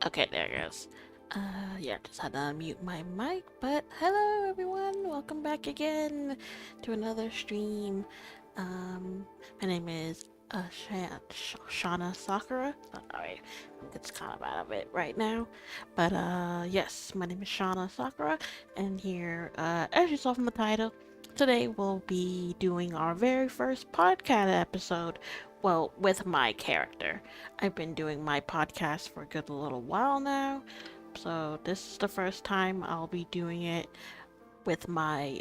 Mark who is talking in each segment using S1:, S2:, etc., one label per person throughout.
S1: Okay, there it goes. Yeah, just had to unmute my mic, but hello everyone, welcome back again to another stream. Um, my name is Shana Sakura. Sorry, it's kind of out of it right now, but yes, my name is Shana Sakura, and here, as you saw from the title, today we'll be doing our very first podcast episode. Well, with my character. I've been doing my podcast for a good little while now, so this is the first time I'll be doing it with my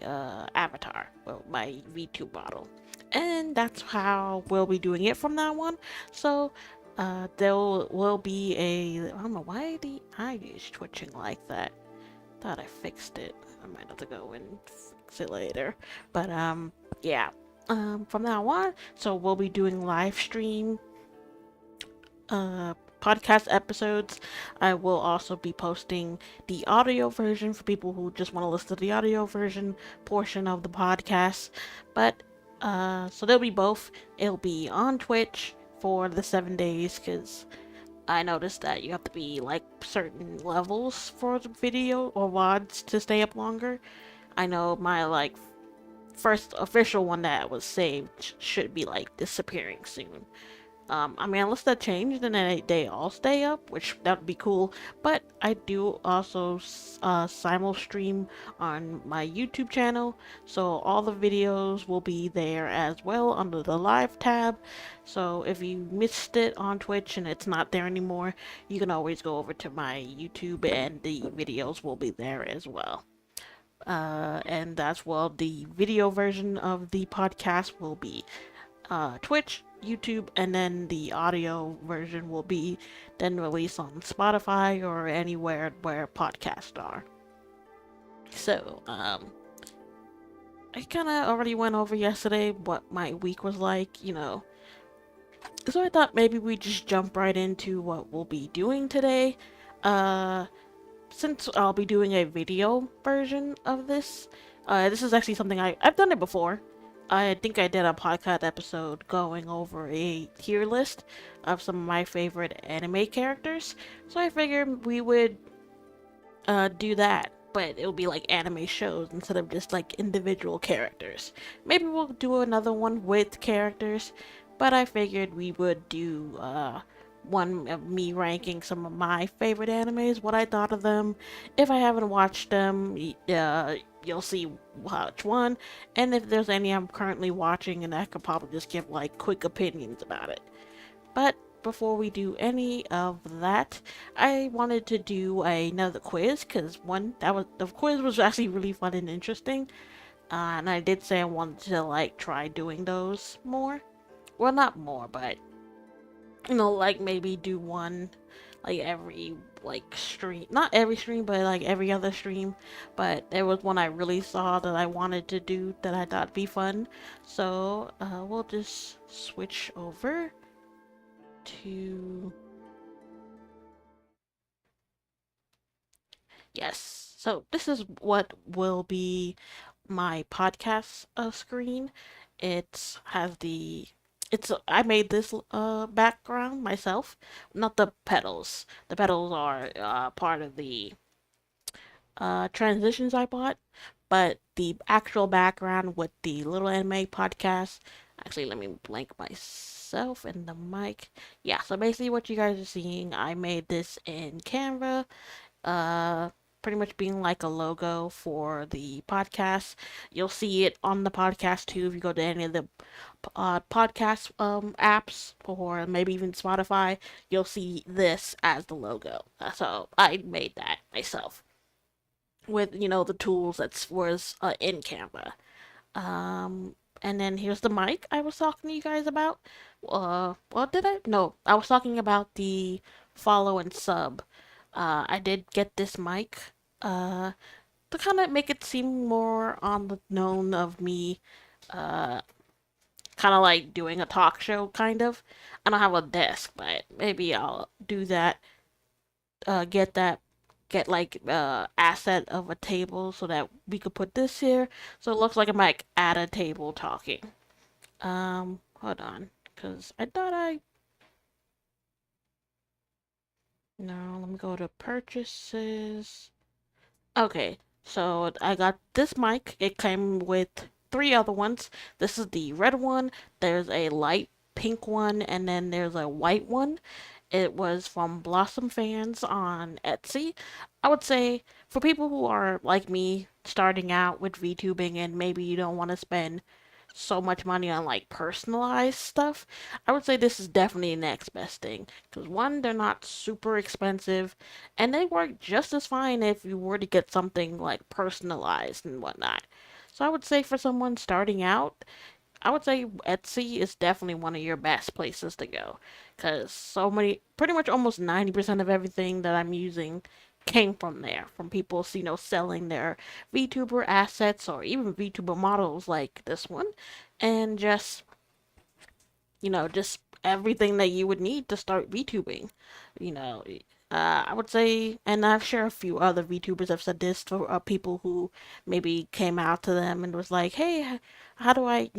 S1: avatar, well, my VTube model. And that's how we'll be doing it from now on. So, there will be a. I don't know why the eye is twitching like that. Thought I fixed it. I might have to go and fix it later. But, yeah. From now on, so we'll be doing live stream uh, podcast episodes. I will also be posting the audio version for people who just want to listen to the audio version portion of the podcast. But so there'll be both. It'll be on Twitch for the 7 days because I noticed that you have to be like certain levels for the video or VODs to stay up longer. I know my like first official one that was saved should be like disappearing soon. I mean, unless that changed, then they all stay up, which that would be cool. But I do also simul stream on my YouTube channel, so all the videos will be there as well under the live tab. So if you missed it on Twitch and it's not there anymore, you can always go over to my YouTube and the videos will be there as well. And that's well, the video version of the podcast will be Twitch, YouTube, and then the audio version will be then released on Spotify or anywhere where podcasts are. So, I kind of already went over yesterday what my week was like, you know. So I thought maybe we just jump right into what we'll be doing today. Uh, since I'll be doing a video version of this, this is actually something I've done it before. I think I did a podcast episode going over a tier list of some of my favorite anime characters. So I figured we would do that, but it'll be like anime shows instead of just like individual characters. Maybe we'll do another one with characters, but I figured we would do one of me ranking some of my favorite animes, what I thought of them. If I haven't watched them, you'll see which one, and if there's any I'm currently watching, and I could probably just give like quick opinions about it. But before we do any of that, I wanted to do another quiz because one that was the quiz was actually really fun and interesting, and I did say I wanted to like try doing those more. Well, not more, but like maybe do one like every like stream, not every stream, but like every other stream. But there was one I really saw that I wanted to do that I thought would be fun. So we'll just switch over to yes. So this is what will be my podcast screen. It has the it's I made this background myself, not the pedals. The pedals are part of the transitions I bought, but the actual background with the little anime podcast. Actually, let me blank myself in the mic. Yeah, so basically what you guys are seeing, I made this in Canva, uh, pretty much being like a logo for the podcast. You'll see it on the podcast too if you go to any of the podcast apps or maybe even Spotify. You'll see this as the logo. So I made that myself with the tools that was in Canva. And then here's the mic I was talking to you guys about. What did I? No, I was talking about the follow and sub. I did get this mic uh, to kind of make it seem more on the known of me, uh, kind of like doing a talk show, kind of. I don't have a desk, but maybe I'll do that. Get that, get like asset of a table so that we could put this here, so it looks like I'm like at a table talking. Hold on, cause I thought I No, let me go to purchases. Okay, so I got this mic. It came with three other ones. This is the red one. There's a light pink one, and then there's a white one. It was from BlossomFans on Etsy. I would say for people who are like me, starting out with VTubing and maybe you don't want to spend so much money on like personalized stuff, I would say this is definitely the next best thing. Because one, they're not super expensive, and they work just as fine if you were to get something like personalized and whatnot. So I would say for someone starting out, I would say Etsy is definitely one of your best places to go because so many, pretty much almost 90% of everything that I'm using came from there, from people, selling their VTuber assets or even VTuber models like this one, and just everything that you would need to start VTubing. You know, I would say, and I'm sure a few other VTubers have said this for people who maybe came out to them and was like, hey, how do I,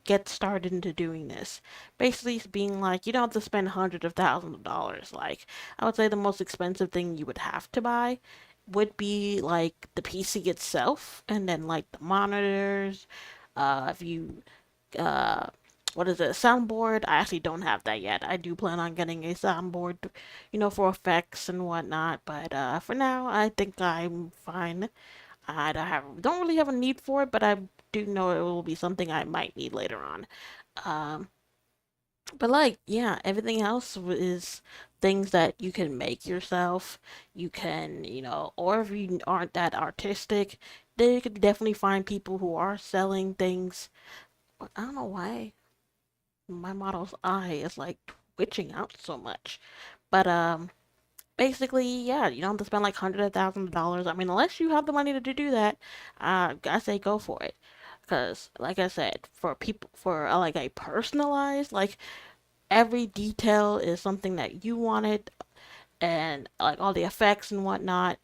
S1: get started into doing this? Basically, it's being like, you don't have to spend hundreds of thousands of dollars. Like, I would say the most expensive thing you would have to buy would be like the PC itself and then like the monitors. If you uh, what is it, soundboard. I actually don't have that yet. I do plan on getting a soundboard, for effects and whatnot. But for now, I think I'm fine. Don't really have a need for it, but I do know it will be something I might need later on. Um, but like, yeah, everything else is things that you can make yourself. You can, or if you aren't that artistic, then you could definitely find people who are selling things. I don't know why my model's eye is like twitching out so much. But basically, yeah, you don't have to spend like hundreds of thousands of dollars. I mean, unless you have the money to do that, I say go for it. Cause like I said, for people for like a personalized, like every detail is something that you wanted, and like all the effects and whatnot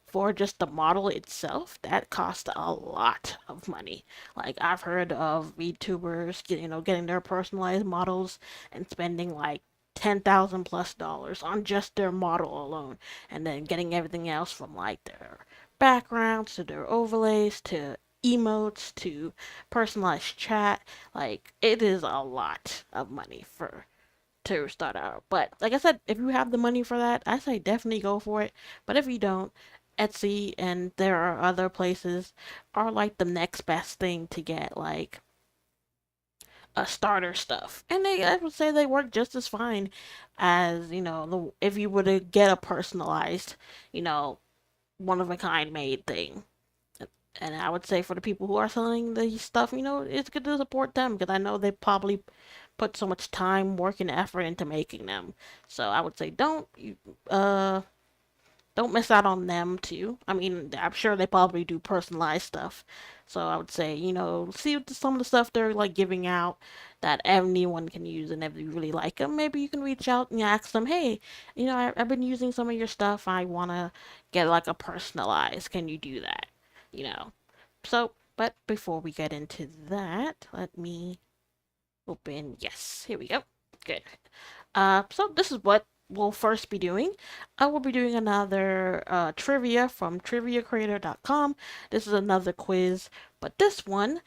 S1: for just the model itself, that costs a lot of money. Like I've heard of VTubers, getting their personalized models and spending like 10,000 plus dollars on just their model alone, and then getting everything else from like their backgrounds to their overlays to emotes to personalized chat. Like it is a lot of money for to start out. But like I said, if you have the money for that, I say definitely go for it. But if you don't, Etsy and there are other places are like the next best thing to get like a starter stuff. And I would say they work just as fine as, if you were to get a personalized, you know, one of a kind made thing. And I would say for the people who are selling the stuff, it's good to support them because I know they probably put so much time, work, and effort into making them. So I would say uh don't miss out on them too. I mean, I'm sure they probably do personalized stuff. So I would say, see some of the stuff they're like giving out that anyone can use, and if you really like them, maybe you can reach out and ask them, hey, I've been using some of your stuff. I wanna get like a personalized. Can you do that? You know. So, but before we get into that, let me open. Yes, here we go. Good. So this is what we'll first be doing. I will be doing another trivia from triviacreator.com. This is another quiz, but this one,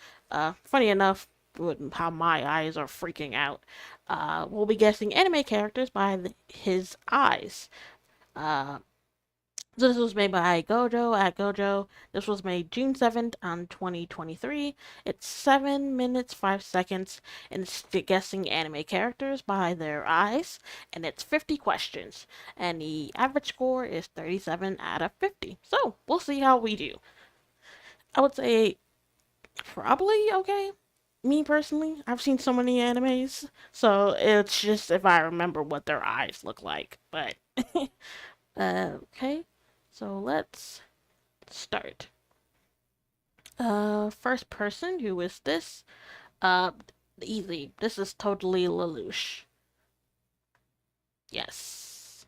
S1: funny enough, with how my eyes are freaking out, we'll be guessing anime characters by his eyes. Uh, so this was made by Gojo at Gojo. This was made June 7th on 2023. It's 7 minutes 5 seconds and it's guessing anime characters by their eyes and it's 50 questions and the average score is 37 out of 50. So, we'll see how we do. I would say probably okay. Me personally, I've seen so many animes, so it's just if I remember what their eyes look like. But okay. So, let's start. First person, who is this? Uh, easy. This is totally Lelouch. Yes.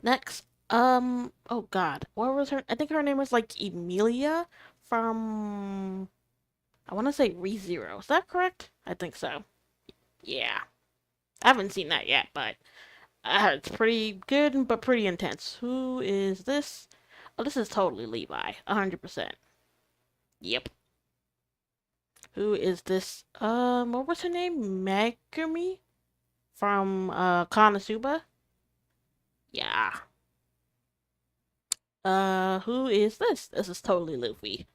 S1: Next, oh God, what was her? I think her name was like Emilia from, I want to say ReZero. Is that correct? I think so. Yeah. I haven't seen that yet, but It's pretty good, but pretty intense. Who is this? Oh, this is totally Levi. 100%. Yep. Who is this? What was her name? Megumi from Konosuba? Yeah. Who is this? This is totally Luffy.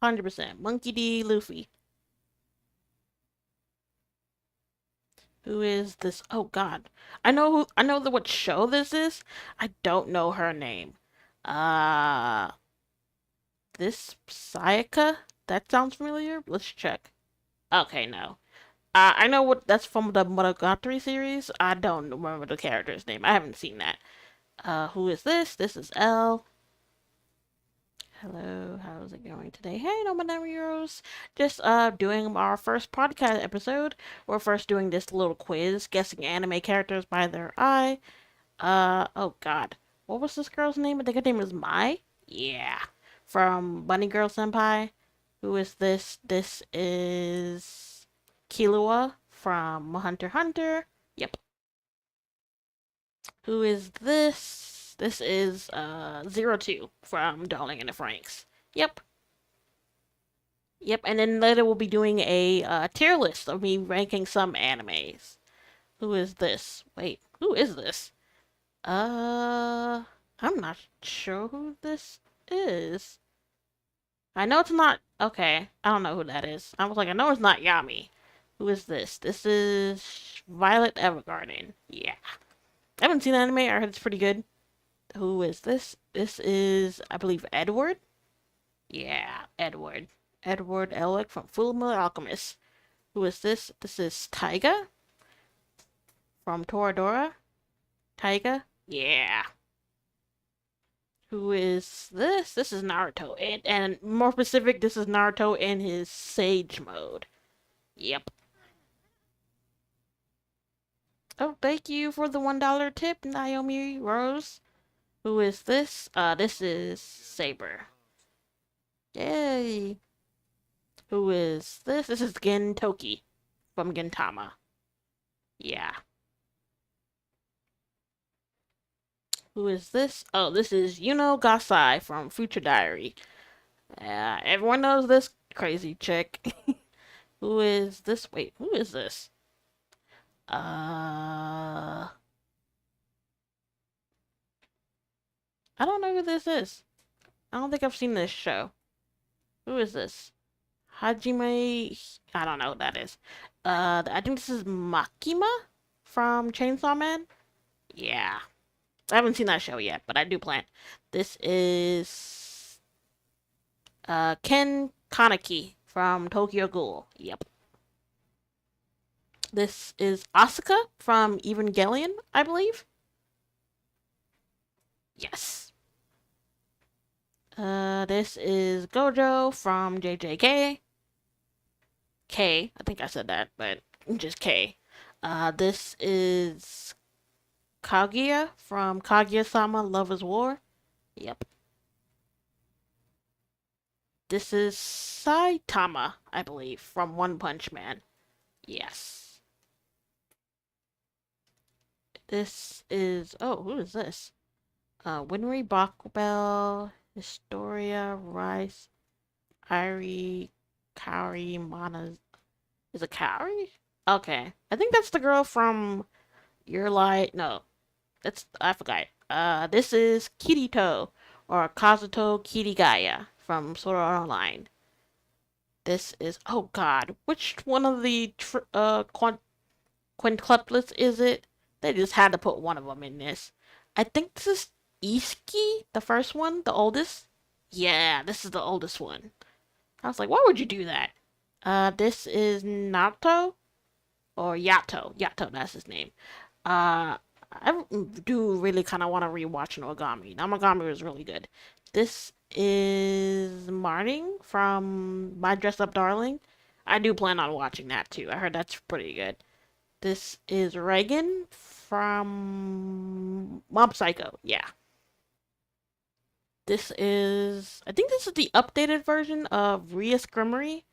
S1: 100%. Monkey D. Luffy. Who is this? Oh God, I know what show this is. I don't know her name. Uh, this Sayaka. That sounds familiar. Let's check. Okay, no. I know what that's from the Monogatari series. I don't remember the character's name. I haven't seen that. Who is this? This is L. Hello, how's it going today? Hey, no, my name is Euros. Just doing our first podcast episode. We're first doing this little quiz, guessing anime characters by their eye. Oh God, what was this girl's name? I think her name is Mai. Yeah, from Bunny Girl Senpai. Who is this? This is Killua from Hunter x Hunter. Yep. Who is this? This is Zero Two from Darling in the Franxx. Yep. Yep, and then later we'll be doing a tier list of me ranking some animes. Who is this? Wait, who is this? I'm not sure who this is. I know it's not. Okay, I don't know who that is. I was like, I know it's not Yami. Who is this? This is Violet Evergarden. Yeah. I haven't seen the anime. I heard it's pretty good. Who is this? This is, I believe, Edward. Yeah, Edward. Edward Elric from Fullmetal Alchemist. Who is this? This is Taiga from Toradora. Taiga? Yeah. Who is this? This is Naruto. And more specific, this is Naruto in his Sage mode. Yep. Oh, thank you for the $1 tip, Naomi Rose. Who is this? This is Saber. Yay. Who is this? This is Gen Toki from Gintama. Yeah. Who is this? Oh, this is Yuno Gasai from Future Diary. Everyone knows this crazy chick. Who is this? Wait, who is this? I don't know who this is. I don't think I've seen this show. Who is this? Hajime. I don't know who that is. I think this is Makima from Chainsaw Man. Yeah. I haven't seen that show yet, but I do plan. This is Ken Kaneki from Tokyo Ghoul. Yep. This is Asuka from Evangelion, I believe. Yes. This is Gojo from JJK. K. I think I said that, but just K. This is Kaguya from Kaguya-sama Love is War. Yep. This is Saitama, I believe, from One Punch Man. Yes. This is... Oh, who is this? Winry Bakubel, Historia, Rice, Irie, Kaori, Mana... Is it Kaori? Okay. I think that's the girl from Your Light... No. That's... I forgot. This is Kirito, or Kazuto Kirigaya, from Sword Art Online. This is... Oh god. Which one of the quintuplets is it? They just had to put one of them in this. I think this is Iski, the first one, the oldest. Yeah, this is the oldest one. I was like, why would you do that? This is Nato or Yato. Yato, that's his name. I do really kind of want to rewatch Noragami. Noragami was really good. This is Marting from My Dress Up Darling. I do plan on watching that too. I heard that's pretty good. This is Reagan from Mob Psycho. Yeah. I think this is the updated version of Ria Scrimmery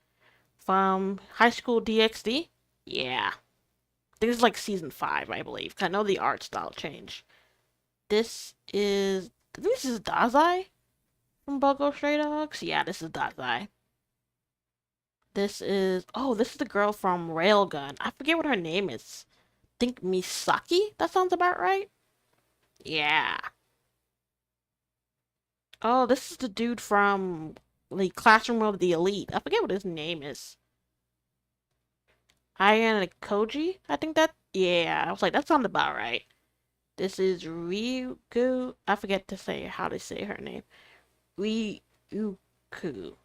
S1: from High School DxD. Yeah. think this is like season 5, I believe. 'Cause I know the art style changed. I think this is Dazai from Bogo Stray Dogs. Yeah, this is Dazai. This is the girl from Railgun. I forget what her name is. I think Misaki? That sounds about right. Yeah. Oh, this is the dude from the Classroom of the Elite. I forget what his name is. Ayana Koji? I think that. Yeah, I was like, that sounds about right. This is Ryugu. I forget to say how to say her name. Ryuku.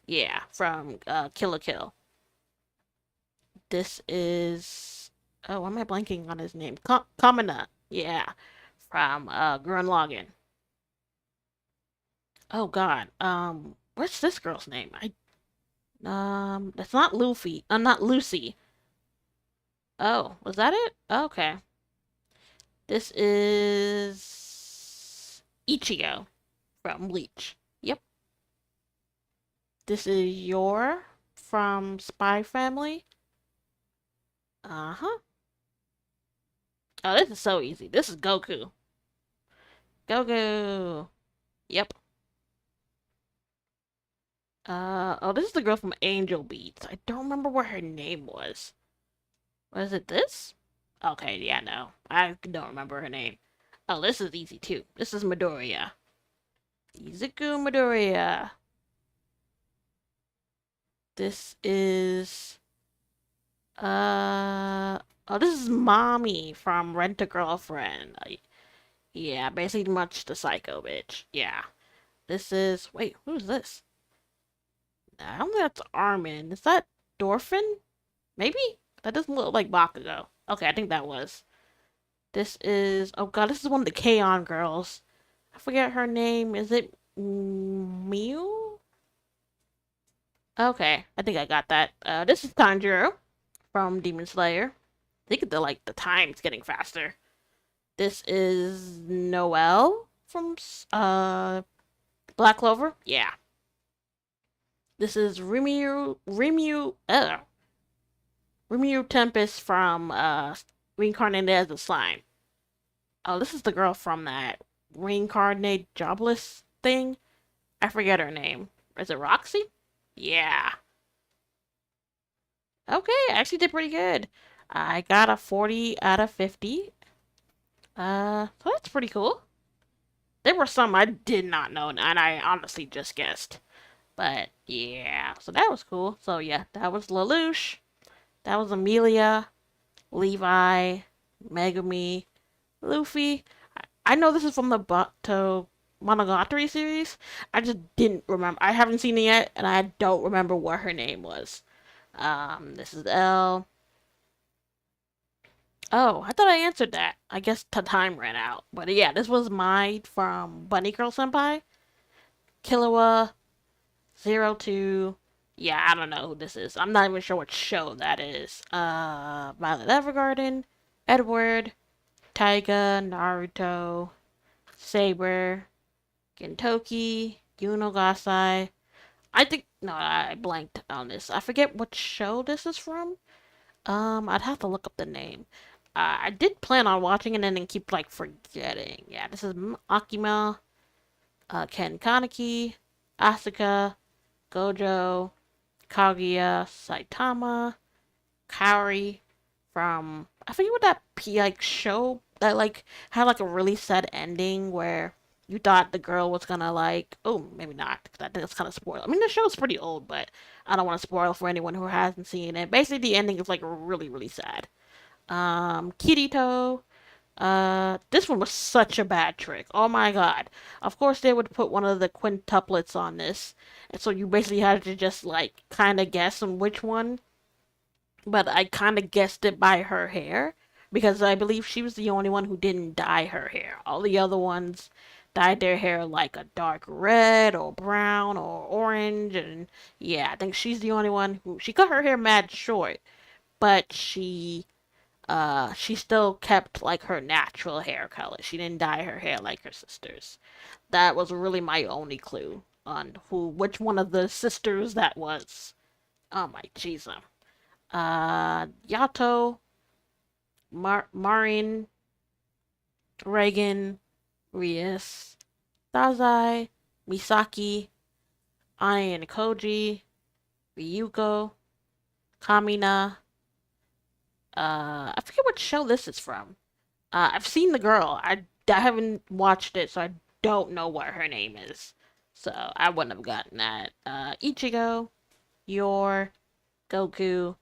S1: Yeah, from Kill la Kill. This is. Oh, why am I blanking on his name? Kamina. Yeah, from Gurren Lagann. Oh God. What's this girl's name? That's not Luffy. Not Lucy. Oh, was that it? Okay. This is Ichigo from Bleach. Yep. This is Yor from Spy Family. Uh-huh. Oh, this is so easy. This is Goku. Goku. Yep. Oh, this is the girl from Angel Beats. I don't remember what her name was. Was it this? Okay, yeah, no. I don't remember her name. Oh, this is easy too. This is Midoriya. Izuku Midoriya. This is this is Mommy from Rent a Girlfriend. Yeah, basically much the psycho bitch. Yeah. Wait, who's this? I don't think that's Armin. Is that Dorfin? Maybe? That doesn't look like Bakugo. Okay, I think that was. Oh god, this is one of the K-On girls. I forget her name. Is it Miu? Okay, I think I got that. This is Tanjiro from Demon Slayer. I think the time's getting faster. This is Noelle from Black Clover. Yeah. This is Rimuru Tempest from Reincarnated as a Slime. Oh, this is the girl from that reincarnated jobless thing. I forget her name. Is it Roxy? Yeah. Okay, I actually did pretty good. I got a 40 out of 50. So that's pretty cool. There were some I did not know, and I honestly just guessed. But yeah, so that was cool. So yeah, that was Lelouch. That was Amelia, Levi, Megumi, Luffy. I know this is from the Bato Monogatari series. I just didn't remember. I haven't seen it yet, and I don't remember what her name was. This is L. Oh, I thought I answered that. I guess the time ran out. But yeah, this was mine from Bunny Girl Senpai. Killua, 02. Yeah, I don't know who this is. I'm not even sure what show that is. Violet Evergarden, Edward, Taiga, Naruto, Saber, Gintoki, Yunogasai. No, I blanked on this. I forget what show this is from. I'd have to look up the name. I did plan on watching it and then keep like forgetting. Yeah, this is Akima, Ken Kaneki, Asuka, Gojo, Kaguya, Saitama, Kaori from I forget what that show that like had like a really sad ending where you thought the girl was gonna maybe not because I think it's kind of spoiled. I mean the show's pretty old, but I don't want to spoil for anyone who hasn't seen it. Basically, the ending is like really really sad. Kirito. This one was such a bad trick. Oh my god. Of course they would put one of the quintuplets on this. And so you basically had to just like kind of guess on which one. But I kind of guessed it by her hair because I believe she was the only one who didn't dye her hair. All the other ones dyed their hair like a dark red or brown or orange and yeah, I think she's the only one who she cut her hair mad short, but she still kept like her natural hair color. She didn't dye her hair like her sisters. That was really my only clue on which one of the sisters that was. Oh my Jesus. Yato, Marin, Reagan, Rias, Dazai, Misaki, Ani and Koji, Ryuko, Kamina. I forget what show this is from. I've seen the girl. I haven't watched it, so I don't know what her name is. So I wouldn't have gotten that. Ichigo, Yor, Goku.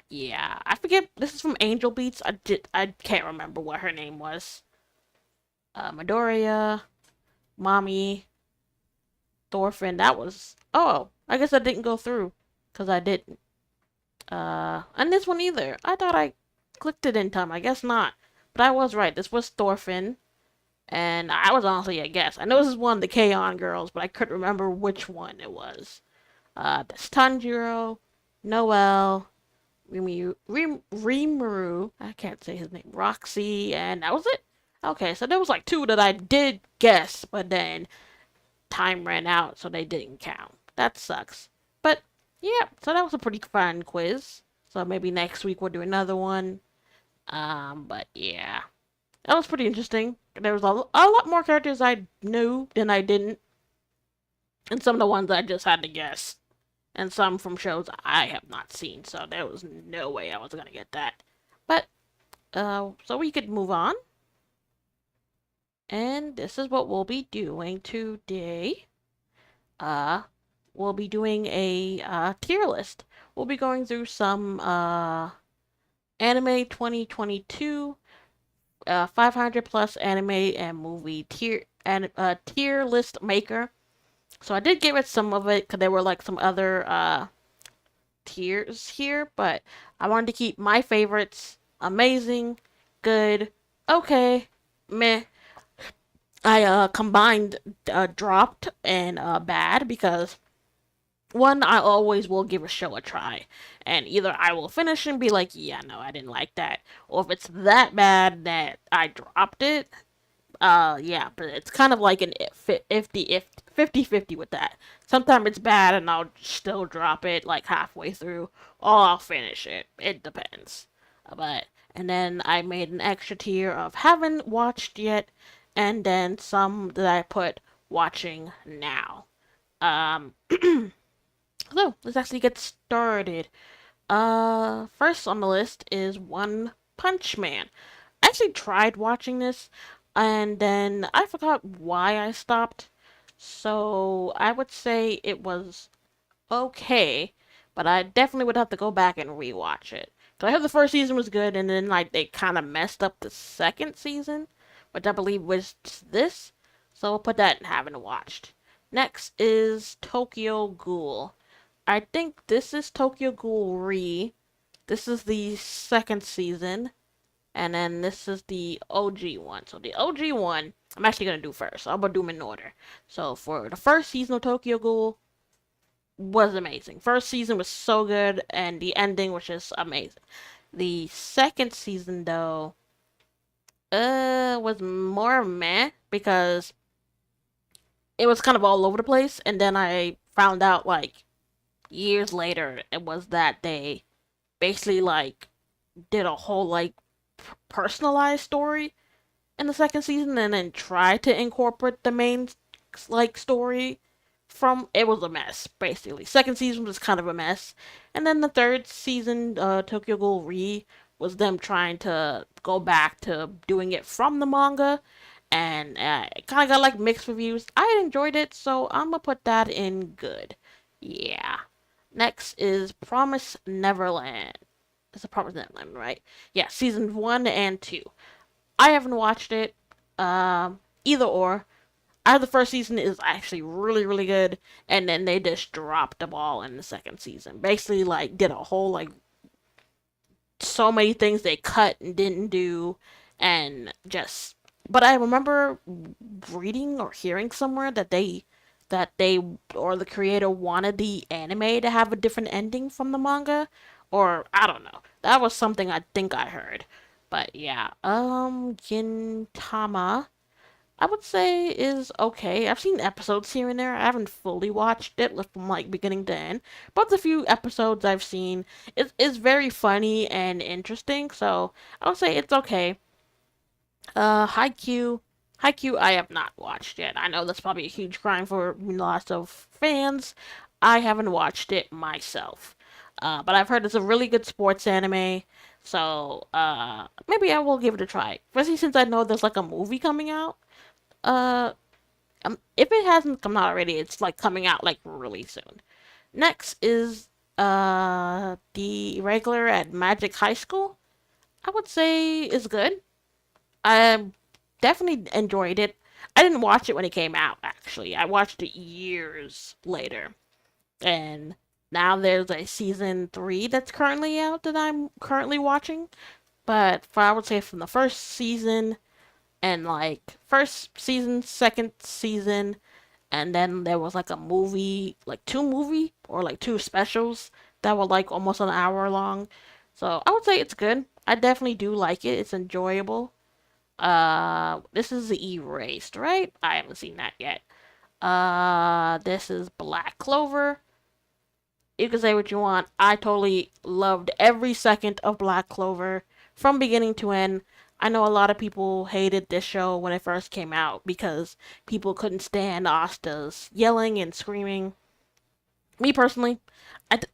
S1: Yeah, I forget. This is from Angel Beats. I can't remember what her name was. Midoriya, Mommy, Thorfinn. That was. Oh, I guess I didn't go through because I didn't. And this one either. I thought I clicked it in time. I guess not. But I was right. This was Thorfinn. And I was honestly a guess. I know this is one of the K-On! Girls, but I couldn't remember which one it was. That's Tanjiro, Noel, Rimuru, I can't say his name, Roxy, and that was it. Okay, so there was like two that I did guess, but then time ran out, so they didn't count. That sucks. But yeah, so that was a pretty fun quiz. So maybe next week we'll do another one. But yeah, that was pretty interesting. There was a lot more characters I knew than I didn't, and some of the ones I just had to guess, and some from shows I have not seen. So there was no way I was gonna get that. But so we could move on, and this is what we'll be doing today. Uh, we'll be doing a tier list. We'll be going through some anime 2022 500 plus anime and movie tier list maker. So I did give it some of it because there were like some other tiers here, but I wanted to keep my favorites: amazing, good, okay, meh. I combined dropped and bad because one, I always will give a show a try, and either I will finish and be like, yeah, no, I didn't like that, or if it's that bad that I dropped it, yeah, but it's kind of like an 50 with that. Sometimes it's bad and I'll still drop it like halfway through, or I'll finish it. It depends. But, and then I made an extra tier of haven't watched yet, and then some that I put watching now. Um, so let's actually get started. First on the list is One Punch Man. I actually tried watching this, and then I forgot why I stopped. So I would say it was okay, but I definitely would have to go back and rewatch it. So I heard the first season was good, and then like they kind of messed up the second season, which I believe was this. So we'll put that in haven't watched. Next is Tokyo Ghoul. I think this is Tokyo Ghoul Re. This is the second season. And then this is the OG one. So the OG one, I'm actually going to do first. I'm going to do them in order. So for the first season of Tokyo Ghoul, was amazing. First season was so good, and the ending was just amazing. The second season, though, was more meh, because it was kind of all over the place, and then I found out, like, years later, it was that they basically, like, did a whole, like, personalized story in the second season and then tried to incorporate the main like story from it was a mess basically. Second season was kind of a mess, and then the third season, Tokyo Ghoul Re, was them trying to go back to doing it from the manga, and it kind of got like mixed reviews. I enjoyed it, so I'm gonna put that in good. Yeah. Next is Promise Neverland. It's a Promise Neverland, right? Yeah, season 1 and 2. I haven't watched it. Either or. I heard the first season is actually really, really good, and then they just dropped the ball in the second season. Basically, like, did a whole, like, so many things they cut and didn't do, and just. But I remember reading or hearing somewhere that they or the creator wanted the anime to have a different ending from the manga, or I don't know. That was something I think I heard. But yeah, Gintama. I would say is okay. I've seen episodes here and there. I haven't fully watched it from like beginning to end, but the few episodes I've seen is very funny and interesting. So I would say it's okay. Haikyuu. Haikyuu I have not watched yet. I know that's probably a huge crime for lots of fans. I haven't watched it myself. But I've heard it's a really good sports anime. So, maybe I will give it a try. Especially since I know there's like a movie coming out. Uh, if it hasn't come out already, it's like coming out like really soon. Next is, the regular at Magic High School. I would say is good. I definitely enjoyed it. I didn't watch it when it came out, actually. I watched it years later. And now there's a season 3 that's currently out that I'm currently watching. But for, I would say, from the first season and like first season, second season, and then there was like a movie, like two specials that were like almost an hour long. So I would say it's good. I definitely do like it. It's enjoyable. This is Erased, right? I haven't seen that yet. This is Black Clover. You can say what you want. I totally loved every second of Black Clover from beginning to end. I know a lot of people hated this show when it first came out because people couldn't stand Asta's yelling and screaming. Me personally,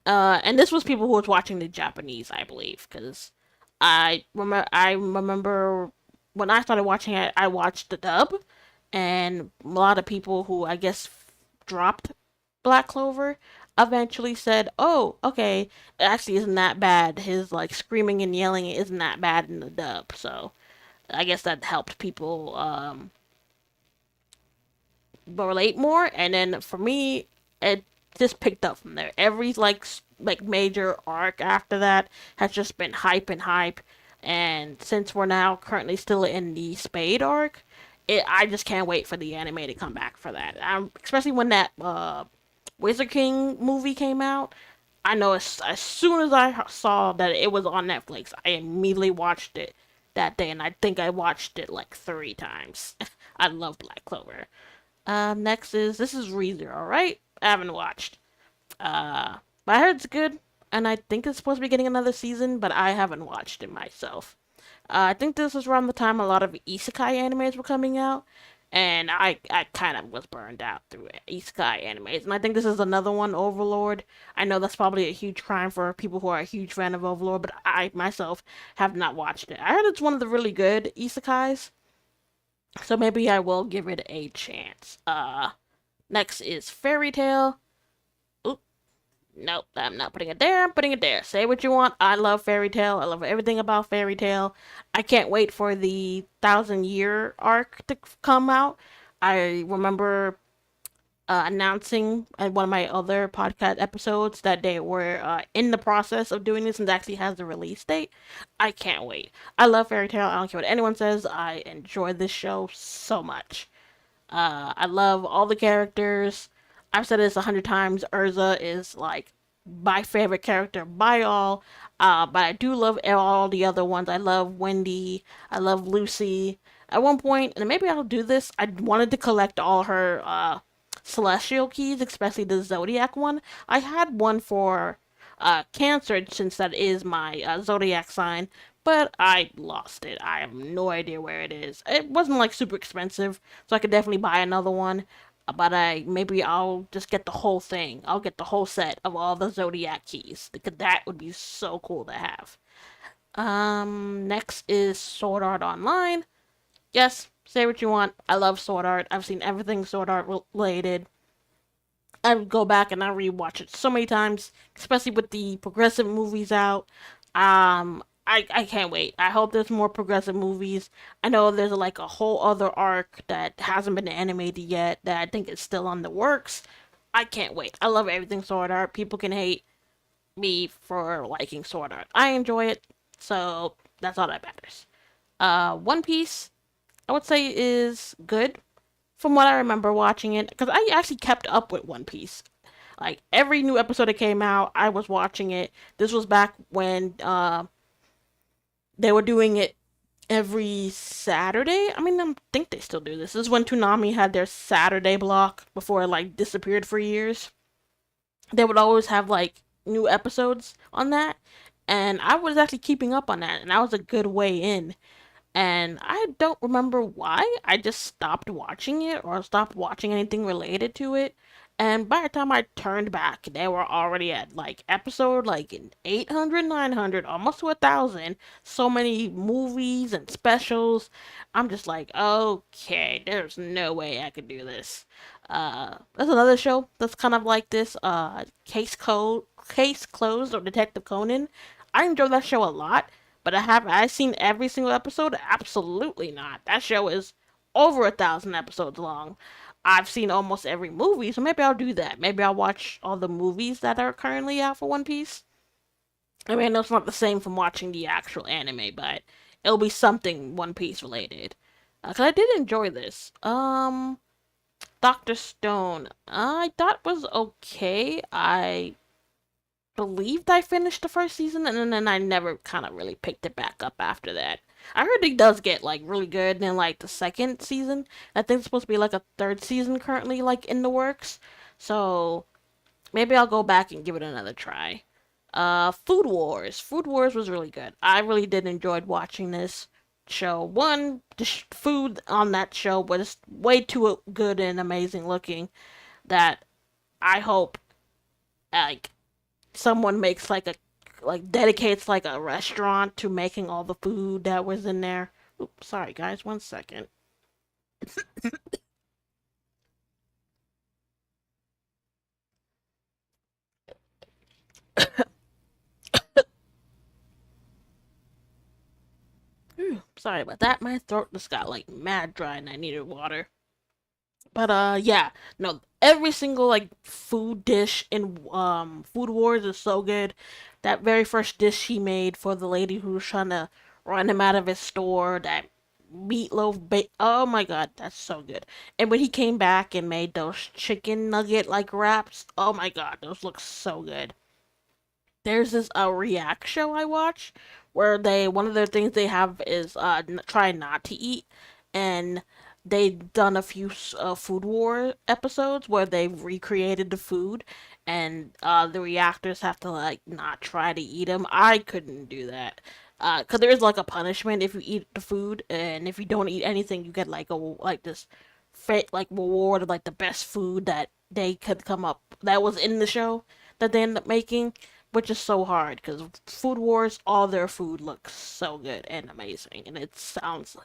S1: and this was people who was watching the Japanese, I believe, because I remember when I started watching it, I watched the dub, and a lot of people who I guess dropped Black Clover eventually said, "Oh, okay, it actually isn't that bad. His like screaming and yelling isn't that bad in the dub." So I guess that helped people relate more. And then for me, it just picked up from there. Every like major arc after that has just been hype and hype. And since we're now currently still in the Spade arc, I just can't wait for the anime to come back for that. Especially when that Wizard King movie came out. I know as soon as I saw that it was on Netflix, I immediately watched it that day, and I think I watched it like 3 times. I love Black Clover. Next is this is ReZero, right? I haven't watched. But I heard it's good, and I think it's supposed to be getting another season, but I haven't watched it myself. I think this was around the time a lot of isekai animes were coming out, and I kind of was burned out through isekai animes, and I think this is another one, Overlord. I know that's probably a huge crime for people who are a huge fan of Overlord, but I myself have not watched it. I heard it's one of the really good isekais, so maybe I will give it a chance. Next is Fairy Tale. Oop, nope, I'm not putting it there. I'm putting it there. Say what you want. I love Fairy Tale. I love everything about Fairy Tale. I can't wait for the 1,000 year arc to come out. I remember announcing in one of my other podcast episodes that they were in the process of doing this and actually has the release date. I can't wait. I love Fairy Tale. I don't care what anyone says. I enjoy this show so much. I love all the characters. I've said this 100 times. Urza is like my favorite character by all. But I do love all the other ones. I love Wendy. I love Lucy. At one point, and maybe I'll do this, I wanted to collect all her celestial keys, especially the zodiac one. I had one for Cancer, since that is my zodiac sign, but I lost it. I have no idea where it is. It wasn't like super expensive, so I could definitely buy another one. But maybe I'll just get the whole thing. I'll get the whole set of all the zodiac keys because that would be so cool to have. Next is Sword Art Online. Yes, say what you want. I love Sword Art. I've seen everything Sword Art related. I would go back and I rewatch it so many times, especially with the progressive movies out. I can't wait. I hope there's more progressive movies. I know there's like a whole other arc that hasn't been animated yet that I think is still on the works. I can't wait. I love everything Sword Art. People can hate me for liking Sword Art. I enjoy it, so that's all that matters. One Piece, I would say, is good from what I remember watching it, because I actually kept up with One Piece. Like every new episode that came out, I was watching it. This was back when they were doing it every Saturday. I mean, I think they still do this. This is when Toonami had their Saturday block before it like disappeared for years. They would always have like new episodes on that, and I was actually keeping up on that, and that was a good way in. And I don't remember why. I just stopped watching it or stopped watching anything related to it. And by the time I turned back, they were already at like episode like in 800, 900, almost to 1,000. So many movies and specials. I'm just like, okay, there's no way I could do this. There's another show that's kind of like this. Case Closed or Detective Conan. I enjoy that show a lot, but have I seen every single episode? Absolutely not. That show is over 1,000 episodes long. I've seen almost every movie, so maybe I'll do that. Maybe I'll watch all the movies that are currently out for One Piece. I mean, I know it's not the same from watching the actual anime, but it'll be something One Piece related. Cause I did enjoy this. Doctor Stone, I thought was okay. I believed I finished the first season, and then I never kind of really picked it back up after that. I heard it does get like really good in like the second season. I think it's supposed to be like a third season currently like in the works. So maybe I'll go back and give it another try. Food Wars. Food Wars was really good. I really did enjoy watching this show. One, the food on that show was way too good and amazing looking that I hope like someone makes like dedicates like a restaurant to making all the food that was in there. Oops, sorry guys, 1 second. Sorry about that. My throat just got like mad dry and I needed water. But yeah, no, every single like food dish in Food Wars is so good. That very first dish he made for the lady who was trying to run him out of his store, that meatloaf oh my god, that's so good. And when he came back and made those chicken nugget like wraps, oh my god, those look so good. There's this React show I watch where they one of their things they have is try not to eat, and they've done a few food war episodes where they've recreated the food, and the reactors have to like not try to eat them. I couldn't do that. Cause there is like a punishment if you eat the food, and if you don't eat anything, you get like a like this fake like reward of like the best food that they could come up that was in the show that they end up making, which is so hard because Food Wars, all their food looks so good and amazing, and it sounds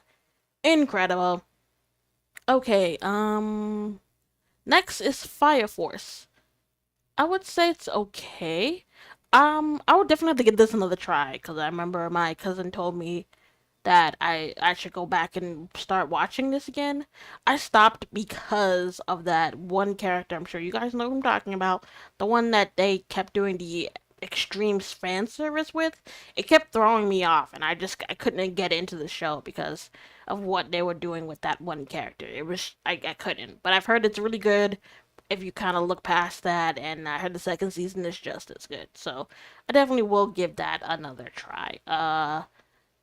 S1: incredible. Okay, next is Fire Force. I would say it's okay. I would definitely have to give this another try because I remember my cousin told me that I should go back and start watching this again. I stopped because of that one character. I'm sure you guys know who I'm talking about. The one that they kept doing the extreme fan service with. It kept throwing me off, and I couldn't get into the show because of what they were doing with that one character. It was I couldn't. But I've heard it's really good if you kind of look past that, and I heard the second season is just as good. So I definitely will give that another try.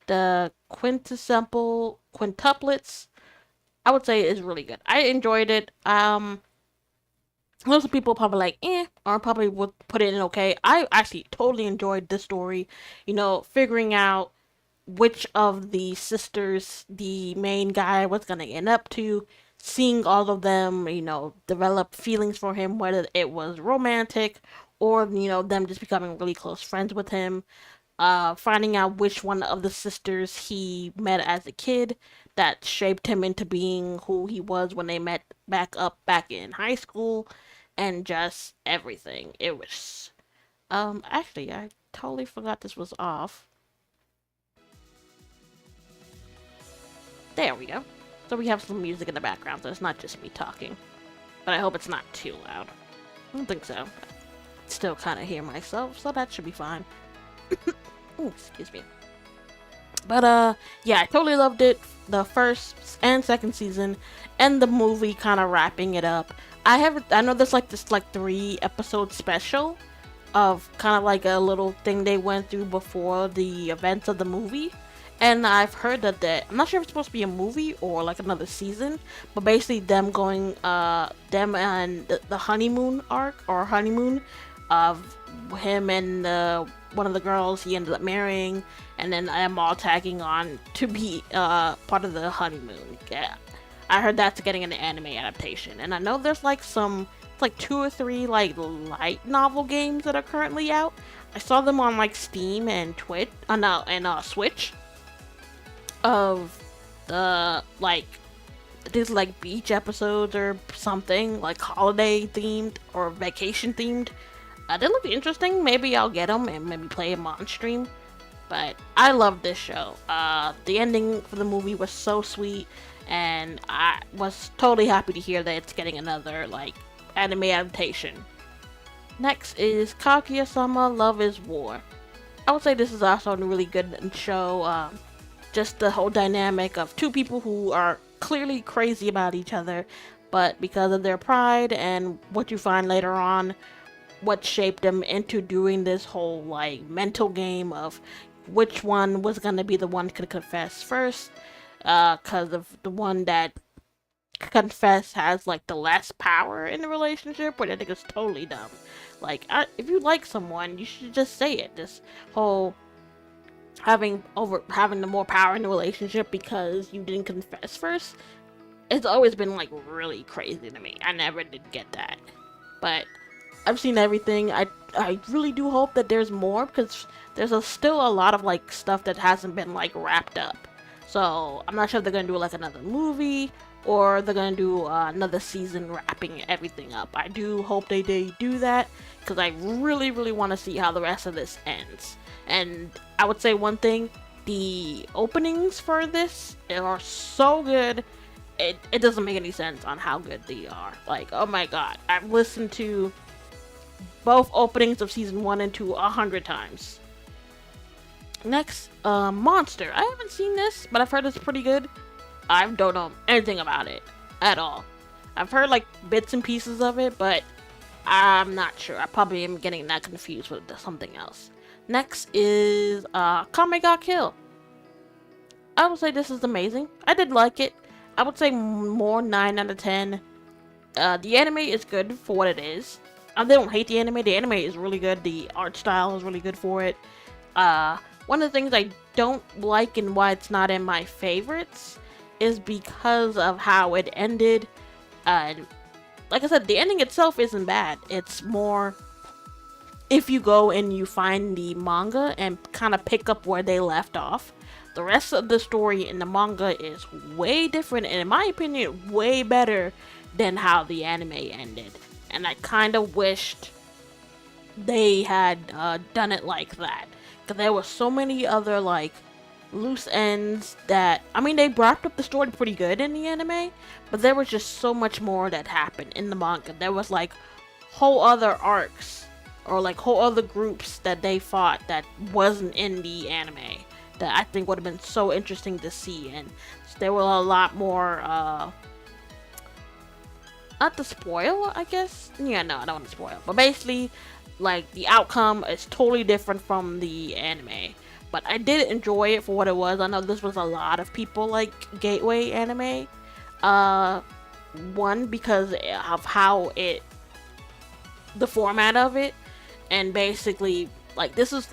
S1: The quintessential quintuplets, I would say is really good. I enjoyed it. Lots of people probably like or probably would put it in okay. I actually totally enjoyed this story. Figuring out which of the sisters the main guy was gonna end up to, seeing all of them, develop feelings for him, whether it was romantic or them just becoming really close friends with him, finding out which one of the sisters he met as a kid that shaped him into being who he was when they met back in high school, and just everything. It was actually I totally forgot this was off. There we go. So we have some music in the background, so it's not just me talking. But I hope it's not too loud. I don't think so. Still kind of hear myself, so that should be fine. Ooh, excuse me. But yeah, I totally loved it. The first and second season, and the movie kind of wrapping it up. I know there's like this like 3 episode special of kind of like a little thing they went through before the events of the movie, And I've heard that I'm not sure if it's supposed to be a movie or like another season, but basically them going, them and the honeymoon arc or honeymoon of him and one of the girls he ended up marrying, and then them all tagging on to be part of the honeymoon. Yeah, I heard that's getting an anime adaptation, and I know there's like it's like two or three like light novel games that are currently out. I saw them on like Steam and Twitch, no, and Switch of the like these like beach episodes or something like holiday themed or vacation themed. They look interesting. Maybe I'll get them and maybe play them on stream. But I love this show. The ending for the movie was so sweet, and I was totally happy to hear that it's getting another like anime adaptation. Next is Kaguya-sama Love is War. I would say this is also a really good show. Just the whole dynamic of two people who are clearly crazy about each other, but because of their pride and what you find later on, what shaped them into doing this whole like mental game of which one was gonna be the one to confess first, because of the one that confess has like the less power in the relationship, which I think is totally dumb. Like, if you like someone, you should just say it. This whole having the more power in the relationship because you didn't confess first, it's always been like really crazy to me. I never did get that, but I've seen everything. I really do hope that there's more, because there's still a lot of like stuff that hasn't been like wrapped up. So I'm not sure if they're gonna do like another movie or they're gonna do another season wrapping everything up. I do hope they do that, because I really want to see how the rest of this ends. And I would say one thing, the openings for this are so good. It doesn't make any sense on how good they are. Like, oh my god, I've listened to both openings of season 1 and 2 100 times. Next, Monster. I haven't seen this, but I've heard it's pretty good. I don't know anything about it at all. I've heard like bits and pieces of it, but I'm not sure. I probably am getting that confused with something else. Next is Kame ga Kill. I would say this is amazing. I did like it. I would say more 9 out of 10. The anime is good for what it is. They don't hate the anime. The anime is really good. The art style is really good for it. One of the things I don't like and why it's not in my favorites is because of how it ended. Like I said, the ending itself isn't bad. It's more if you go and you find the manga and kind of pick up where they left off. The rest of the story in the manga is way different, and in my opinion, way better than how the anime ended. And I kind of wished they had done it like that, because there were so many other like loose ends that, I mean, they wrapped up the story pretty good in the anime, but there was just so much more that happened in the manga. There was like whole other arcs or like whole other groups that they fought that wasn't in the anime that I think would have been so interesting to see, and there were a lot more not to spoil, I guess. Yeah, no, I don't want to spoil, but basically like the outcome is totally different from the anime. But I did enjoy it for what it was. I know this was a lot of people like gateway anime. One, because of how the format of it, and basically like this is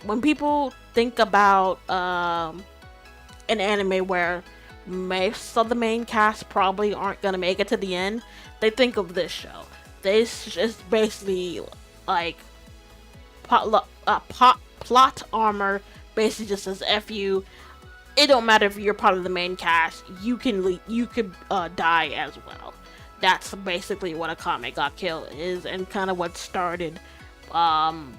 S1: when people think about an anime where most of the main cast probably aren't gonna make it to the end, they think of this show. This is basically like plot armor. Basically just says F you. It don't matter if you're part of the main cast, you could die as well. That's basically what a Kame ga Kill is, and kind of what started kind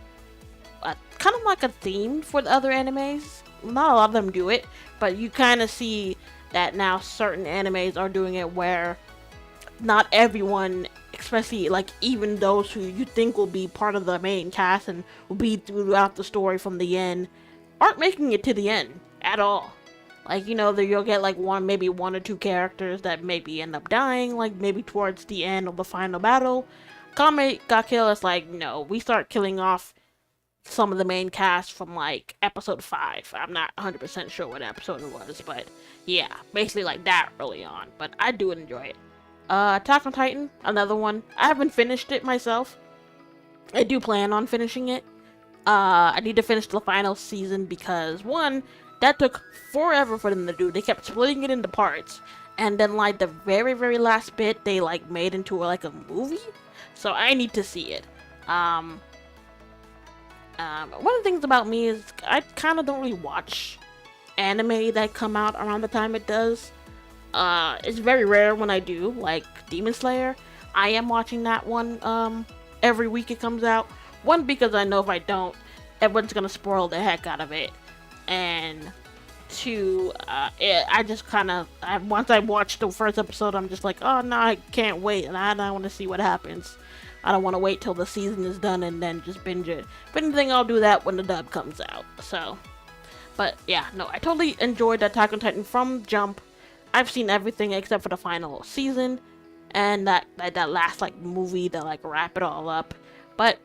S1: of like a theme for the other animes. Not a lot of them do it, but you kind of see that now certain animes are doing it where not everyone, especially like even those who you think will be part of the main cast and will be throughout the story from the end, aren't making it to the end at all. Like, you know, you'll get like maybe one or two characters that maybe end up dying, like maybe towards the end of the final battle. Kame ga Kill is like, no, we start killing off some of the main cast from like episode 5. I'm not 100% sure what episode it was, but yeah, basically like that early on. But I do enjoy it. Attack on Titan, another one. I haven't finished it myself. I do plan on finishing it. I need to finish the final season because one, that took forever for them to do. They kept splitting it into parts, and then like the very very last bit they like made into like a movie. So I need to see it. One of the things about me is I kind of don't really watch anime that come out around the time it does. It's very rare when I do, like Demon Slayer. I am watching that one every week it comes out. One, because I know if I don't, everyone's gonna spoil the heck out of it, and two, I just kind of once I watch the first episode, I'm just like, oh no, I can't wait, and I want to see what happens. I don't want to wait till the season is done and then just binge it. If anything, I'll do that when the dub comes out. So, but yeah, no, I totally enjoyed Attack on Titan from jump. I've seen everything except for the final season and that last like movie that like wrap it all up. But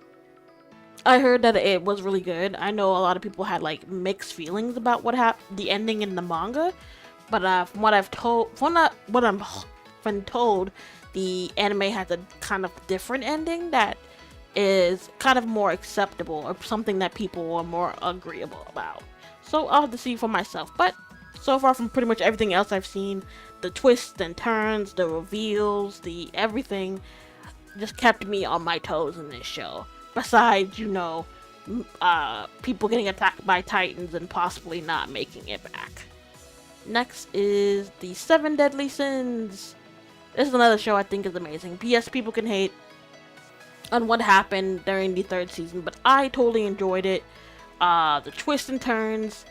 S1: I heard that it was really good. I know a lot of people had like mixed feelings about the ending in the manga, but from what I'm been told, the anime has a kind of different ending that is kind of more acceptable or something that people are more agreeable about. So I'll have to see for myself. But so far from pretty much everything else I've seen, the twists and turns, the reveals, the everything just kept me on my toes in this show. Besides, people getting attacked by titans and possibly not making it back. Next is the 7 Deadly Sins. This is another show I think is amazing. P.S. People can hate on what happened during the 3rd season, but I totally enjoyed it. The twists and turns,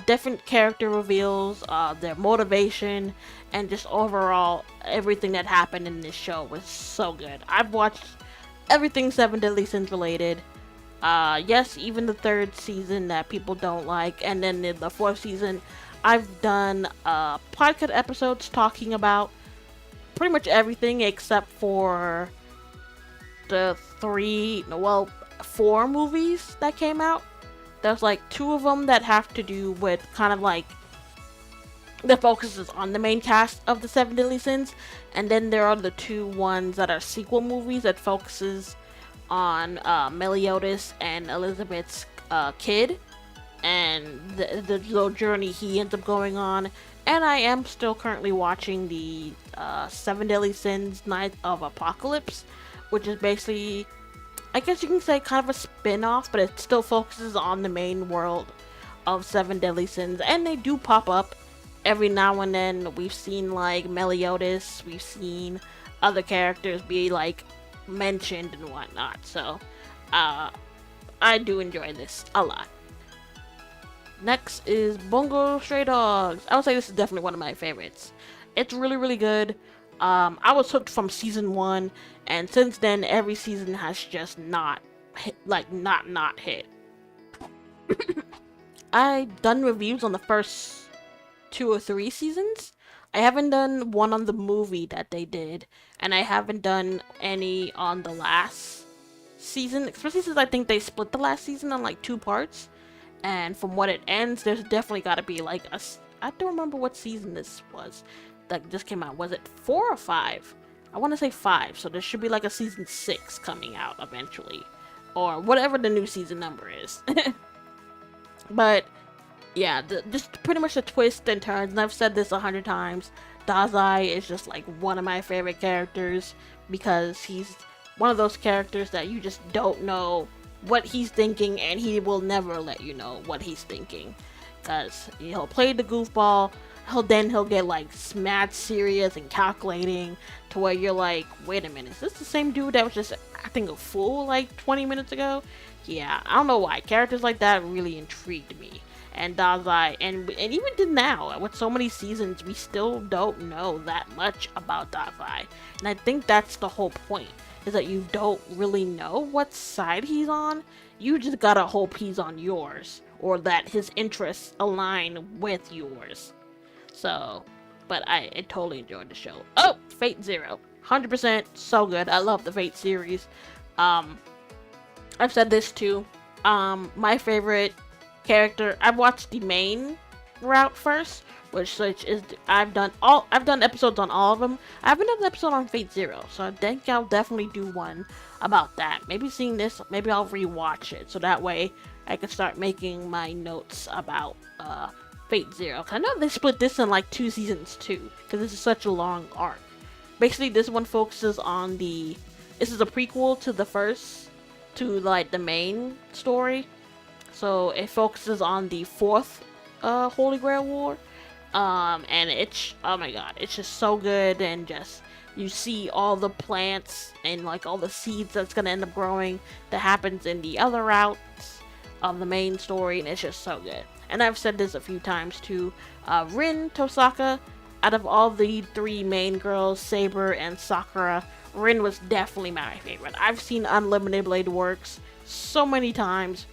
S1: different character reveals, their motivation, and just overall everything that happened in this show was so good. I've watched everything 7 Deadly Sins related. Yes, even the 3rd season that people don't like, and then in the 4th season, I've done podcast episodes talking about pretty much everything except for the 4 movies that came out. There's like 2 of them that have to do with kind of like the focuses on the main cast of the 7 Deadly Sins, and then there are the 2 ones that are sequel movies that focuses on Meliodas and Elizabeth's kid and the little journey he ends up going on. And I am still currently watching the 7 Deadly Sins Night of Apocalypse, which is basically, I guess you can say, kind of a spin-off, but it still focuses on the main world of 7 Deadly Sins. And they do pop up every now and then. We've seen like Meliodas, we've seen other characters be like mentioned and whatnot. So I do enjoy this a lot. Next is Bungo Stray Dogs. I would say this is definitely one of my favorites. It's really, really good. I was hooked from season 1, and since then, every season has just not hit. I've done reviews on the first 2 or 3 seasons. I haven't done one on the movie that they did, and I haven't done any on the last season, especially since I think they split the last season on like 2 parts. And from what it ends, there's definitely got to be like I don't remember what season this was that just came out. Was it 4 or 5? I want to say 5. So there should be like a season 6 coming out eventually, or whatever the new season number is. But yeah, just pretty much the twists and turns. And I've said this 100 times. Dazai is just like one of my favorite characters because he's one of those characters that you just don't know what he's thinking, and he will never let you know what he's thinking, because he'll play the goofball, he'll get like mad serious and calculating to where you're like, wait a minute, is this the same dude that was just acting a fool like 20 minutes ago? Yeah, I don't know why characters like that really intrigued me. And Dazai, and even to now, with so many seasons, we still don't know that much about Dazai, and I think that's the whole point, is that you don't really know what side he's on. You just gotta hope he's on yours, or that his interests align with yours. So, but I totally enjoyed the show. Oh, Fate Zero, 100% so good. I love the Fate series. I've said this too. My favorite character. I've watched the main route first, which is I've done episodes on all of them. I haven't done an episode on Fate Zero, so I think I'll definitely do one about that. Maybe seeing this, maybe I'll rewatch it, so that way I can start making my notes about Fate Zero. 'Cause I know they split this in like 2 seasons too, because this is such a long arc. Basically, this one focuses on this is a prequel to the first, to like the main story. So it focuses on the fourth Holy Grail War. And it's, oh my god, it's just so good, and just, you see all the plants and like all the seeds that's gonna end up growing that happens in the other routes of the main story, and it's just so good. And I've said this a few times too, Rin Tosaka, out of all the 3 main girls, Saber and Sakura, Rin was definitely my favorite. I've seen Unlimited Blade Works so many times.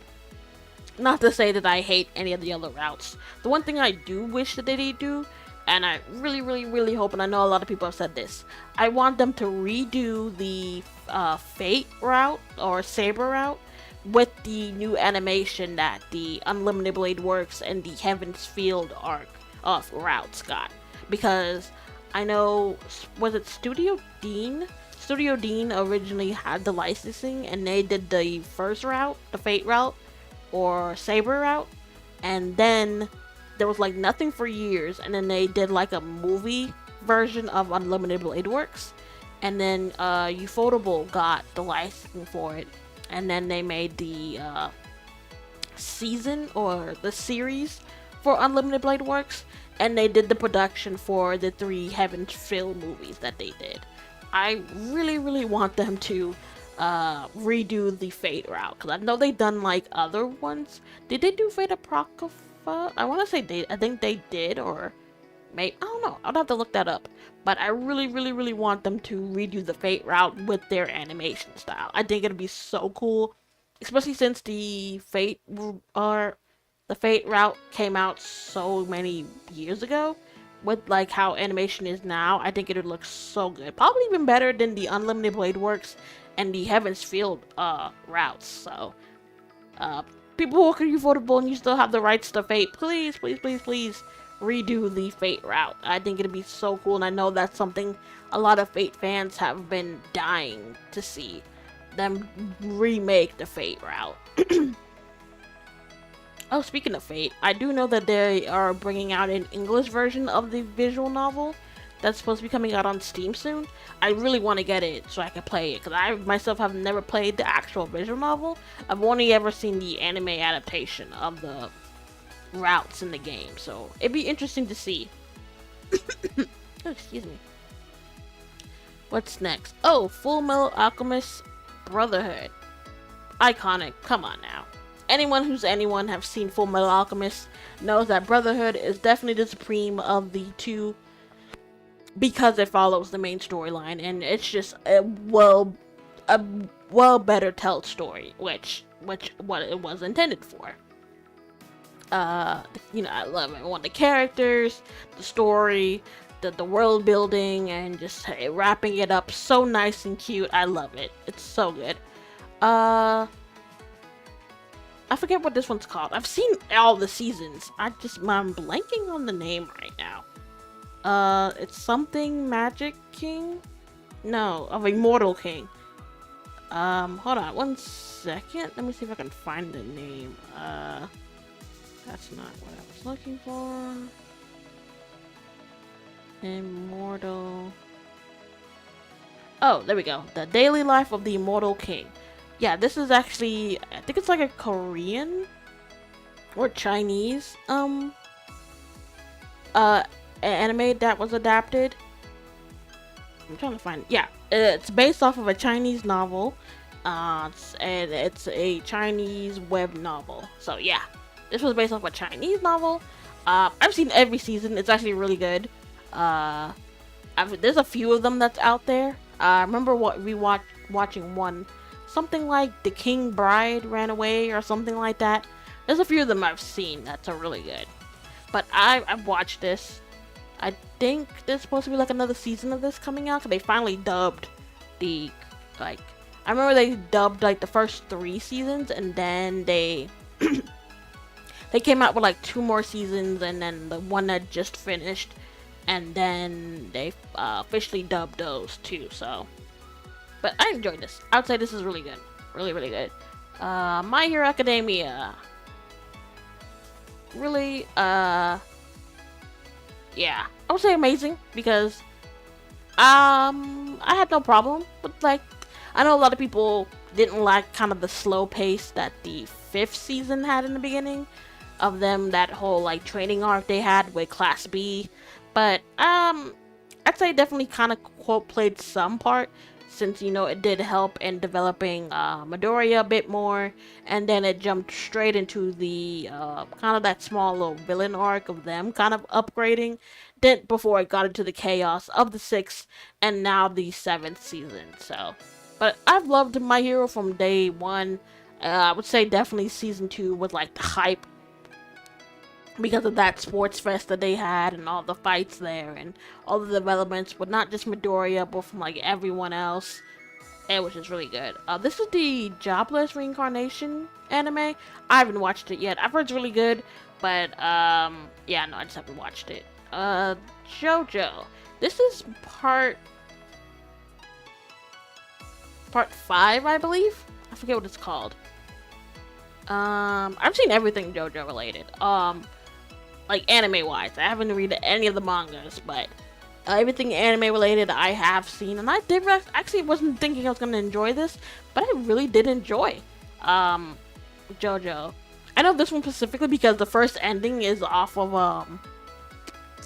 S1: Not to say that I hate any of the other routes. The one thing I do wish that they do, and I really, really, really hope, and I know a lot of people have said this, I want them to redo the Fate route, or Saber route, with the new animation that the Unlimited Blade Works and the Heaven's Field arc of routes got. Because I know, was it Studio Dean? Studio Dean originally had the licensing, and they did the first route, the Fate route, or Saber route, and then there was like nothing for years, and then they did like a movie version of Unlimited Blade Works, and then Ufotable got the licensing for it, and then they made the season or the series for Unlimited Blade Works, and they did the production for the 3 Heaven's Field movies that they did. I really, really want them to redo the Fate route, because I know they've done like other ones. Did they do Fate Apocrypha? I want to say I think they did, or maybe, I don't know, I'll have to look that up. But I really, really, really want them to redo the Fate route with their animation style. I think it'd be so cool, especially since the Fate route came out so many years ago. With like how animation is now, I think it would look so good. Probably even better than the Unlimited Blade Works and the Heaven's Field routes. So people who are ufotable and you still have the rights to Fate, please, please, please, please redo the Fate route. I think it'd be so cool, and I know that's something a lot of Fate fans have been dying to see them remake the Fate route. Oh, speaking of Fate, I do know that they are bringing out an English version of the visual novel that's supposed to be coming out on Steam soon. I really want to get it so I can play it, because I myself have never played the actual visual novel. I've only ever seen the anime adaptation of the routes in the game, so it'd be interesting to see. Oh, excuse me. What's next? Oh, Full Metal Alchemist Brotherhood. Iconic, come on now. Anyone have seen Full Metal Alchemist knows that Brotherhood is definitely the supreme of the 2, because it follows the main storyline, and it's just a well better told story, which what it was intended for. You know, I love it. I want the characters, the story, the world building, and just wrapping it up so nice and cute. I love it. It's so good. I forget what this one's called. I've seen all the seasons. I'm blanking on the name right now. It's something Magic King? No, of Immortal King. Hold on one second. Let me see if I can find the name. That's not what I was looking for. Immortal. Oh, there we go. The Daily Life of the Immortal King. Yeah, this is actually, I think it's like a Korean or Chinese anime that was adapted. I'm trying to find, yeah, it's based off of a Chinese novel, and it's a Chinese web novel. So yeah, this was based off a Chinese novel. I've seen every season. It's actually really good. There's a few of them that's out there. I remember watching one. Something like The King Bride Ran Away or something like that. There's a few of them I've seen that's really good. But I've watched this. I think there's supposed to be like another season of this coming out, because they finally dubbed the I remember they dubbed like the first 3 seasons, and then they came out with like 2 more seasons, and then the one that just finished, and then they officially dubbed those too. So, but I enjoyed this. I would say this is really good, really really good. My Hero Academia, really, yeah, I would say amazing because I had no problem with like. I know a lot of people didn't like kind of the slow pace that the 5th season had in the beginning of them, that whole like training arc they had with Class B, but I'd say definitely kind of quote played some part, since it did help in developing Midoriya a bit more, and then it jumped straight into the kind of that small little villain arc of them kind of upgrading, then before it got into the chaos of the 6th and now the 7th season. So, but I've loved My Hero from day one. I would say definitely season 2 was like the hype because of that sports fest that they had and all the fights there and all the developments with not just Midoriya but from like everyone else. It was just really good. This is the Jobless Reincarnation anime. I haven't watched it yet. I've heard it's really good, but yeah, no, I just haven't watched it. JoJo. This is part 5, I believe. I forget what it's called. I've seen everything JoJo related. Like anime wise, I haven't read any of the mangas, but everything anime related I have seen, and I did actually wasn't thinking I was gonna enjoy this, but I really did enjoy JoJo. I know this one specifically because the first ending is off of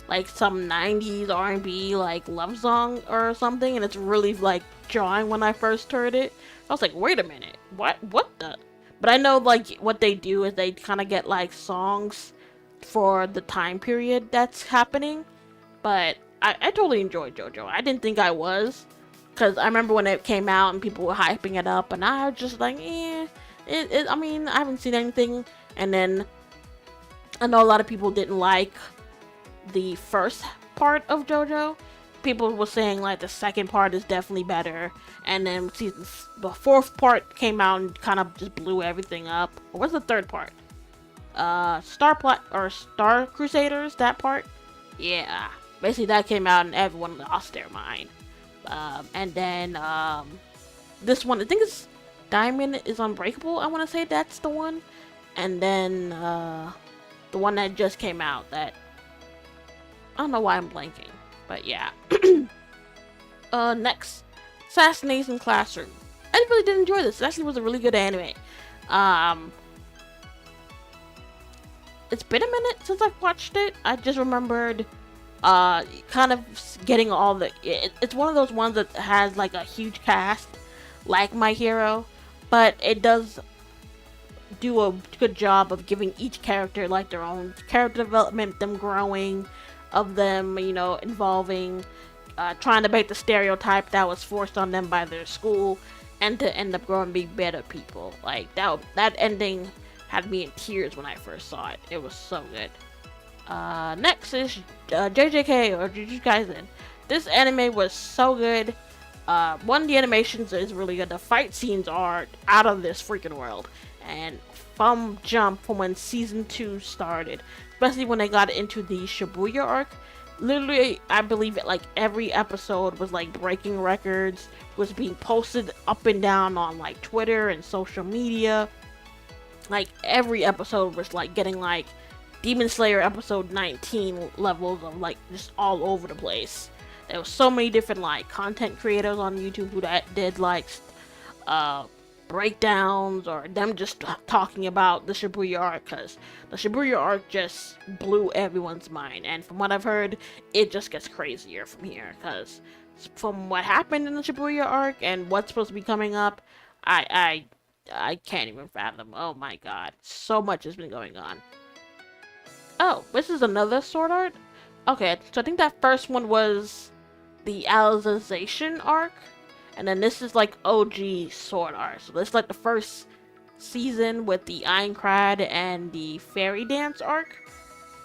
S1: like some 90s R&B like love song or something, and it's really like jarring when I first heard it. I was like, wait a minute, what the? But I know like what they do is they kind of get like songs for the time period that's happening, but I totally enjoyed JoJo. I didn't think I was, because I remember when it came out and people were hyping it up, and I was just like, I mean, I haven't seen anything. And then I know a lot of people didn't like the first part of JoJo. People were saying like the second part is definitely better, and then the 4th part came out and kind of just blew everything up. Or what's the 3rd part? Star Crusaders, that part? Yeah. Basically that came out and everyone lost their mind. And then this one, I think it's Diamond is Unbreakable, I want to say that's the one. And then the one that just came out that I don't know why I'm blanking, but yeah. Next, Assassination Classroom. I really did enjoy this. It actually was a really good anime. It's been a minute since I've watched it. I just remembered kind of getting all the... It's one of those ones that has like a huge cast, like My Hero, but it does do a good job of giving each character like their own character development, them growing, of them, involving, trying to break the stereotype that was forced on them by their school, and to end up growing to be better people. Like that ending had me in tears when I first saw it. It was so good. Next is JJK or Jujutsu Kaisen. This anime was so good. One, the animations is really good. The fight scenes are out of this freaking world. And from when season 2 started, especially when they got into the Shibuya arc, literally, I believe like every episode was like breaking records, was being posted up and down on like Twitter and social media. Like every episode was like getting like Demon Slayer episode 19 levels of like just all over the place. There was so many different like content creators on YouTube who did like breakdowns or them just talking about the Shibuya arc, because the Shibuya arc just blew everyone's mind, and from what I've heard, it just gets crazier from here, because from what happened in the Shibuya arc and what's supposed to be coming up, I can't even fathom. Oh my god, so much has been going on. Oh, this is another Sword Art? Okay, so I think that first one was the Alicization arc, and then this is like OG Sword Art. So this is like the first season with the Aincrad and the Fairy Dance arc.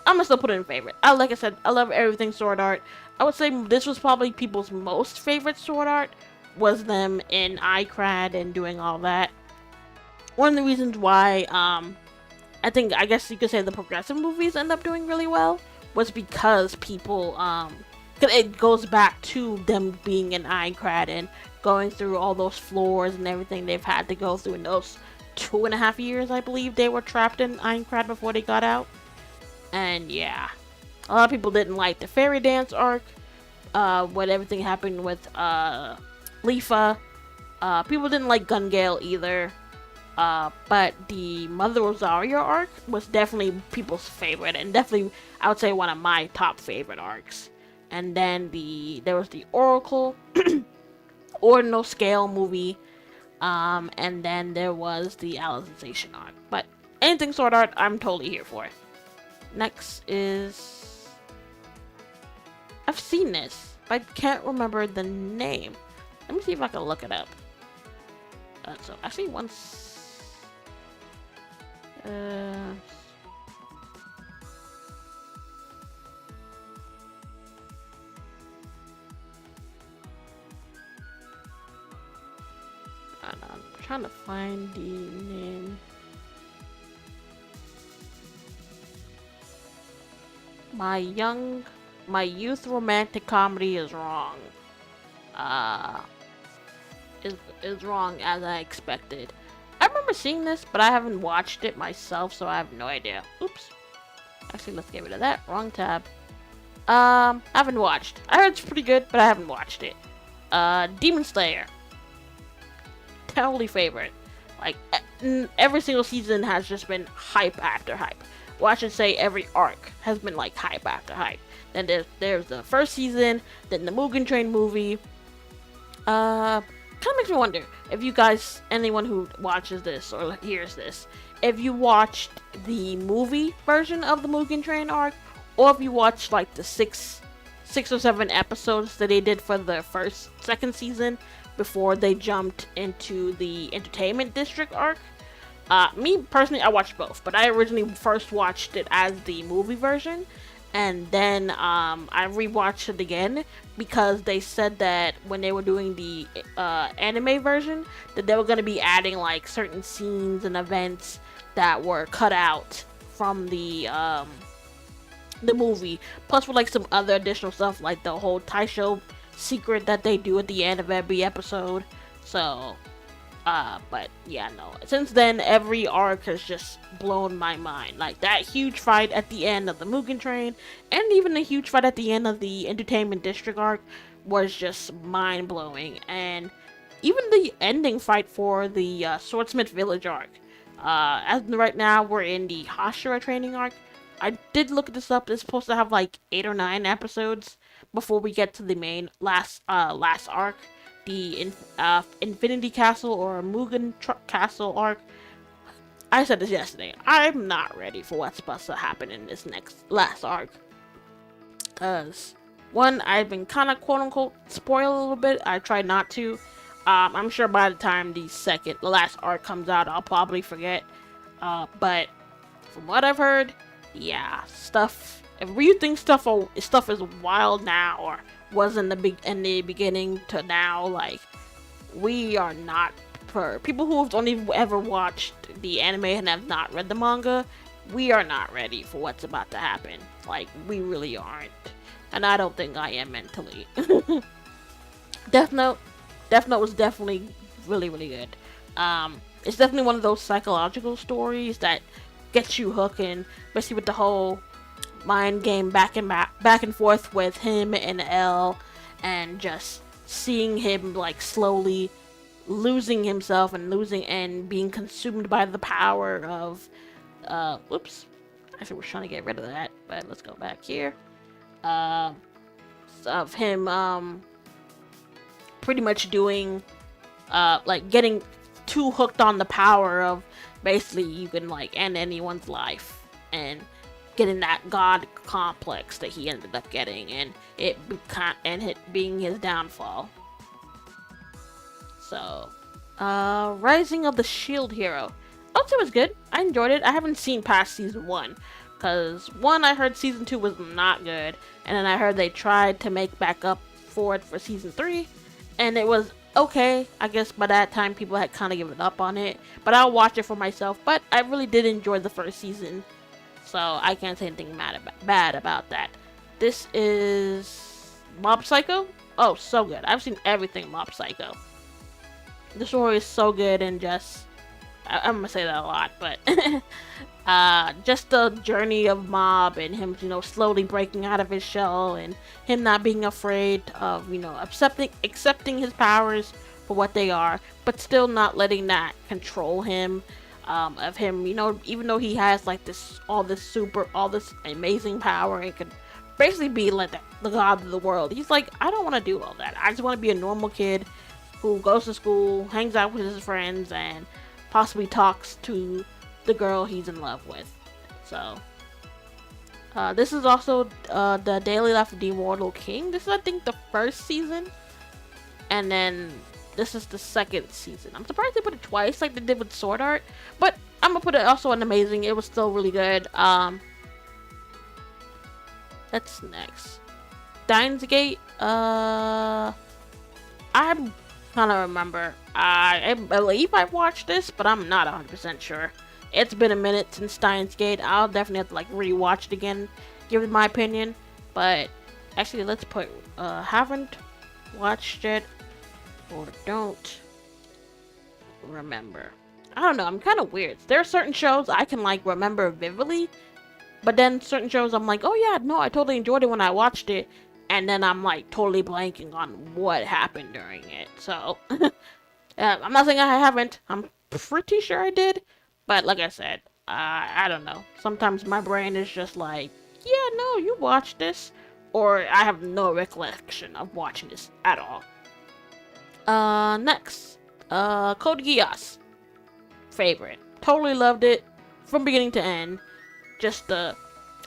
S1: I'm gonna still put it in favorite. Like I said, I love everything Sword Art. I would say this was probably people's most favorite Sword Art was them in iCrad and doing all that. One of the reasons why I guess you could say the progressive movies end up doing really well was because people it goes back to them being in iCrad and going through all those floors and everything they've had to go through in those 2.5 years, I believe they were trapped in iCrad before they got out. And yeah, a lot of people didn't like the fairy dance arc, when everything happened with Lifa. People didn't like Gun Gale either. But the Mother Rosario arc was definitely people's favorite, and definitely I would say one of my top favorite arcs. And then there was the Oracle, Ordinal Scale movie, and then there was the Alicization arc. But anything Sword Art, I'm totally here for. Next is, I've seen this, but I can't remember the name. Let me see if I can look it up. So I see once. I don't know, I'm trying to find the name. My youth romantic comedy is wrong. Is wrong as I expected. I remember seeing this, but I haven't watched it myself, so I have no idea. Oops. Actually, let's get rid of that. Wrong tab. I haven't watched. I heard it's pretty good, but I haven't watched it. Demon Slayer. Totally favorite. Like, every single season has just been hype after hype. Well, I should say every arc has been like hype after hype. Then there's the first season, then the Mugen Train movie. Kind of makes me wonder if you guys, anyone who watches this or hears this, if you watched the movie version of the Mugen Train arc, or if you watched like the six or seven episodes that they did for the second season before they jumped into the Entertainment District arc. Me personally, I watched both, but I originally first watched it as the movie version, and then I rewatched it again because they said that when they were doing the anime version, that they were going to be adding like certain scenes and events that were cut out from the movie, plus with like some other additional stuff like the whole Taisho secret that they do at the end of every episode. So but yeah, no. Since then, every arc has just blown my mind. Like that huge fight at the end of the Mugen Train, and even the huge fight at the end of the Entertainment District arc was just mind blowing. And even the ending fight for the Swordsmith Village arc. As of right now, we're in the Hashira training arc. I did look this up. It's supposed to have like 8 or 9 episodes before we get to the main last arc. The Infinity Castle or Mugen Castle arc. I said this yesterday. I'm not ready for what's supposed to happen in this last arc. Cause one, I've been kind of quote unquote spoiled a little bit. I tried not to. I'm sure by the time the last arc comes out, I'll probably forget. But from what I've heard, yeah, stuff. If you think stuff is wild now, or was in the beginning to now, like, we are not, for people who have only ever watched the anime and have not read the manga, we are not ready for what's about to happen. Like, we really aren't, and I don't think I am mentally. Death Note was definitely really, really good. It's definitely one of those psychological stories that gets you hooking, especially with the whole mind game back and forth with him and L, and just seeing him like slowly losing himself and being consumed by the power of whoops, actually we're trying to get rid of that, but let's go back here. Of him pretty much doing like getting too hooked on the power of basically you can like end anyone's life, and getting that god complex that he ended up getting, and it being his downfall. So, Rising of the Shield Hero. I would say it was good. I enjoyed it. I haven't seen past season 1, because I heard season 2 was not good, and then I heard they tried to make back up for it for season 3, and it was okay. I guess by that time people had kind of given up on it, but I'll watch it for myself. But I really did enjoy the first season, so I can't say anything bad about that. This is Mob Psycho. Oh, so good. I've seen everything Mob Psycho. The story is so good, and just I'm gonna say that a lot, but just the journey of Mob and him, slowly breaking out of his shell and him not being afraid of, accepting his powers for what they are, but still not letting that control him. Of him, even though he has like all this amazing power and could basically be like the god of the world. He's like, I don't want to do all that. I just want to be a normal kid who goes to school, hangs out with his friends, and possibly talks to the girl he's in love with. So, this is also the Daily Life of the Immortal King. This is, I think, the first season, and then this is the second season. I'm surprised they put it twice, like they did with Sword Art, but I'm gonna put it also on Amazing. It was still really good. That's next. Steins Gate. I kind of remember. I believe I watched this, but I'm not 100% sure. It's been a minute since Steins Gate. I'll definitely have to like rewatch it again, give it my opinion. But actually, let's put haven't watched it or don't remember. I don't know. I'm kind of weird. There are certain shows I can like remember vividly, but then certain shows I'm like, oh yeah, no, I totally enjoyed it when I watched it, and then I'm like totally blanking on what happened during it. So I'm not saying I haven't. I'm pretty sure I did, but like I said, I don't know. Sometimes my brain is just like, yeah, no, you watched this, or I have no recollection of watching this at all. Next, Code Geass. Favorite. Totally loved it from beginning to end. Just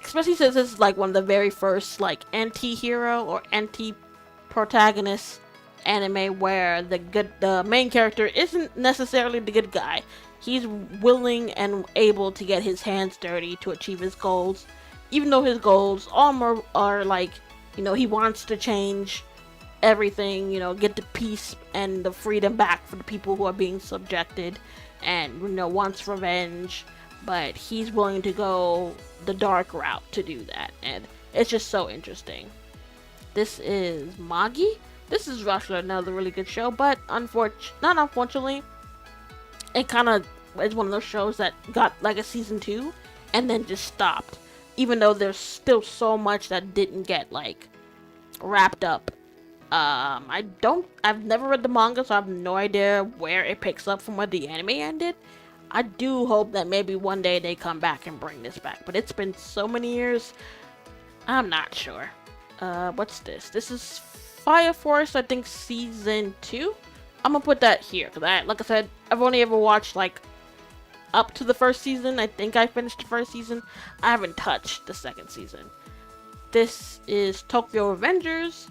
S1: especially since this is like one of the very first like anti-hero or anti-protagonist anime where the main character isn't necessarily the good guy. He's willing and able to get his hands dirty to achieve his goals, even though his goals are like, he wants to change everything, get the peace and the freedom back for the people who are being subjected, and wants revenge, but he's willing to go the dark route to do that, and it's just so interesting. This is Magi. This is actually another really good show, but not unfortunately, it kind of is one of those shows that got like a season 2 and then just stopped, even though there's still so much that didn't get like wrapped up. I've never read the manga, so I have no idea where it picks up from where the anime ended. I do hope that maybe one day they come back and bring this back, but it's been so many years, I'm not sure. What's this? This is Fire Force, I think season 2. I'm gonna put that here, because like I said, I've only ever watched like up to the first season. I think I finished the first season. I haven't touched the second season. This is Tokyo Revengers.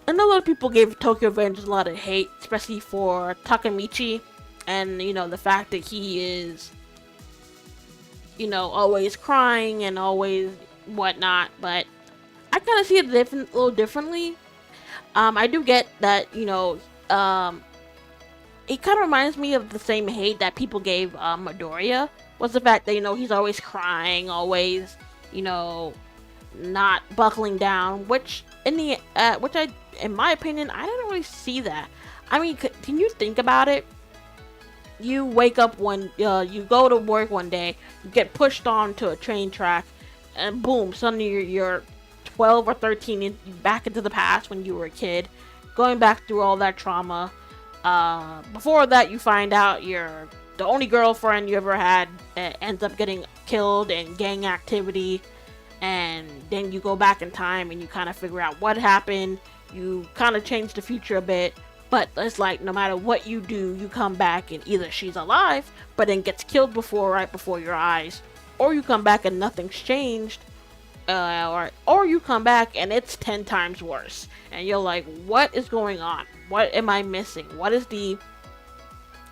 S1: I know a lot of people gave Tokyo Revengers a lot of hate, especially for Takemichi, and the fact that he is always crying and always whatnot, but I kind of see it a little differently. I do get that, it kind of reminds me of the same hate that people gave Midoriya, was the fact that, he's always crying, always, not buckling down, which in my opinion, I didn't really see that. I mean, can you think about it? You wake up you go to work one day, you get pushed onto a train track, and boom, suddenly you're 12 or 13, back into the past when you were a kid, going back through all that trauma. Before that, you find out the only girlfriend you ever had ends up getting killed in gang activity, and then you go back in time and you kind of figure out what happened. You kind of change the future a bit, but it's like no matter what you do, you come back and either she's alive but then gets killed right before your eyes, or you come back and nothing's changed, or you come back and it's 10 times worse, and you're like, what is going on? What am I missing? What is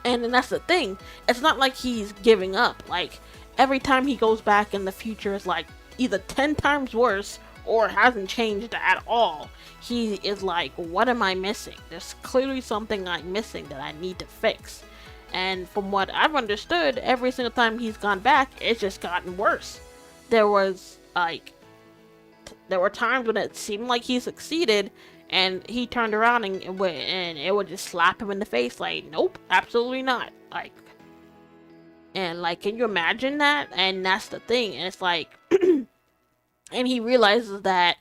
S1: and then that's the thing, it's not like he's giving up. Like, every time he goes back in the future, it's like either 10 times worse or hasn't changed at all. He is like, what am I missing? There's clearly something I'm missing that I need to fix. And from what I've understood, every single time he's gone back, it's just gotten worse. There was like, there were times when it seemed like he succeeded, and he turned around and it would just slap him in the face, like, nope, absolutely not. Like, and like, can you imagine that? And that's the thing. And it's like, and he realizes that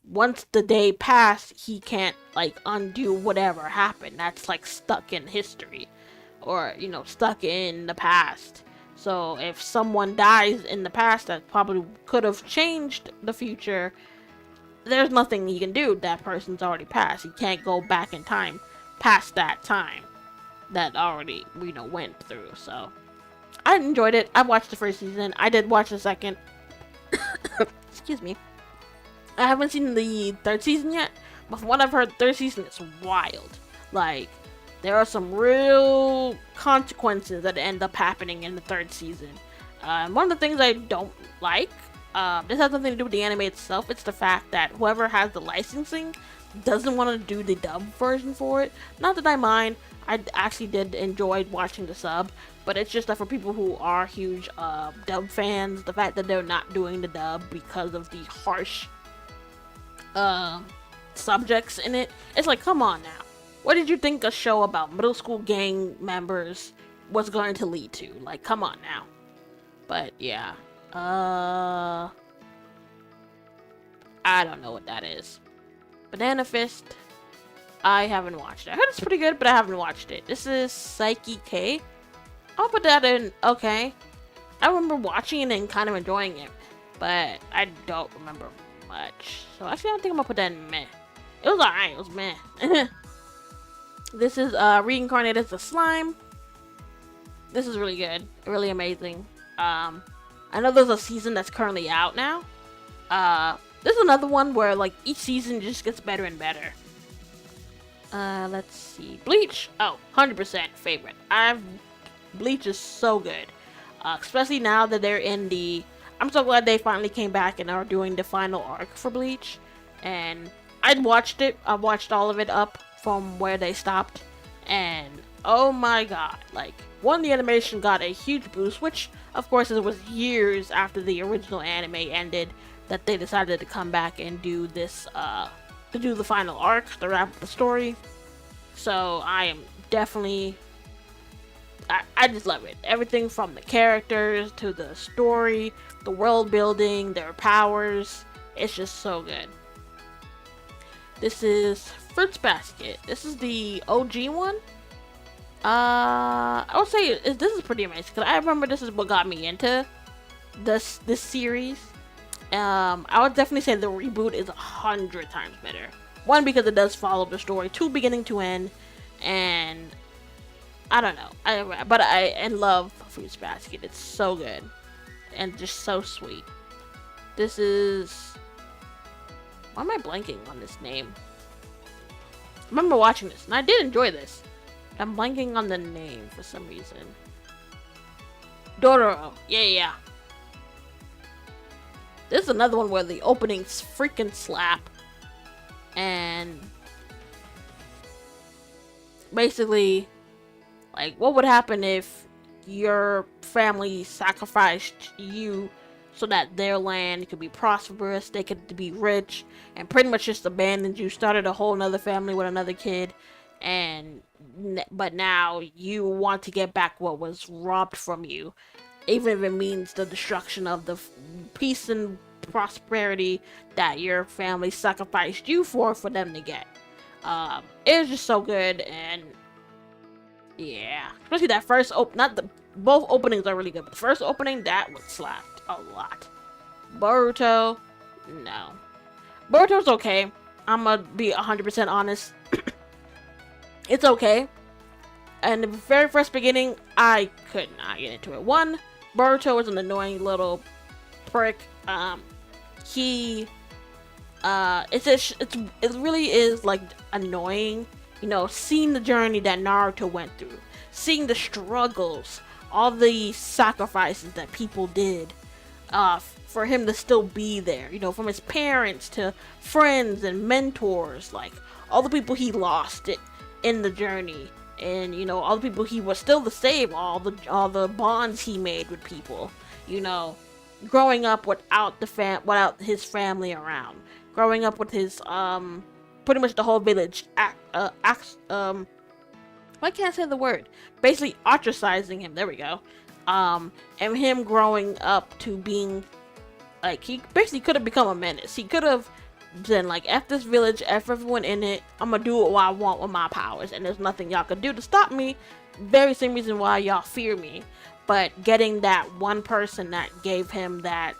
S1: once the day passed, he can't like undo whatever happened. That's like stuck in history, or stuck in the past. So if someone dies in the past that probably could have changed the future, there's nothing he can do. That person's already passed. He can't go back in time past that time that already went through. So I enjoyed it. I watched the first season. I did watch the second. Excuse me. I haven't seen the third season yet, but from what I've heard, the third season is wild. Like, there are some real consequences that end up happening in the third season. One of the things I don't like, this has nothing to do with the anime itself, it's the fact that whoever has the licensing doesn't want to do the dub version for it. Not that I mind, I actually did enjoy watching the sub, but it's just that for people who are huge dub fans, the fact that they're not doing the dub because of the harsh subjects in it, it's like, come on now. What did you think a show about middle school gang members was going to lead to? Like, come on now. But yeah, I don't know what that is. Banana Fist, I haven't watched it. I heard it's pretty good, but I haven't watched it. This is Psyche K. I'll put that in okay. I remember watching it and kind of enjoying it, but I don't remember much. So actually, I don't think I'm gonna put that in meh. It was alright. It was meh. This is Reincarnated as a Slime. This is really good. Really amazing. I know there's a season that's currently out now. This is another one where like each season just gets better and better. Let's see. Bleach. Oh, 100% favorite. Bleach is so good. Especially now that they're in the... I'm so glad they finally came back and are doing the final arc for Bleach. And I'd watched it. I watched all of it up from where they stopped. And oh my god. Like, one, the animation got a huge boost, which of course it was years after the original anime ended that they decided to come back and do this, to do the final arc, to wrap up the story. So I am definitely... I just love it. Everything from the characters to the story, the world building, their powers. It's just so good. This is Fruits Basket. This is the OG one. I would say this is pretty amazing because I remember this is what got me into this series. I would definitely say the reboot is 100 times better. One, because it does follow the story to beginning to end, and I don't know. I love Fruits Basket. It's so good and just so sweet. This is... Why am I blanking on this name? I remember watching this and I did enjoy this. I'm blanking on the name for some reason. Dororo. Yeah. This is another one where the openings freaking slap. And basically, like, what would happen if your family sacrificed you so that their land could be prosperous, they could be rich, and pretty much just abandoned you, started a whole nother family with another kid, but now you want to get back what was robbed from you, even if it means the destruction of the peace and prosperity that your family sacrificed you for them to get. It was just so good, and yeah, especially that first both openings are really good, but the first opening, that was slapped a lot. Boruto, no. Boruto's okay. I'm gonna be 100% honest. It's okay. And the very first beginning, I could not get into it. One, Boruto was an annoying little prick. It really is like annoying, seeing the journey that Naruto went through, seeing the struggles, all the sacrifices that people did, for him to still be there, from his parents to friends and mentors, like all the people he lost it in the journey, and all the people he was still to save, all the bonds he made with people, growing up without his family around, growing up with his pretty much the whole village why can't I say the word? Basically ostracizing him. There we go. And him growing up to being like, he basically could have become a menace. He could have been like, F this village, F everyone in it. I'm gonna do what I want with my powers, and there's nothing y'all can do to stop me. Very same reason why y'all fear me. But getting that one person that gave him that,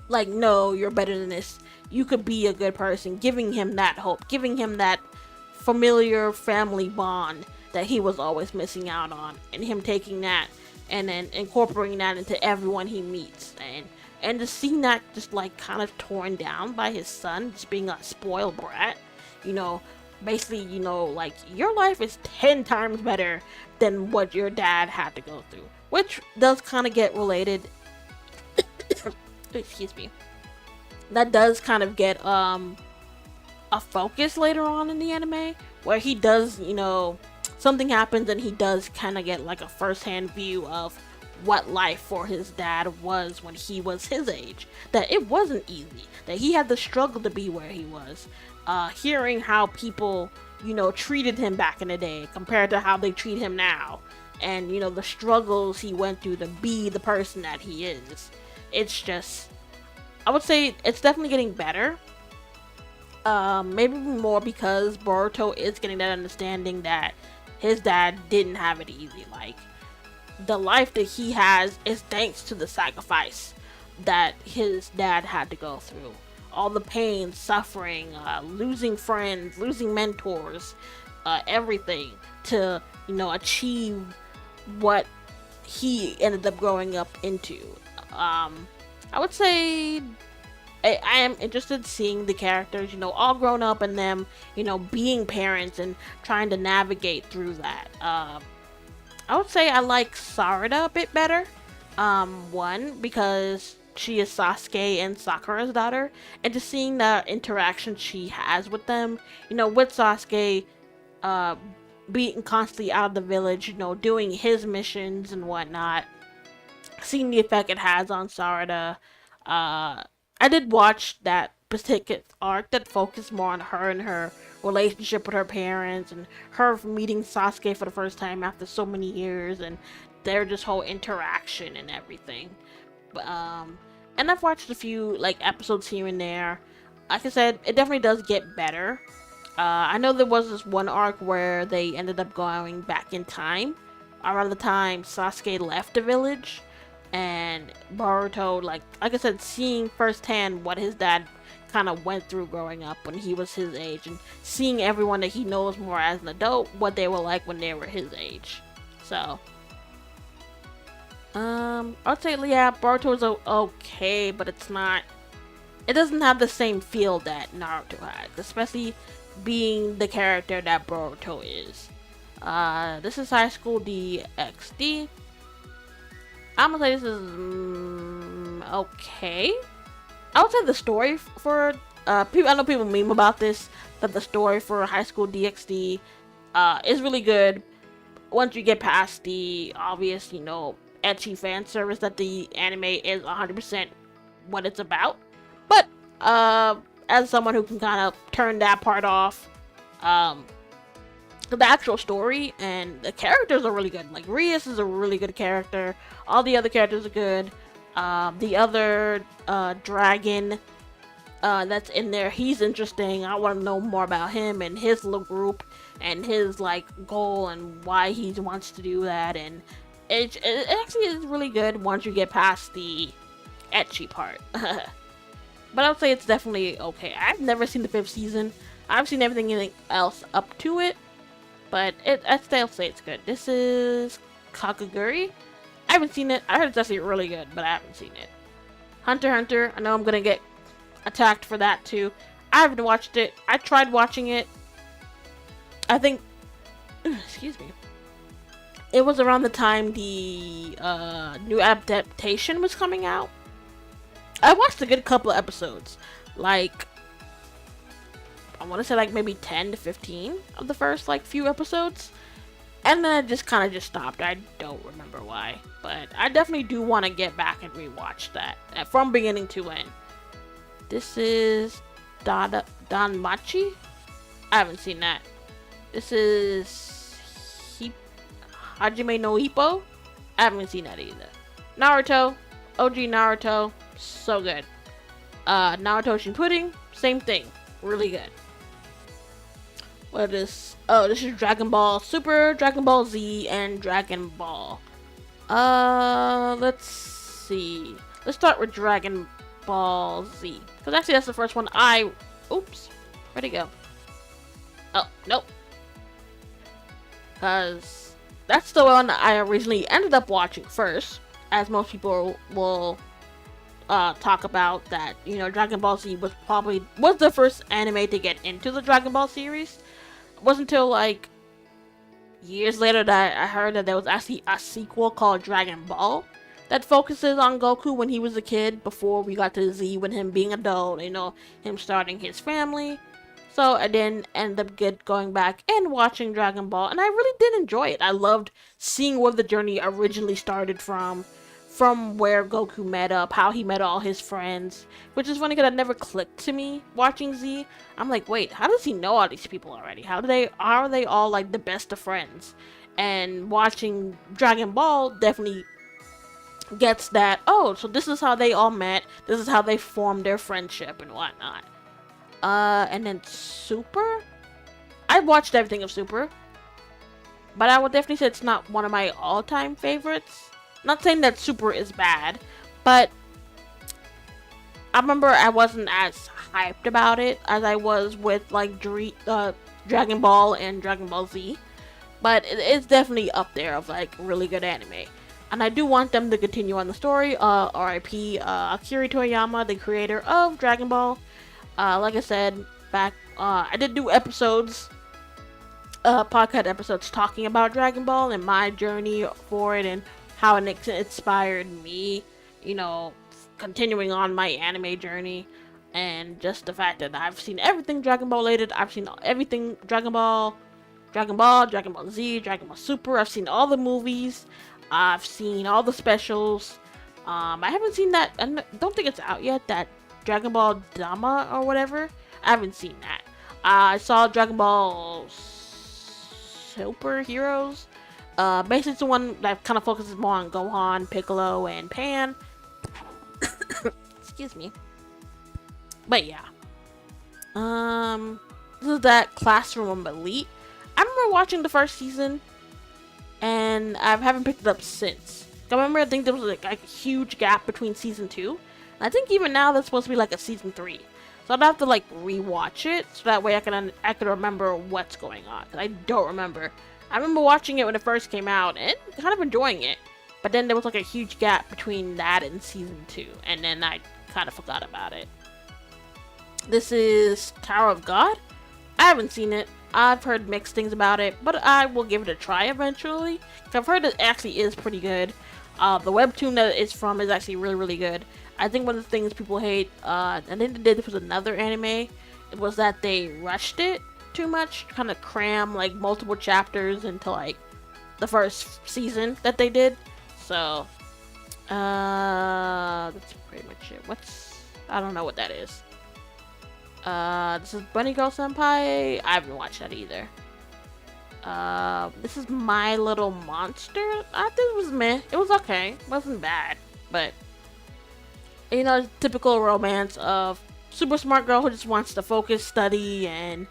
S1: like, no, you're better than this. You could be a good person. Giving him that hope. Giving him that familiar family bond that he was always missing out on, and him taking that and then incorporating that into everyone he meets, and just seeing that just like kind of torn down by his son, just being a spoiled brat, basically, like, your life is 10 times better than what your dad had to go through, which does kind of get related excuse me, that does kind of get a focus later on in the anime, where he does, something happens and he does kind of get like a first-hand view of what life for his dad was when he was his age. That it wasn't easy. That he had to struggle to be where he was. Hearing how people, treated him back in the day compared to how they treat him now. And, the struggles he went through to be the person that he is. It's just, I would say it's definitely getting better. Maybe more because Boruto is getting that understanding that his dad didn't have it easy. Like, the life that he has is thanks to the sacrifice that his dad had to go through. All the pain, suffering, losing friends, losing mentors, everything to, achieve what he ended up growing up into. I would say I am interested in seeing the characters, all grown up, and them, being parents and trying to navigate through that. I would say I like Sarada a bit better. One, because she is Sasuke and Sakura's daughter, and just seeing the interaction she has with them, with Sasuke, being constantly out of the village, doing his missions and whatnot, seeing the effect it has on Sarada. I did watch that particular arc that focused more on her and her relationship with her parents, and her meeting Sasuke for the first time after so many years, and their just whole interaction and everything. But, and I've watched a few like episodes here and there. Like I said, it definitely does get better. I know there was this one arc where they ended up going back in time around the time Sasuke left the village. And Boruto, like I said, seeing firsthand what his dad kind of went through growing up when he was his age, and seeing everyone that he knows more as an adult, what they were like when they were his age. So, I'd say, yeah, Boruto is okay, but it doesn't have the same feel that Naruto has, especially being the character that Boruto is. This is High School DxD. I'm gonna say this is okay. I would say the story for people. I know people meme about this, that the story for High School DxD is really good. Once you get past the obvious, ecchi fan service that the anime is 100% what it's about. But as someone who can kind of turn that part off, the actual story and the characters are really good. Like, Rias is a really good character. All the other characters are good. The other dragon that's in there, he's interesting. I want to know more about him and his little group and his like goal and why he wants to do that. And it actually is really good once you get past the ecchi part. But I would say it's definitely okay. I've never seen the 5th season. I've seen everything else up to it. But I'd still say it's good. This is Kakaguri. I haven't seen it. I heard it's actually really good, but I haven't seen it. Hunter x Hunter. I know I'm gonna get attacked for that too. I haven't watched it. I tried watching it. I think, excuse me, it was around the time the new adaptation was coming out. I watched a good couple of episodes, like I want to say like maybe 10 to 15 of the first like few episodes, and then I just kind of just stopped. I don't remember why, but I definitely do want to get back and rewatch that from beginning to end. This is Don Machi. I haven't seen that. This is Hajime no Ippo. I haven't seen that either. Naruto, OG Naruto, so good. Naruto Shippuden, same thing, really good. What is? Oh, this is Dragon Ball Super, Dragon Ball Z, and Dragon Ball. Let's see. Let's start with Dragon Ball Z, because actually that's the first one I. Oops, where'd it go? Oh, nope. Because that's the one I originally ended up watching first, as most people will talk about that. You know, Dragon Ball Z was the first anime to get into the Dragon Ball series. It wasn't until like years later that I heard that there was actually a sequel called Dragon Ball that focuses on Goku when he was a kid before we got to Z with him being adult, you know, him starting his family. So I didn't end up going back and watching Dragon Ball, and I really did enjoy it. I loved seeing where the journey originally started from where Goku met up, how he met all his friends, which is funny because it never clicked to me watching Z. I'm like, wait, how does he know all these people already? How are they all like the best of friends? And watching Dragon Ball definitely gets that, oh, so this is how they all met, this is how they formed their friendship and whatnot. And then Super? I watched everything of Super, but I would definitely say it's not one of my all-time favorites. Not saying that Super is bad, but I remember I wasn't as hyped about it as I was with like Dragon Ball and Dragon Ball Z. But it's definitely up there of like really good anime. And I do want them to continue on the story. R.I.P. Akira Toriyama, the creator of Dragon Ball. Like I said, back, I did do podcast episodes talking about Dragon Ball and my journey for it and how it inspired me, you know, continuing on my anime journey. And just the fact that I've seen everything Dragon Ball related. I've seen everything Dragon Ball, Dragon Ball Z, Dragon Ball Super. I've seen all the movies. I've seen all the specials. I haven't seen that. I don't think it's out yet. That Dragon Ball Dama or whatever. I haven't seen that. I saw Dragon Ball Super Heroes. Basically, it's the one that kind of focuses more on Gohan, Piccolo, and Pan. Excuse me. But yeah. This is that Classroom Elite. I remember watching the first season, and I haven't picked it up since. I think there was like a huge gap between season 2. I think even now that's supposed to be like a season 3. So I'd have to like rewatch it so that way I can remember what's going on. I don't remember. I remember watching it when it first came out and kind of enjoying it. But then there was like a huge gap between that and season 2, and then I kind of forgot about it. This is Tower of God. I haven't seen it. I've heard mixed things about it, but I will give it a try eventually. I've heard it actually is pretty good. The webtoon that it's from is actually really, really good. I think one of the things people hate, and then they did this with another anime, it was that they rushed it too much, kind of cram like multiple chapters into like the first season that they did. So, that's pretty much it. I don't know what that is. This is Bunny Girl Senpai. I haven't watched that either. This is My Little Monster. I think it was meh. It was okay. It wasn't bad. But, you know, typical romance of super smart girl who just wants to focus, study, and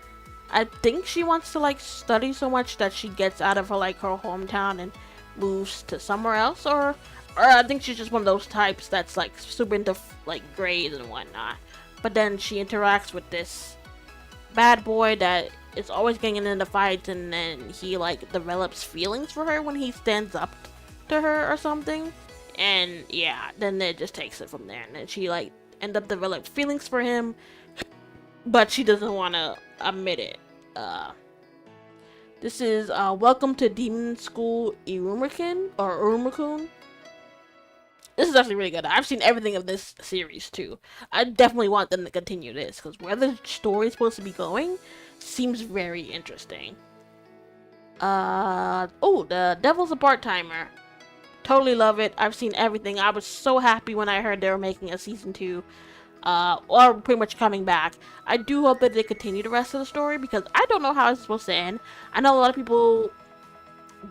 S1: I think she wants to, like, study so much that she gets out of her, like, her hometown and moves to somewhere else. Or I think she's just one of those types that's, like, super into, like, grades and whatnot. But then she interacts with this bad boy that is always getting into fights, and then he like develops feelings for her when he stands up to her or something. And yeah, then it just takes it from there. And then she like end up developing feelings for him, but she doesn't want to admit it. This is Welcome to Demon School Irumikun or Urumikun. This is actually really good. I've seen everything of this series too. I definitely want them to continue this because where the story is supposed to be going seems very interesting. Oh, The Devil's a Part-Timer. Totally love it. I've seen everything. I was so happy when I heard they were making a season 2. Or pretty much coming back. I do hope that they continue the rest of the story because I don't know how it's supposed to end. I know a lot of people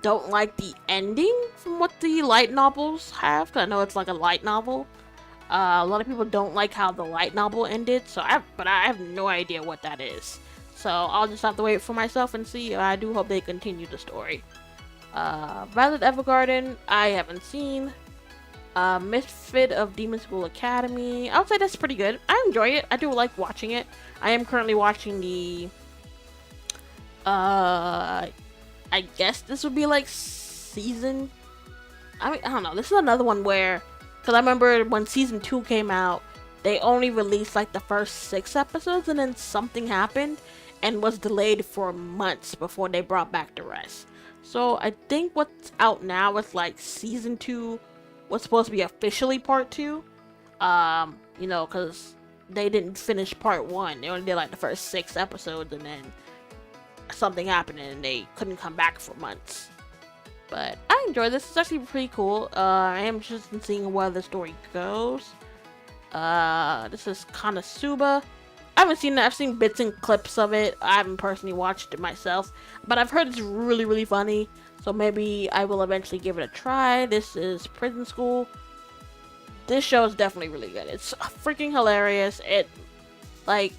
S1: don't like the ending from what the light novels have. Cause I know it's like a light novel. A lot of people don't like how the light novel ended. But I have no idea what that is. So I'll just have to wait for myself and see. I do hope they continue the story. Violet Evergarden, I haven't seen. Misfit of Demon School Academy. I would say that's pretty good. I enjoy it. I do like watching it. I am currently watching the I guess this would be like season. I don't know. This is another one where, because I remember when season 2 came out, they only released like the first 6 episodes, and then something happened and was delayed for months before they brought back the rest. So I think what's out now is like season 2 was supposed to be officially part 2. You know, because they didn't finish part 1. They only did like the first 6 episodes, and then something happened and they couldn't come back for months. But I enjoy this. It's actually pretty cool. I am interested in seeing where the story goes. This is Konosuba. I haven't seen it. I've seen bits and clips of it. I haven't personally watched it myself, but I've heard it's really, really funny. So maybe I will eventually give it a try. This is Prison School. This show is definitely really good. It's freaking hilarious. It, like,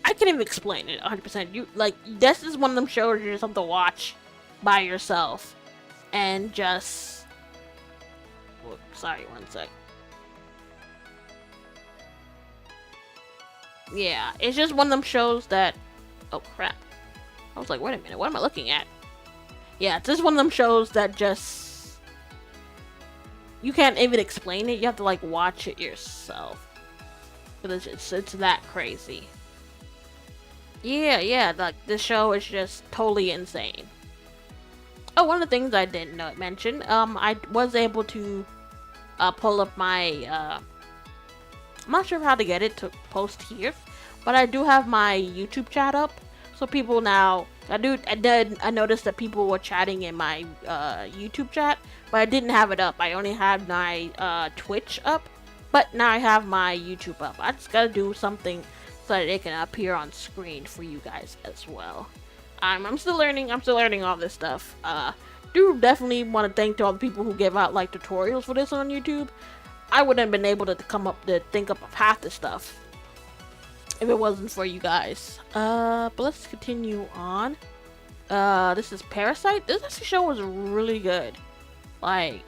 S1: I can't even explain it 100%. You, like, this is one of them shows you just have to watch by yourself and just, oh, sorry, one sec. Yeah, it's just one of them shows that, oh crap. I was like, wait a minute, what am I looking at? Yeah, it's just one of them shows that just, you can't even explain it. You have to like watch it yourself. Because it's that crazy. Yeah, like this show is just totally insane. Oh, one of the things I didn't mention, I was able to pull up my, I'm not sure how to get it to post here, but I do have my YouTube chat up. So people now, I noticed that people were chatting in my YouTube chat, but I didn't have it up. I only had my Twitch up, but now I have my YouTube up. I just gotta do something so that it can appear on screen for you guys as well. I'm still learning all this stuff. Do definitely want to thank to all the people who give out like tutorials for this on YouTube. I wouldn't have been able to think up of half the stuff if it wasn't for you guys. But let's continue on. This is Parasite. This actually show was really good. Like,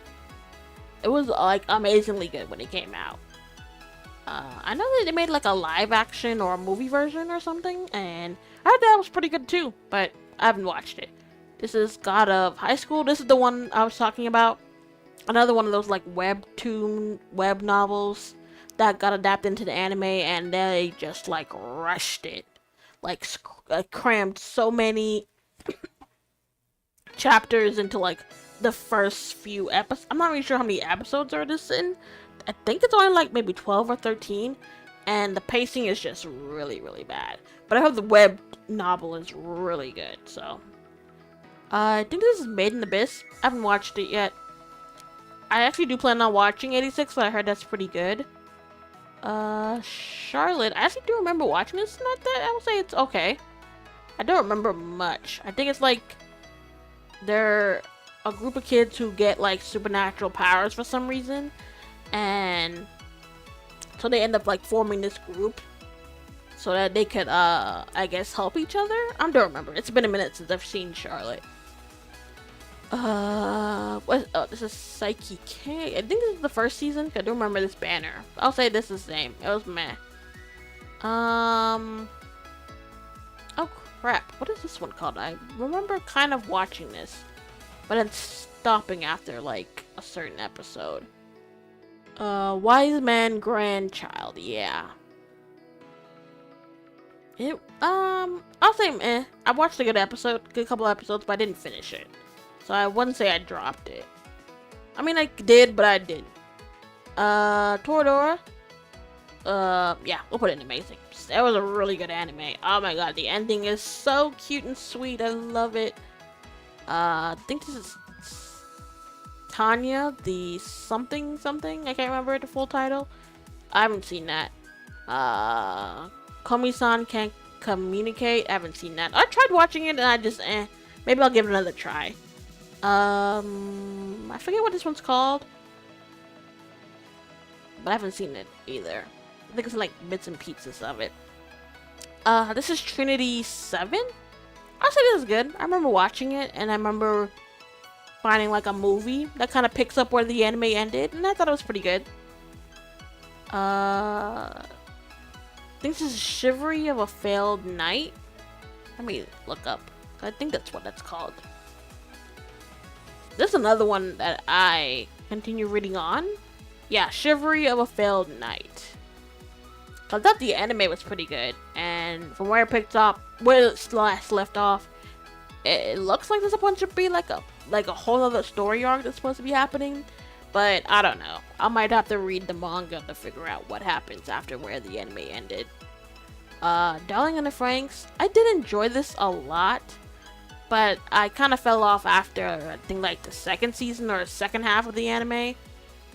S1: it was like amazingly good when it came out. I know that they made like a live action or a movie version or something, and I heard that was pretty good too, but I haven't watched it. This is God of High School. This is the one I was talking about. Another one of those like web novels that got adapted into the anime, and they just like rushed it. Like crammed so many chapters into like the first few episodes. I'm not really sure how many episodes are this in. I think it's only like maybe 12 or 13, and the pacing is just really, really bad. But I hope the web novel is really good, so. I think this is Made in Abyss. I haven't watched it yet. I actually do plan on watching 86, but I heard that's pretty good. Charlotte. I actually do remember watching this, and I would say it's okay. I don't remember much. I think it's like, they're a group of kids who get like supernatural powers for some reason. And so they end up like forming this group so that they could I guess help each other. I don't remember. It's been a minute since I've seen Charlotte. This is Psyche K. I think this is the first season. I do remember this banner. I'll say this is the same. It was meh. Oh crap. What is this one called? I remember kind of watching this, but then stopping after like a certain episode. Wise Man Grandchild, yeah. I'll say meh. I watched a good couple episodes, but I didn't finish it. So I wouldn't say I dropped it. I mean, I did, but I didn't. Toradora. Yeah, we'll put it in amazing. That was a really good anime. Oh my god, the ending is so cute and sweet. I love it. I think this is Tanya, the something something. I can't remember the full title. I haven't seen that. Komi-san can't communicate. I haven't seen that. I tried watching it and I just maybe I'll give it another try. I forget what this one's called, but I haven't seen it either. I think it's like bits and pieces of it. This is Trinity 7. I'll say this is good. I remember watching it and I remember finding like a movie that kind of picks up where the anime ended, and I thought it was pretty good. I think this is Chivalry of a Failed Knight. Let me look up. I think that's what that's called. This is another one that I continue reading on. Yeah, Chivalry of a Failed Knight. I thought the anime was pretty good, and from where it picked up, where it last left off, it looks like there's supposed to be like a whole other story arc that's supposed to be happening, but I don't know. I might have to read the manga to figure out what happens after where the anime ended. Darling in the Franxx. I did enjoy this a lot, but I kind of fell off after, I think, like the second season or the second half of the anime.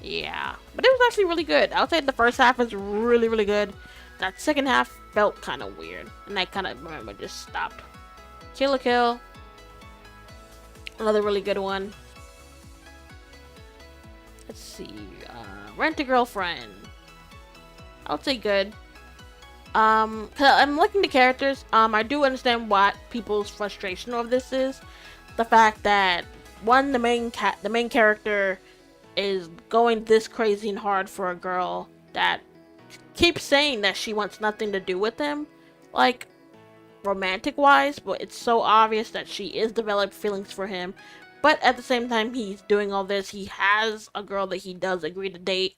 S1: Yeah, but it was actually really good. I would say the first half was really, really good. That second half felt kind of weird, and I kind of remember just stopped. Kill la Kill. Another really good one. Let's see. Rent a Girlfriend. I would say good. Cause I'm liking the characters. I do understand what people's frustration of this is. The fact that the main character is going this crazy and hard for a girl that keeps saying that she wants nothing to do with him, like romantic wise, but it's so obvious that she is developing feelings for him. But at the same time he's doing all this, he has a girl that he does agree to date,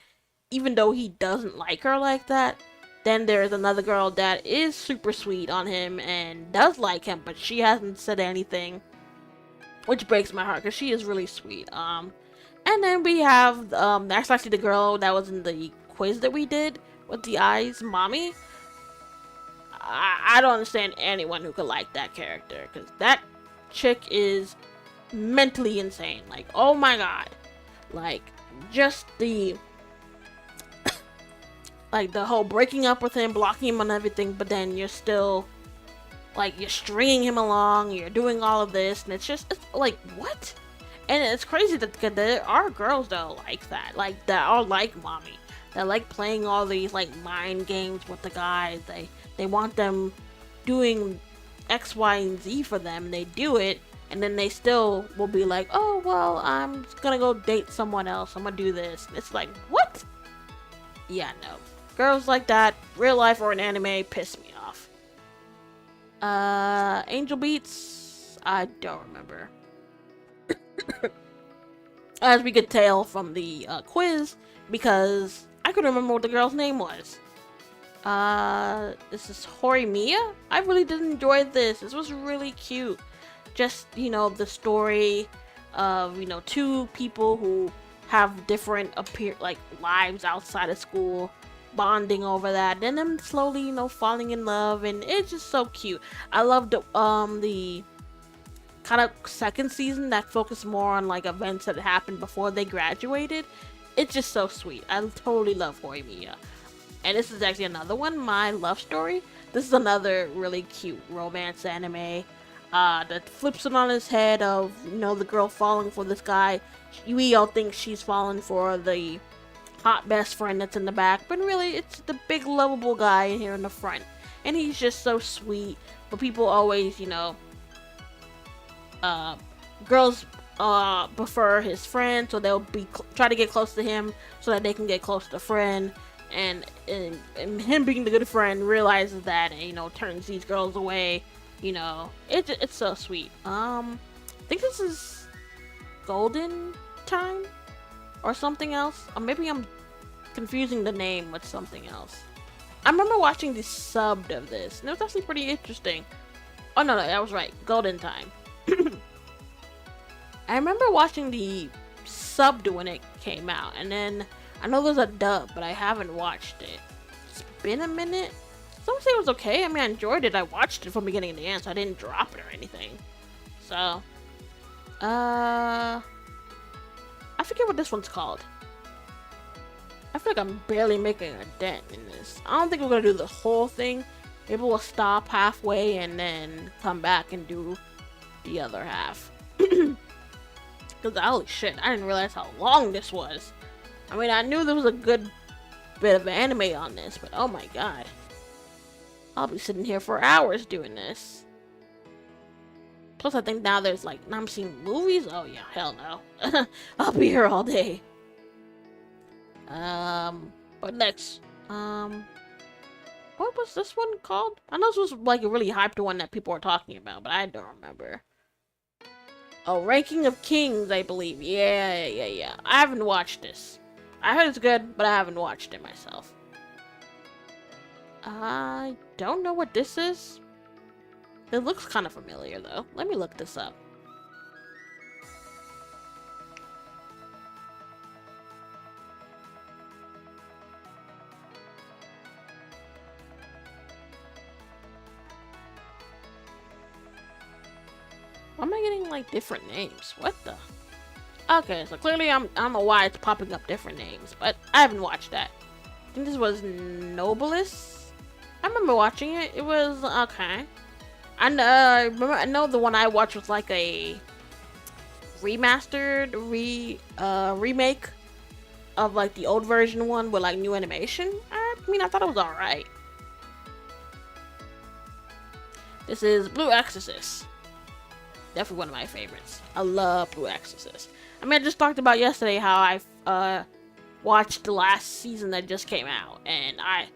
S1: even though he doesn't like her like that. Then there's another girl that is super sweet on him and does like him, but she hasn't said anything, which breaks my heart because she is really sweet. And then we have, that's actually the girl that was in the quiz that we did with the eyes, Mommy. I don't understand anyone who could like that character, because that chick is mentally insane. Like, oh my god. Like, just the, like, the whole breaking up with him, blocking him on everything, but then you're still, like, you're stringing him along, you're doing all of this, and it's like, what? And it's crazy that there are girls that are like that, like that are like Mommy, that like playing all these like mind games with the guys. They want them doing X, Y, and Z for them. They do it, and then they still will be like, oh well, I'm just gonna go date someone else. I'm gonna do this. And it's like, what? Yeah, no. Girls like that, real life or in anime, piss me off. Angel Beats. I don't remember. As we could tell from the quiz, because I couldn't remember what the girl's name was. This is Horimiya. I really did enjoy this. This was really cute. Just, you know, the story of, you know, two people who have different lives outside of school, bonding over that, and then slowly, you know, falling in love, and it's just so cute. I loved the kind of second season that focused more on like events that happened before they graduated. It's just so sweet. I totally love Horimiya. And this is actually another one, My Love Story. This is another really cute romance anime that flips it on his head of, you know, the girl falling for this guy. We all think she's falling for the hot best friend that's in the back, but really it's the big lovable guy here in the front. And he's just so sweet. But people always, you know, girls prefer his friend, so they'll try to get close to him so that they can get close to the friend. And him being the good friend realizes that, and, you know, turns these girls away. You know, it's so sweet. I think this is Golden Time or something else, or maybe I'm confusing the name with something else. I remember watching the subbed of this, and it was actually pretty interesting. Oh no, I was right. Golden Time. I remember watching the subbed when it came out, and then I know there's a dub, but I haven't watched it. It's been a minute. Some say it was okay. I mean, I enjoyed it. I watched it from beginning to end, so I didn't drop it or anything. So, I forget what this one's called. I feel like I'm barely making a dent in this. I don't think we're gonna do the whole thing. Maybe we'll stop halfway and then come back and do the other half. Because holy shit, I didn't realize how long this was. I mean, I knew there was a good bit of anime on this, but oh my god. I'll be sitting here for hours doing this. Plus, I think now there's like, now I'm seeing movies? Oh yeah, hell no. I'll be here all day. But next, what was this one called? I know this was like a really hyped one that people were talking about, but I don't remember. Oh, Ranking of Kings, I believe. Yeah. I haven't watched this. I heard it's good, but I haven't watched it myself. I don't know what this is. It looks kind of familiar, though. Let me look this up. Why am I getting, like, different names? What the? Okay, so clearly I don't know why it's popping up different names, but I haven't watched that. I think this was Nobilis. I remember watching it. It was okay. And I know the one I watched was like a remastered remake of like the old version one with like new animation. I mean, I thought it was alright. This is Blue Exorcist. Definitely one of my favorites. I love Blue Exorcist. I mean, I just talked about yesterday how I watched the last season that just came out, and I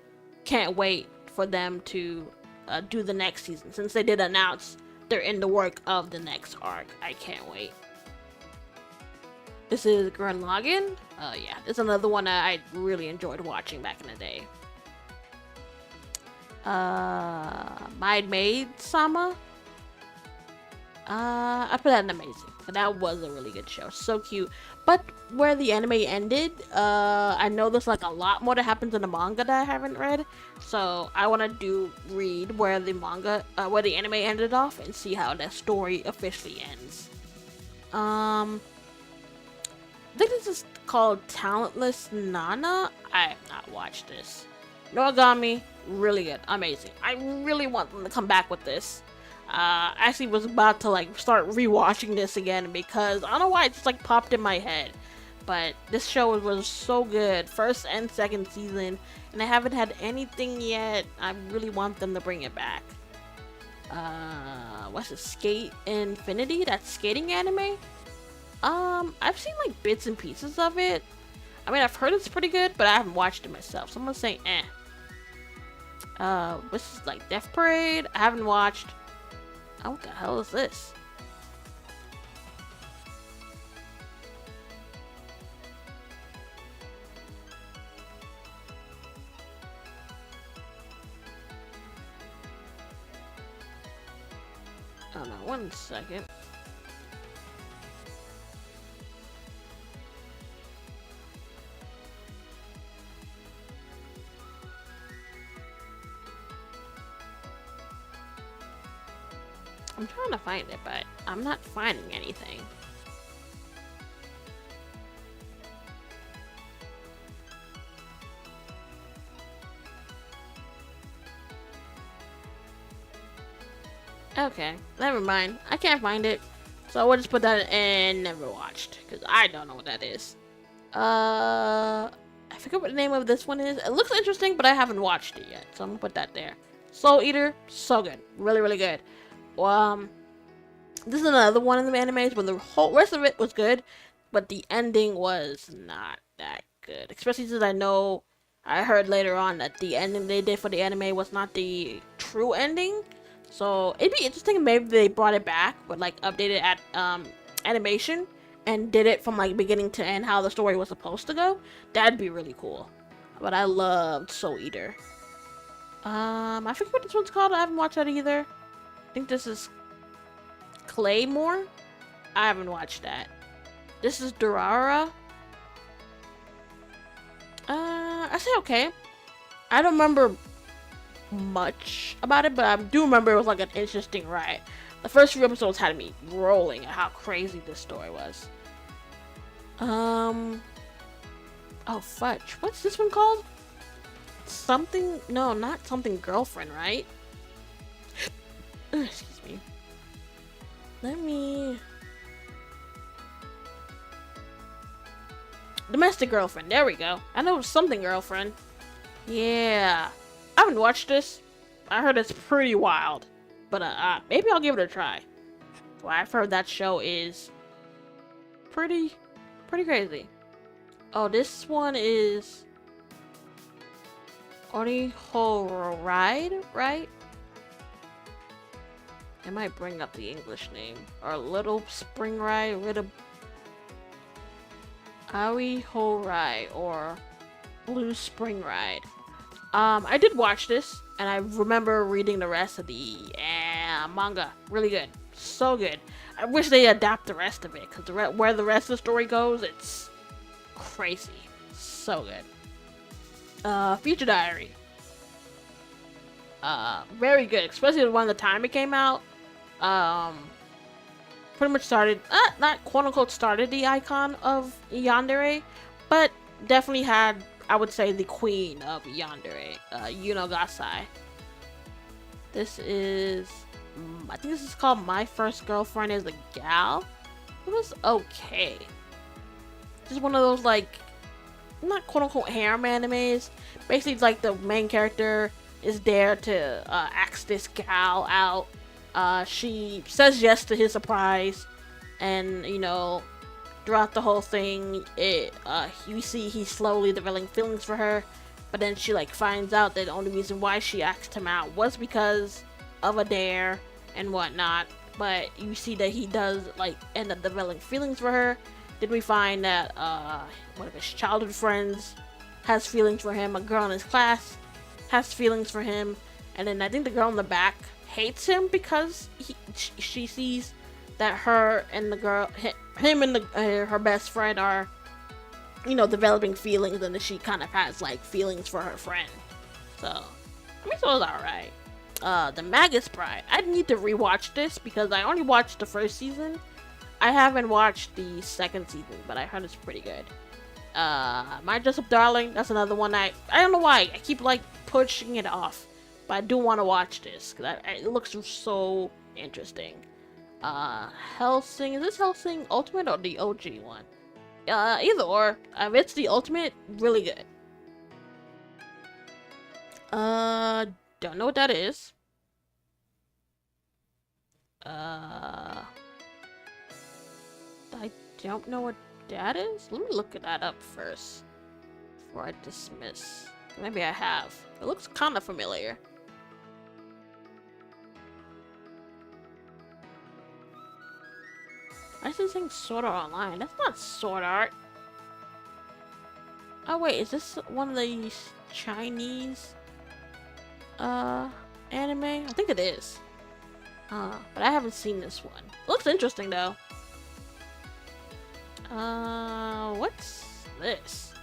S1: can't wait for them to do the next season. Since they did announce they're in the work of the next arc, I can't wait. This is Gurren Lagann. Yeah, it's another one that I really enjoyed watching back in the day. My Maid Sama. I put that in amazing. That was a really good show. So cute. But where the anime ended, I know there's like a lot more that happens in the manga that I haven't read. So I want to read where the where the anime ended off and see how that story officially ends. I think this is called Talentless Nana. I have not watched this. Noragami, really good, amazing. I really want them to come back with this. I actually was about to like start rewatching this again because I don't know why it just like popped in my head. But this show was so good, first and second season, and I haven't had anything yet. I really want them to bring it back. What's it? Skate Infinity? That skating anime? I've seen like bits and pieces of it. I mean, I've heard it's pretty good, but I haven't watched it myself. So I'm gonna say, what's this, like Death Parade? I haven't watched. Oh, what the hell is this? Oh no, 1 second. I'm trying to find it, but I'm not finding anything. Okay, never mind. I can't find it. So we'll just put that in never watched, because I don't know what that is. I forget what the name of this one is. It looks interesting, but I haven't watched it yet, so I'm gonna put that there. Soul Eater, so good. Really, really good. This is another one of the animes where the whole rest of it was good, but the ending was not that good. Especially since I heard later on that the ending they did for the anime was not the true ending. So it'd be interesting if maybe they brought it back, but like updated at animation and did it from like beginning to end how the story was supposed to go. That'd be really cool. But I loved Soul Eater. I forget what this one's called. I haven't watched that either. I think this is Claymore. I haven't watched that. This is Durara. I say okay. I don't remember much about it, but I do remember it was like an interesting ride. The first few episodes had me rolling at how crazy this story was. Oh fudge. What's this one called? Something? No, not something girlfriend, right? Excuse me. Let me... Domestic girlfriend. There we go. I know it was something girlfriend. Yeah. I haven't watched this. I heard it's pretty wild. But maybe I'll give it a try. Well, I've heard that show is pretty crazy. Oh, this one is Oriho Ride, right? It might bring up the English name. Or Little Spring Ride, Ariho Ride, or Blue Spring Ride. I did watch this, and I remember reading the rest of the manga. Really good. So good. I wish they adapt the rest of it, because where the rest of the story goes, it's crazy. So good. Future Diary. Very good, especially the one the time it came out. Pretty much started, not quote-unquote started the icon of yandere, but definitely had, I would say, the queen of yandere, Yuno Gasai. This is, I think this is called My First Girlfriend is a Gal. It was okay. Just one of those, like, not quote-unquote harem animes. Basically, it's like the main character is there to ask this gal out. She says yes to his surprise, and you know, throughout the whole thing, you see he's slowly developing feelings for her, but then she like finds out that the only reason why she asked him out was because of a dare and whatnot. But you see that he does like end up developing feelings for her. Then we find that one of his childhood friends has feelings for him. A girl in his class has feelings for him, and then I think the girl in the back hates him because she sees that her and the girl, him and her best friend are, you know, developing feelings, and then she kind of has like feelings for her friend. So, I mean, so it was alright. The Magus Bride. I need to rewatch this because I only watched the first season. I haven't watched the second season, but I heard it's pretty good. My Dress Up Darling. That's another one I don't know why I keep like pushing it off. But I do want to watch this because it looks so interesting. Hellsing. Is this Hellsing Ultimate or the OG one? Either or. If it's the Ultimate, really good. Don't know what that is. I don't know what that is. Let me look that up first before I dismiss. Maybe I have. It looks kind of familiar. Why is this saying Sword Art Online? That's not Sword Art. Oh wait, is this one of these Chinese anime? I think it is. But I haven't seen this one. It looks interesting though. What's this?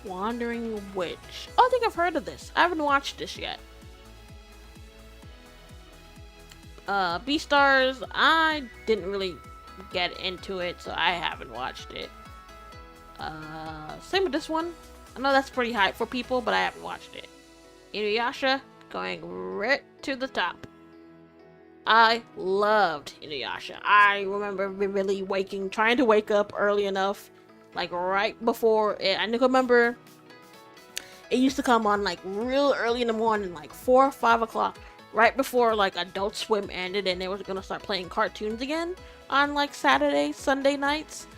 S1: Wandering Witch. Oh, I think I've heard of this. I haven't watched this yet. Beastars, I didn't really get into it, so I haven't watched it. Same with this one. I know that's pretty hype for people, but I haven't watched it. Inuyasha, going right to the top. I loved Inuyasha. I remember vividly trying to wake up early enough, like right before it. I remember it used to come on like real early in the morning, like 4 or 5 o'clock, right before like Adult Swim ended and they were gonna start playing cartoons again on like Saturday, Sunday nights.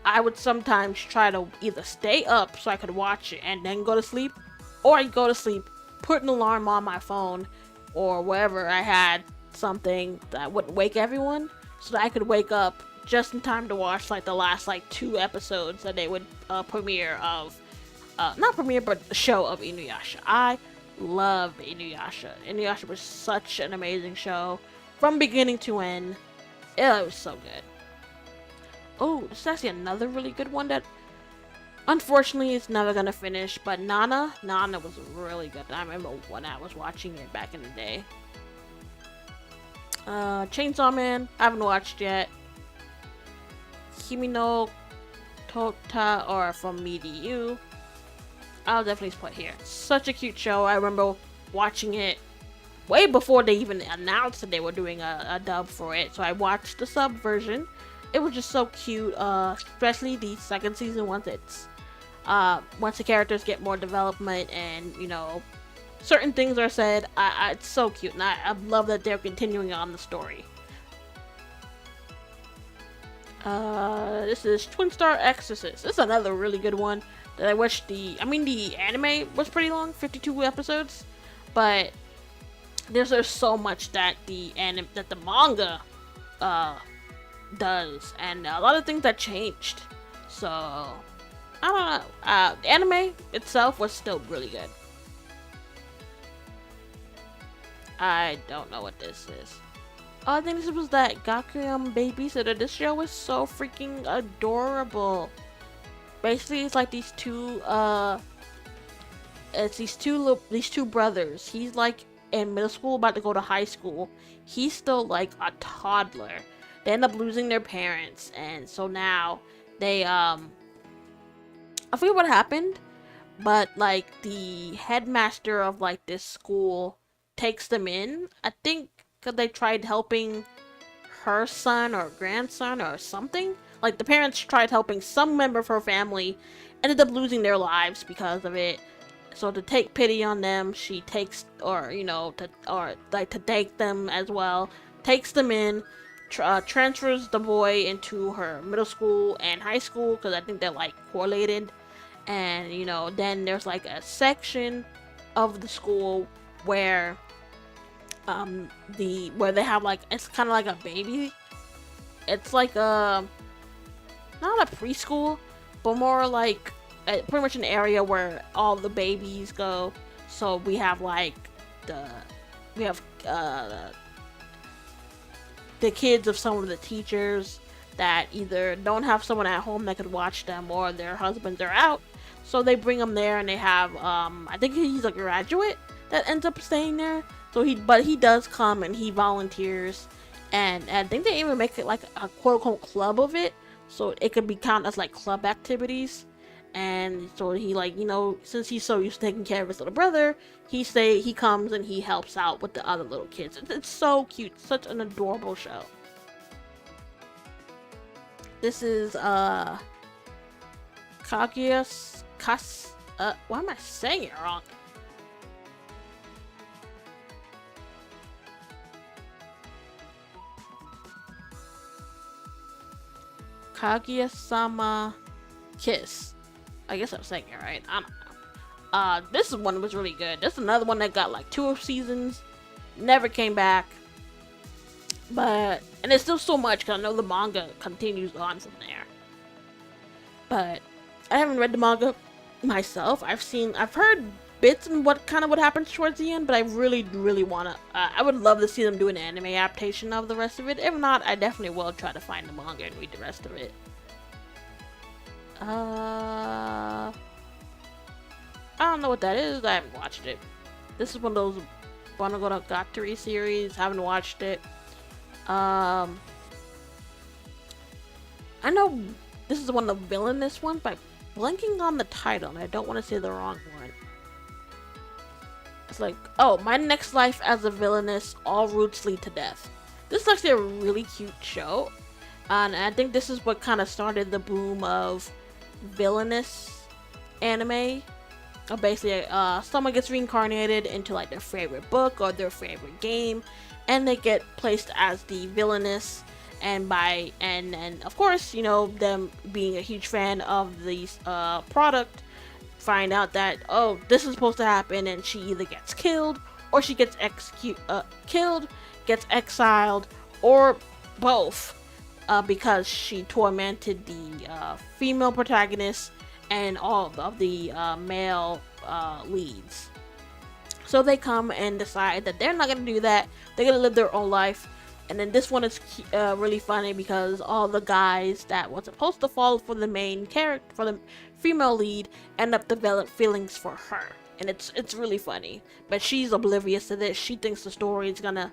S1: I would sometimes try to either stay up so I could watch it and then go to sleep, or I'd go to sleep, put an alarm on my phone or wherever I had something that wouldn't wake everyone, so that I could wake up just in time to watch like the last like 2 episodes that they would premiere of, not premiere, but the show of Inuyasha. I Love Inuyasha. Inuyasha was such an amazing show from beginning to end. It was so good. Oh, this is actually another really good one that unfortunately is never gonna finish. But Nana was really good. I remember when I was watching it back in the day. Chainsaw Man, I haven't watched yet. Kimi no Tota or From Me to You, I'll definitely put here. Such a cute show. I remember watching it way before they even announced that they were doing a dub for it. So I watched the sub version. It was just so cute, especially the second season once the characters get more development and, you know, certain things are said. It's so cute, and I love that they're continuing on the story. This is Twin Star Exorcist. This is another really good one that I wish the anime was pretty long, 52 episodes, but there's so much that the manga does, and a lot of things that changed. So I don't know. The anime itself was still really good. I don't know what this is. Oh, I think this was that Gakuyama babysitter. This show is so freaking adorable. Basically, it's like these two brothers. He's like in middle school, about to go to high school. He's still like a toddler. They end up losing their parents, and so now they I forget what happened, but like the headmaster of like this school takes them in. I think because they tried helping her son or grandson or something. Like the parents tried helping some member of her family, ended up losing their lives because of it. So to take pity on them, she takes, to take them as well, takes them in, transfers the boy into her middle school and high school because I think they're like correlated. And then there's like a section of the school where where they have like, it's kind of like a baby. It's like not a preschool, but more like pretty much an area where all the babies go. So we have like the kids of some of the teachers that either don't have someone at home that could watch them, or their husbands are out, so they bring them there, and they have I think he's a graduate that ends up staying there. So he does come and he volunteers, and I think they even make it like a quote unquote club of it, so it could be counted as like club activities. And so he, like, since he's so used to taking care of his little brother, he comes and he helps out with the other little kids. It's so cute, such an adorable show. This is Kaguya's why am I saying it wrong? Kaguya-sama Kiss. I guess I'm saying it right. I don't know. This one was really good. This is another one that got like 2 seasons, never came back. And it's still so much because I know the manga continues on from there. But I haven't read the manga myself. I've heard bits and what happens towards the end, but I really, really wanna. I would love to see them do an anime adaptation of the rest of it. If not, I definitely will try to find the manga and read the rest of it. I don't know what that is. I haven't watched it. This is one of those Monogatari series. Haven't watched it. I know this is one of the villainous ones, but I'm blanking on the title, and I don't want to say the wrong one. It's like, oh, My Next Life as a Villainess, All Routes Lead to Death. This is actually a really cute show, and I think this is what kind of started the boom of villainous anime. Basically, someone gets reincarnated into like their favorite book or their favorite game, and they get placed as the villainous. And of course, them being a huge fan of the product, find out that, oh, this is supposed to happen, and she either gets killed or she gets killed, gets exiled, or both, because she tormented the female protagonist and all of the male leads. So they come and decide that they're not gonna do that. They're gonna live their own life. And then this one is really funny because all the guys that were supposed to fall for the main character, for the female lead, end up develop feelings for her, and it's really funny. But she's oblivious to this. She thinks the story is gonna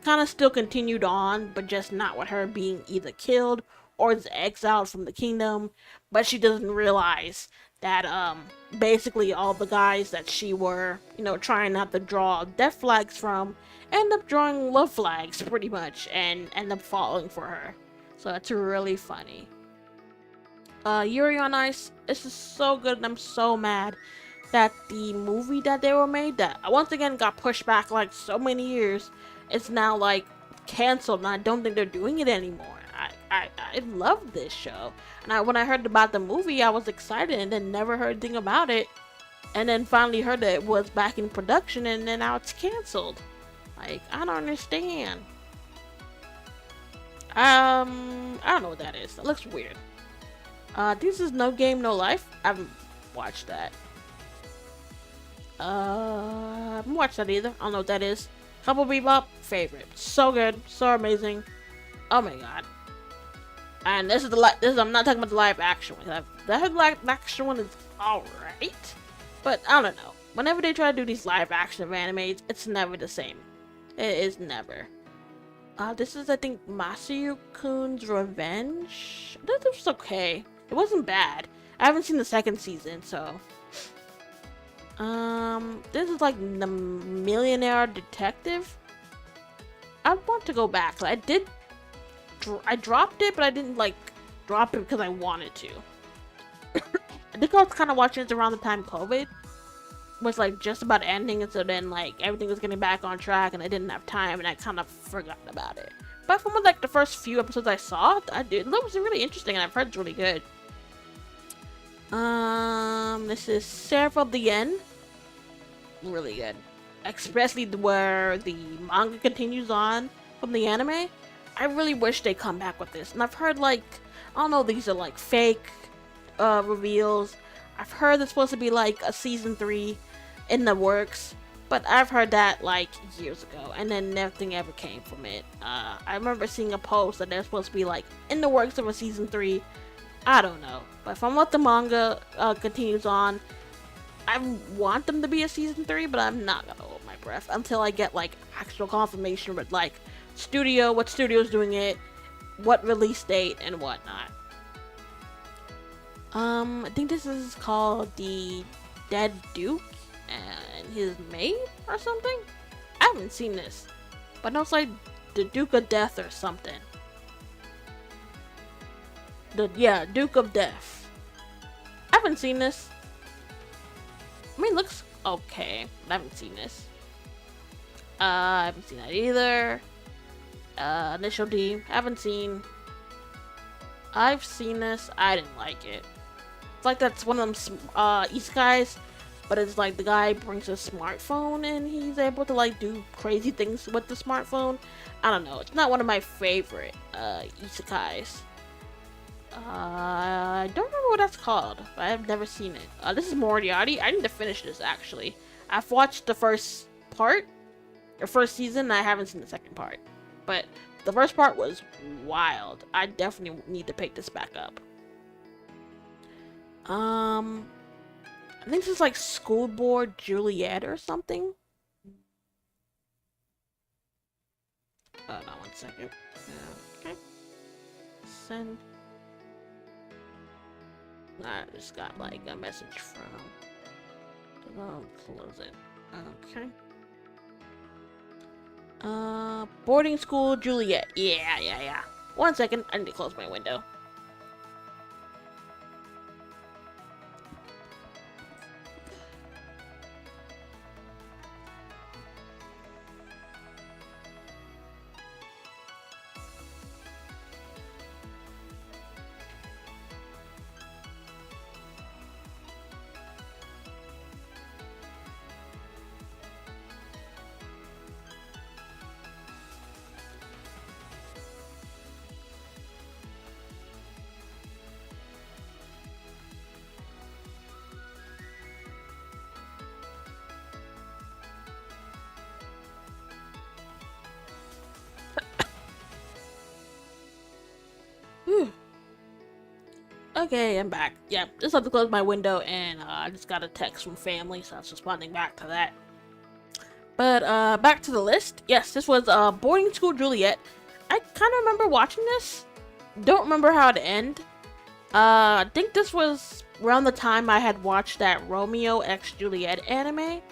S1: kind of still continued on, but just not with her being either killed or is exiled from the kingdom. But she doesn't realize that basically all the guys that she were trying not to draw death flags from end up drawing love flags pretty much and end up falling for her. So it's really funny. Yuri on Ice, this is so good, and I'm so mad that the movie that they were made, that once again got pushed back like so many years, it's now like canceled, and I don't think they're doing it anymore. I love this show, and when I heard about the movie, I was excited, and then never heard anything about it, and then finally heard that it was back in production, and then now it's canceled. Like, I don't understand. I don't know what that is. That looks weird. This is No Game, No Life. I haven't watched that. I haven't watched that either. I don't know what that is. Couple Bebop, favorite. So good, so amazing. Oh my god. And this is I'm not talking about the live action one. The live action one is alright, but I don't know. Whenever they try to do these live action of animes, it's never the same. It is never. This is, I think, Masayu-kun's Revenge. This was okay. It wasn't bad. I haven't seen the second season, so. This is like the Millionaire Detective. I want to go back. I dropped it, but I didn't like drop it because I wanted to. I think I was kind of watching it around the time COVID was like just about ending, and so then like everything was getting back on track, and I didn't have time, and I kind of forgot about it. But from like the first few episodes I saw, it was really interesting, and I've heard it's really good. This is Seraph of the End. Really good, especially where the manga continues on from the anime. I really wish they come back with this, and I've heard like, I don't know, these are like fake reveals. I've heard there's supposed to be like a season 3 in the works, but I've heard that like years ago, and then nothing ever came from it. I remember seeing a post that they're supposed to be like in the works of a season 3. I don't know, but from what the manga continues on, I want them to be a season 3, but I'm not gonna hold my breath until I get like actual confirmation with like what studio's doing it, what release date, and whatnot. I think this is called The Dead Duke and His Maid or something. I haven't seen this, but I know it's like the Duke of Death or something. Duke of Death. I haven't seen this. I mean, it looks okay, but I haven't seen this. I haven't seen that either. Initial D, haven't seen. I've seen this. I didn't like it. It's like that's one of them isekais, but it's like the guy brings a smartphone and he's able to like do crazy things with the smartphone. I don't know. It's not one of my favorite isekais. I don't remember what that's called, but I've never seen it. This is Moriarty. I need to finish this actually. I've watched the first part, the first season, and I haven't seen the second part. But the first part was wild. I definitely need to pick this back up. I think this is like School Board Juliet or something. No, 1 second. Okay. Send. I just got like a message from. I'll close it. Okay. Boarding School Juliet. Yeah. 1 second. I need to close my window. Okay, I'm back. Yeah, just have to close my window, and I just got a text from family, so I was responding back to that. But back to the list. Yes, this was Boarding School Juliet. I kind of remember watching this. Don't remember how it ended. I think this was around the time I had watched that Romeo x Juliet anime.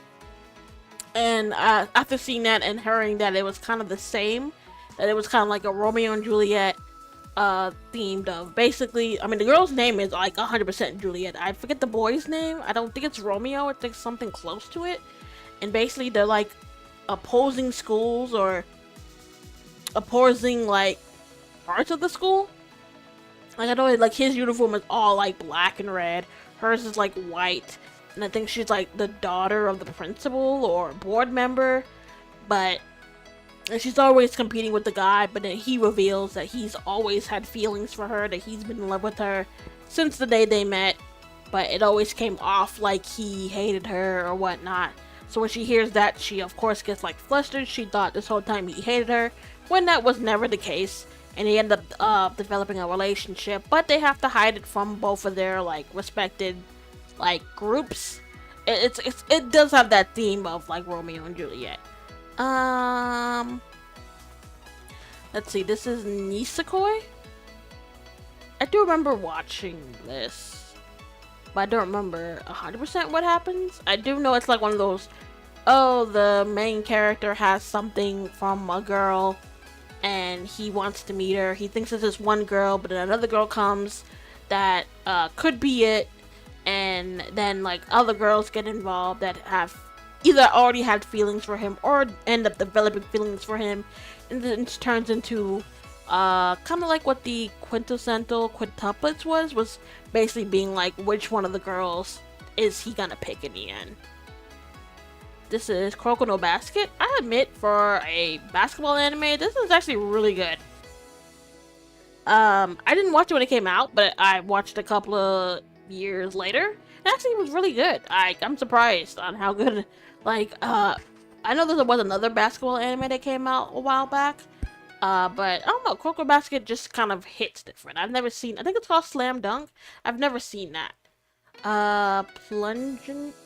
S1: And after seeing that and hearing that it was kind of the same, that it was kind of like a Romeo and Juliet themed of basically, I mean, the girl's name is like 100% Juliet. I forget the boy's name. I don't think it's Romeo. I think something close to it. And basically, they're like opposing schools or opposing like parts of the school. Like I know, like his uniform is all like black and red. Hers is like white, and I think she's like the daughter of the principal or board member. But and she's always competing with the guy, but then he reveals that he's always had feelings for her, that he's been in love with her since the day they met, but it always came off like he hated her or whatnot. So when she hears that, she of course gets like flustered. She thought this whole time he hated her, when that was never the case, and they end up developing a relationship, but they have to hide it from both of their like respected like groups. It does have that theme of like Romeo and Juliet. Let's see, this is Nisekoi. I do remember watching this, but I don't remember 100% what happens. I do know it's like one of those, oh, the main character has something from a girl, and he wants to meet her. He thinks it's this one girl, but then another girl comes that could be it, and then like other girls get involved that have either already had feelings for him or end up developing feelings for him, and then it turns into kind of like what the quintessential quintuplets was basically being like, which one of the girls is he gonna pick in the end. This is Kuroko no Basket. I admit, for a basketball anime, this is actually really good. I didn't watch it when it came out, but I watched a couple of years later. It actually was really good. I'm surprised on how good. Like, I know there was another basketball anime that came out a while back, but I don't know. Kuroko Basket just kind of hits different. I've never seen. I think it's called Slam Dunk. I've never seen that.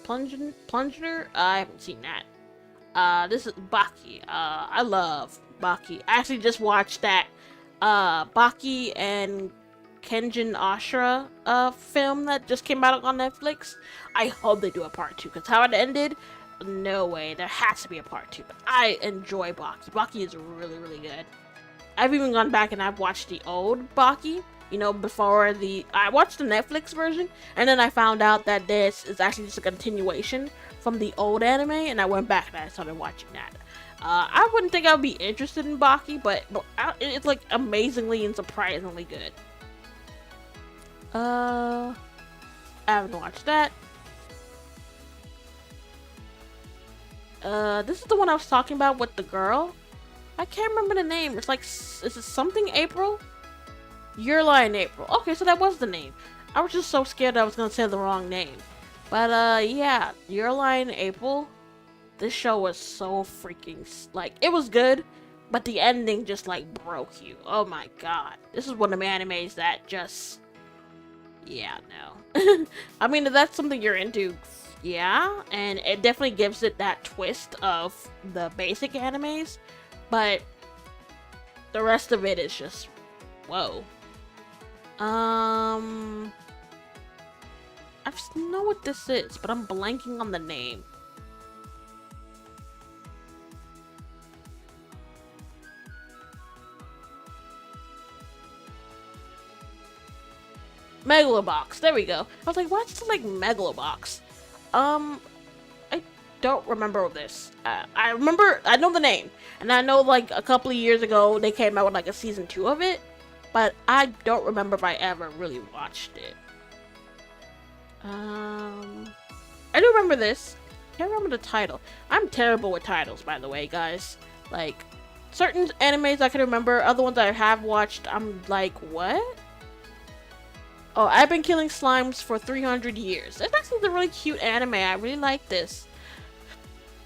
S1: Plunger. I haven't seen that. This is Baki. I love Baki. I actually just watched that Baki and Kenjin Ashura film that just came out on Netflix. I hope they do a part 2, because how it ended, no way. There has to be a part 2. But I enjoy Baki. Baki is really, really good. I've even gone back and I've watched the old Baki. You know, before I watched the Netflix version, and then I found out that this is actually just a continuation from the old anime, and I went back and I started watching that. I wouldn't think I would be interested in Baki, but it's like amazingly and surprisingly good. I haven't watched that. This is the one I was talking about with the girl. I can't remember the name. It's like, is it something April? Your Line April. Okay, so that was the name. I was just so scared I was gonna say the wrong name. But yeah, Your Line April. This show was so freaking like, it was good, but the ending just like broke you. Oh my god, this is one of the animes that just, yeah, no. I mean, if that's something you're into, yeah, and it definitely gives it that twist of the basic animes, but the rest of it is just, whoa. I just know what this is, but I'm blanking on the name. Megalobox, there we go. I was like, what's like Megalobox? I don't remember this. I know the name, and I know like a couple of years ago they came out with like a season 2 of it, but I don't remember if I ever really watched it. I do remember this. Can't remember the title. I'm terrible with titles, by the way, guys. Like, certain animes I can remember, other ones I have watched, I'm like, what? Oh, I've been killing slimes for 300 years. It's actually a really cute anime. I really like this.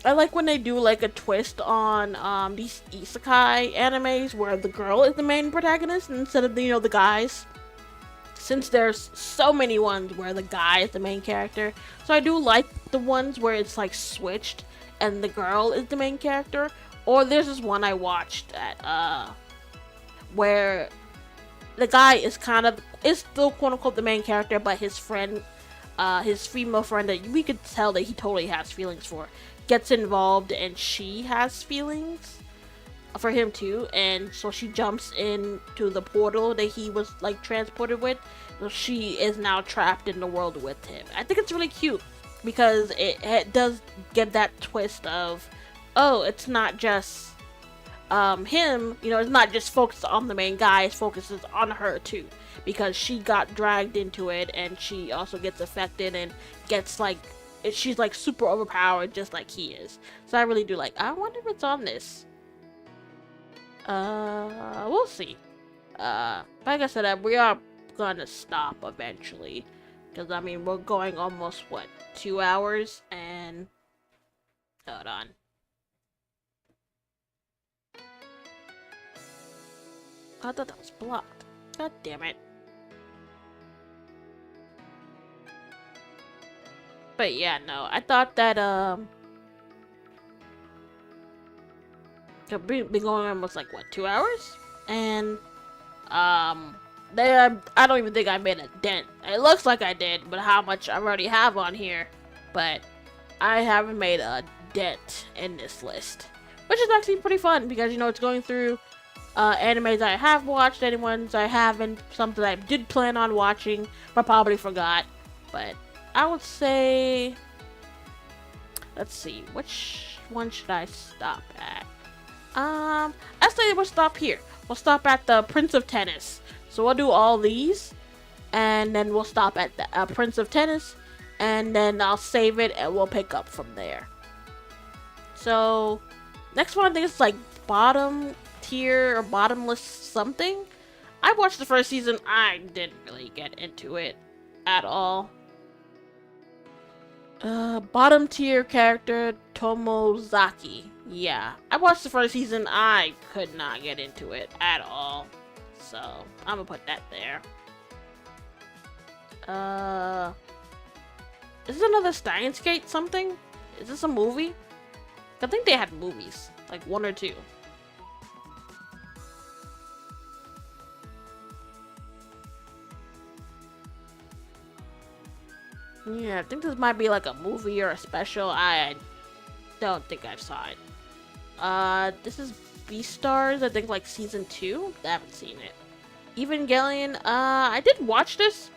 S1: I like when they do like a twist on these isekai animes where the girl is the main protagonist instead of, you know, the guys. since there's so many ones where the guy is the main character, so I do like the ones where it's like switched and the girl is the main character. Or there's this one I watched at where the guy is still quote unquote the main character, but his friend, his female friend that we could tell that he totally has feelings for, gets involved and she has feelings for him too, and so she jumps into the portal that he was like transported with. So she is now trapped in the world with him. I think it's really cute because it does get that twist of, oh, it's not just him, you know, it's not just focused on the main guy, it focuses on her too, because she got dragged into it and she also gets affected and gets like, she's like super overpowered just like he is. So I really do like, I wonder if it's on this. We'll see. Like I said, we are gonna stop eventually, because I mean we're going almost what, 2 hours, and hold on. I thought that was blocked. God damn it. But yeah, no, I thought that been going almost like what, 2 hours, and there, I don't even think I made a dent. It looks like I did, but how much I already have on here, but I haven't made a dent in this list, which is actually pretty fun because, you know, it's going through animes I have watched, any ones I haven't, something I did plan on watching but probably forgot. But I would say, let's see, which one should I stop at? I say we'll stop here. We'll stop at the Prince of Tennis. So we'll do all these, and then we'll stop at the Prince of Tennis, and then I'll save it and we'll pick up from there. So next one I think is like bottom tier or bottomless something. I watched the first season. I didn't really get into it at all. Bottom tier character Tomozaki. Yeah, I watched the first season. I could not get into it at all. So I'm gonna put that there. Is this another Steins Gate something? Is this a movie? I think they had movies, like 1 or 2. Yeah, I think this might be like a movie or a special. I don't think I saw it. This is Beastars, I think like season 2. I haven't seen it. Evangelion, I did watch this.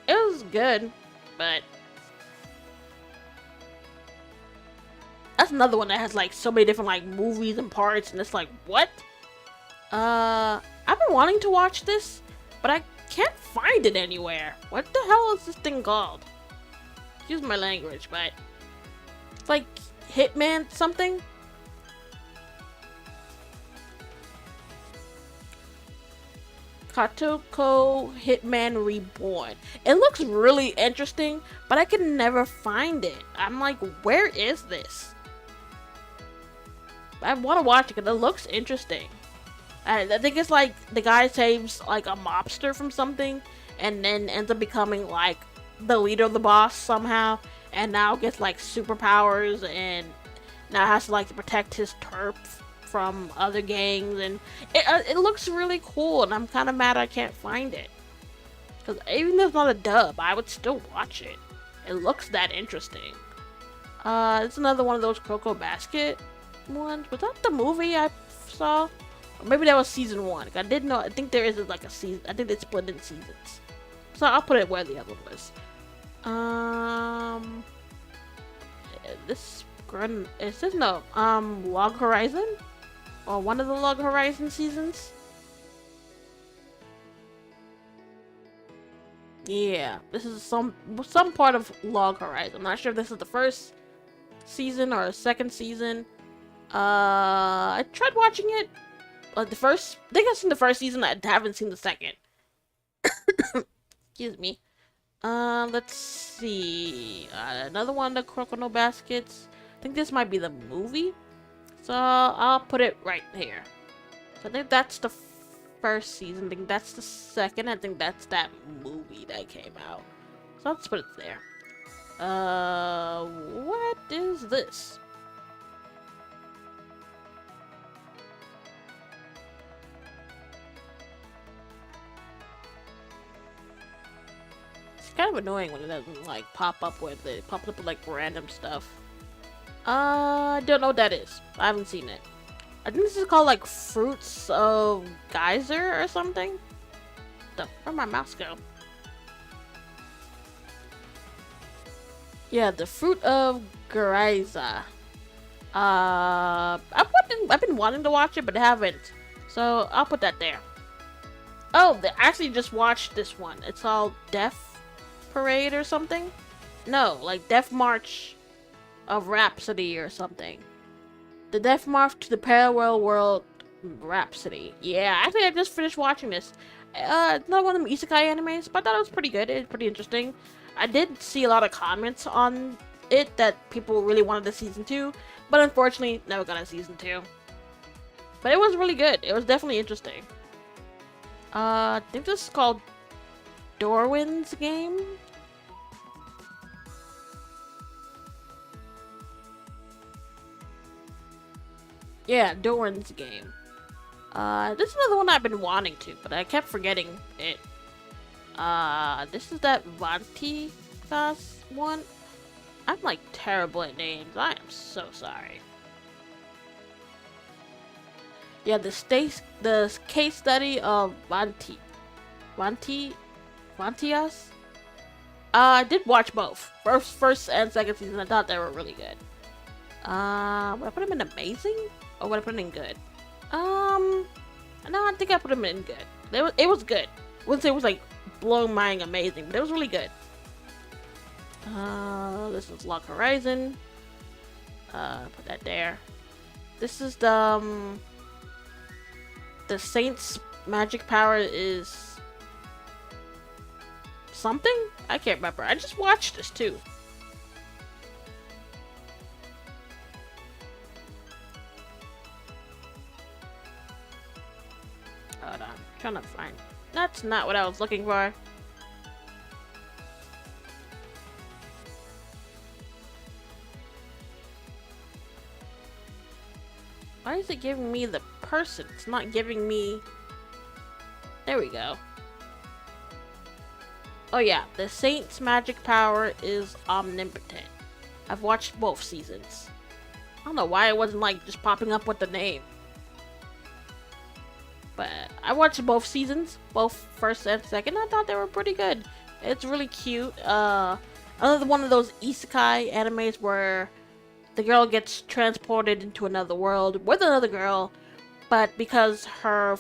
S1: It was good, but that's another one that has like so many different like movies and parts, and it's like, what? I've been wanting to watch this, but I can't find it anywhere. What the hell is this thing called? Excuse my language, but it's like Hitman something. Katoko Hitman Reborn. It looks really interesting, but I can never find it. I'm like, where is this? I want to watch it because it looks interesting. I think it's like the guy saves like a mobster from something and then ends up becoming like the leader of the boss somehow, and now gets like superpowers and now has to like protect his turf from other gangs, and it looks really cool, and I'm kind of mad I can't find it, because even though it's not a dub, I would still watch it. It looks that interesting. It's another one of those Cocoa Basket ones. Was that the movie I saw? Or maybe that was season 1. I didn't know. I think there is like a season. I think they split in seasons, so I'll put it where the other one was. This is this no Log Horizon, or one of the Log Horizon seasons. Yeah, this is some part of Log Horizon. I'm not sure if this is the first season or a second season. I tried watching it. I think I've seen the first season. I haven't seen the second. Excuse me. Let's see. Another one of the Crocodile Baskets. I think this might be the movie. So I'll put it right here. So I think that's the first season. I think that's the second. I think that's that movie that came out. So let's put it there. What is this? It's kind of annoying when it doesn't like pop up with it. It pops up with like random stuff. I don't know what that is. I haven't seen it. I think this is called like Fruits of Geyser or something. Where'd my mouse go? Yeah, the Fruit of Geyser. I've been wanting to watch it, but haven't. So I'll put that there. Oh, I actually just watched this one. It's called Death Parade or something. No, like Death March of Rhapsody or something. The Death March to the Parallel World Rhapsody. Yeah, actually I just finished watching this. It's not one of them isekai animes, but I thought it was pretty good. It's pretty interesting. I did see a lot of comments on it that people really wanted the season 2, but unfortunately never got a season 2. But it was really good. It was definitely interesting. I think this is called Dorwin's Game. Yeah, Dorwin's Game. This is another one I've been wanting to, but I kept forgetting it. This is that Vantigas one. I'm like terrible at names. I am so sorry. Yeah, the case study of Vantias. I did watch both. First and second season. I thought they were really good. Would I put them in amazing? Or would I put them in good? No, I think I put them in good. It was good. I wouldn't say it was like blowing mind amazing, but it was really good. This is Lock Horizon. Put that there. This is the Saint's magic power is something? I can't remember. I just watched this too. Hold on. I'm trying to find. That's not what I was looking for. Why is it giving me the person? It's not giving me... There we go. Oh yeah, the Saint's magic power is omnipotent. I've watched both seasons. I don't know why it wasn't like just popping up with the name. But I watched both seasons, both first and second. I thought they were pretty good. It's really cute. Another one of those isekai animes where the girl gets transported into another world with another girl, but because her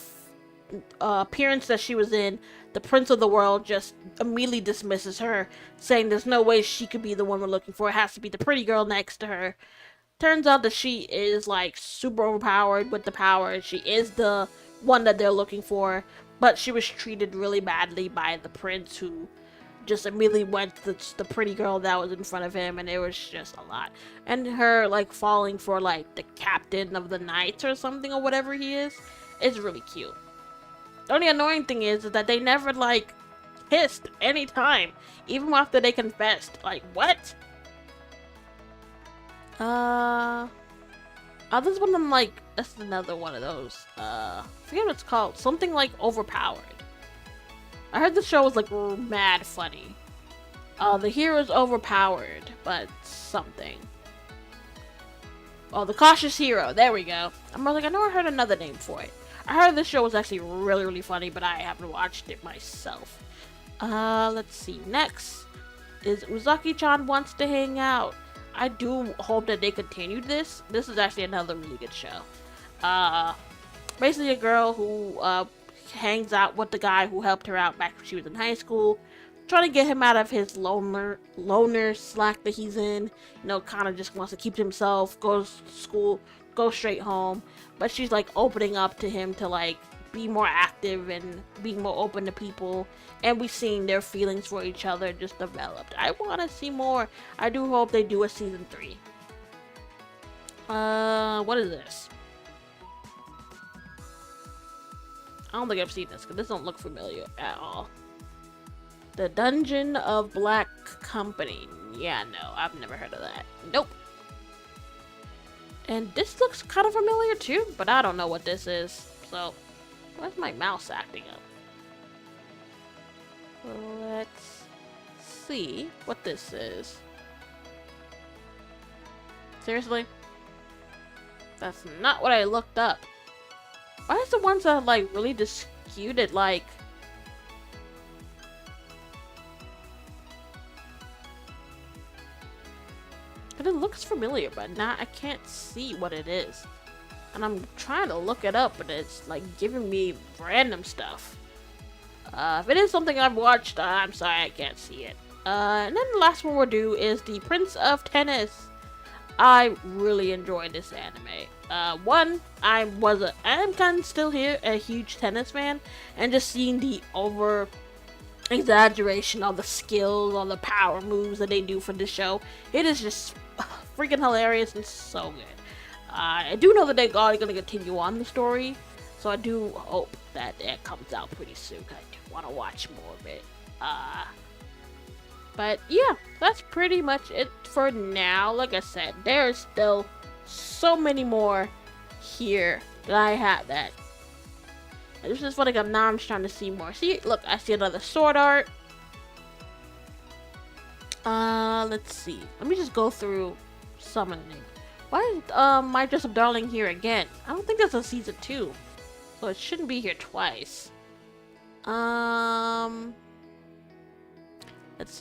S1: appearance that she was in, the prince of the world just immediately dismisses her, saying there's no way she could be the one we're looking for. It has to be the pretty girl next to her. Turns out that she is like super overpowered with the power. She is the one that they're looking for, but she was treated really badly by the prince, who just immediately went to the pretty girl that was in front of him, and it was just a lot. And her like falling for like the captain of the knights or something, or whatever he is really cute. The only annoying thing is that they never like kissed any time, even after they confessed. Like, what? Oh, this is one of them, like, this is another one of those, I forget what it's called. Something like Overpowered. I heard the show was, like, mad funny. The hero's overpowered, but something. Oh, the Cautious Hero. There we go. I'm like, I know I heard another name for it. I heard this show was actually really, really funny, but I haven't watched it myself. Let's see. Next is Uzaki-chan Wants to Hang Out. I do hope that they continue this. This is actually another really good show. Basically a girl who hangs out with the guy who helped her out back when she was in high school, trying to get him out of his loner slack that he's in. You know, kind of just wants to keep to himself, goes to school, go straight home. But she's like opening up to him to like be more active and be more open to people, and we've seen their feelings for each other just developed. I want to see more. I do hope they do a season 3. What is this? I don't think I've seen this because this don't look familiar at all. The Dungeon of Black Company. Yeah, no, I've never heard of that. Nope. And this looks kind of familiar too, but I don't know what this is. So, why's my mouse acting up? Let's see what this is. Seriously? That's not what I looked up. Why is the ones that are, like, really disputed, like... And it looks familiar, but now I can't see what it is. And I'm trying to look it up, but it's, like, giving me random stuff. If it is something I've watched, I'm sorry I can't see it. And then the last one we'll do is the Prince of Tennis. I really enjoyed this anime. One, I am kind of still here a huge tennis fan, and just seeing the over exaggeration on the skills, on the power moves that they do for the show, it is just freaking hilarious and so good. I do know that they're going to continue on the story, so I do hope that it comes out pretty soon. I do want to watch more of it. But yeah, that's pretty much it for now. Like I said, there's still so many more here that I have that. This is what now I'm trying to see more. See, look, I see another sword art. Let's see. Let me just go through some of them. Why is My Dress Up Darling here again? I don't think that's a season 2. So it shouldn't be here twice.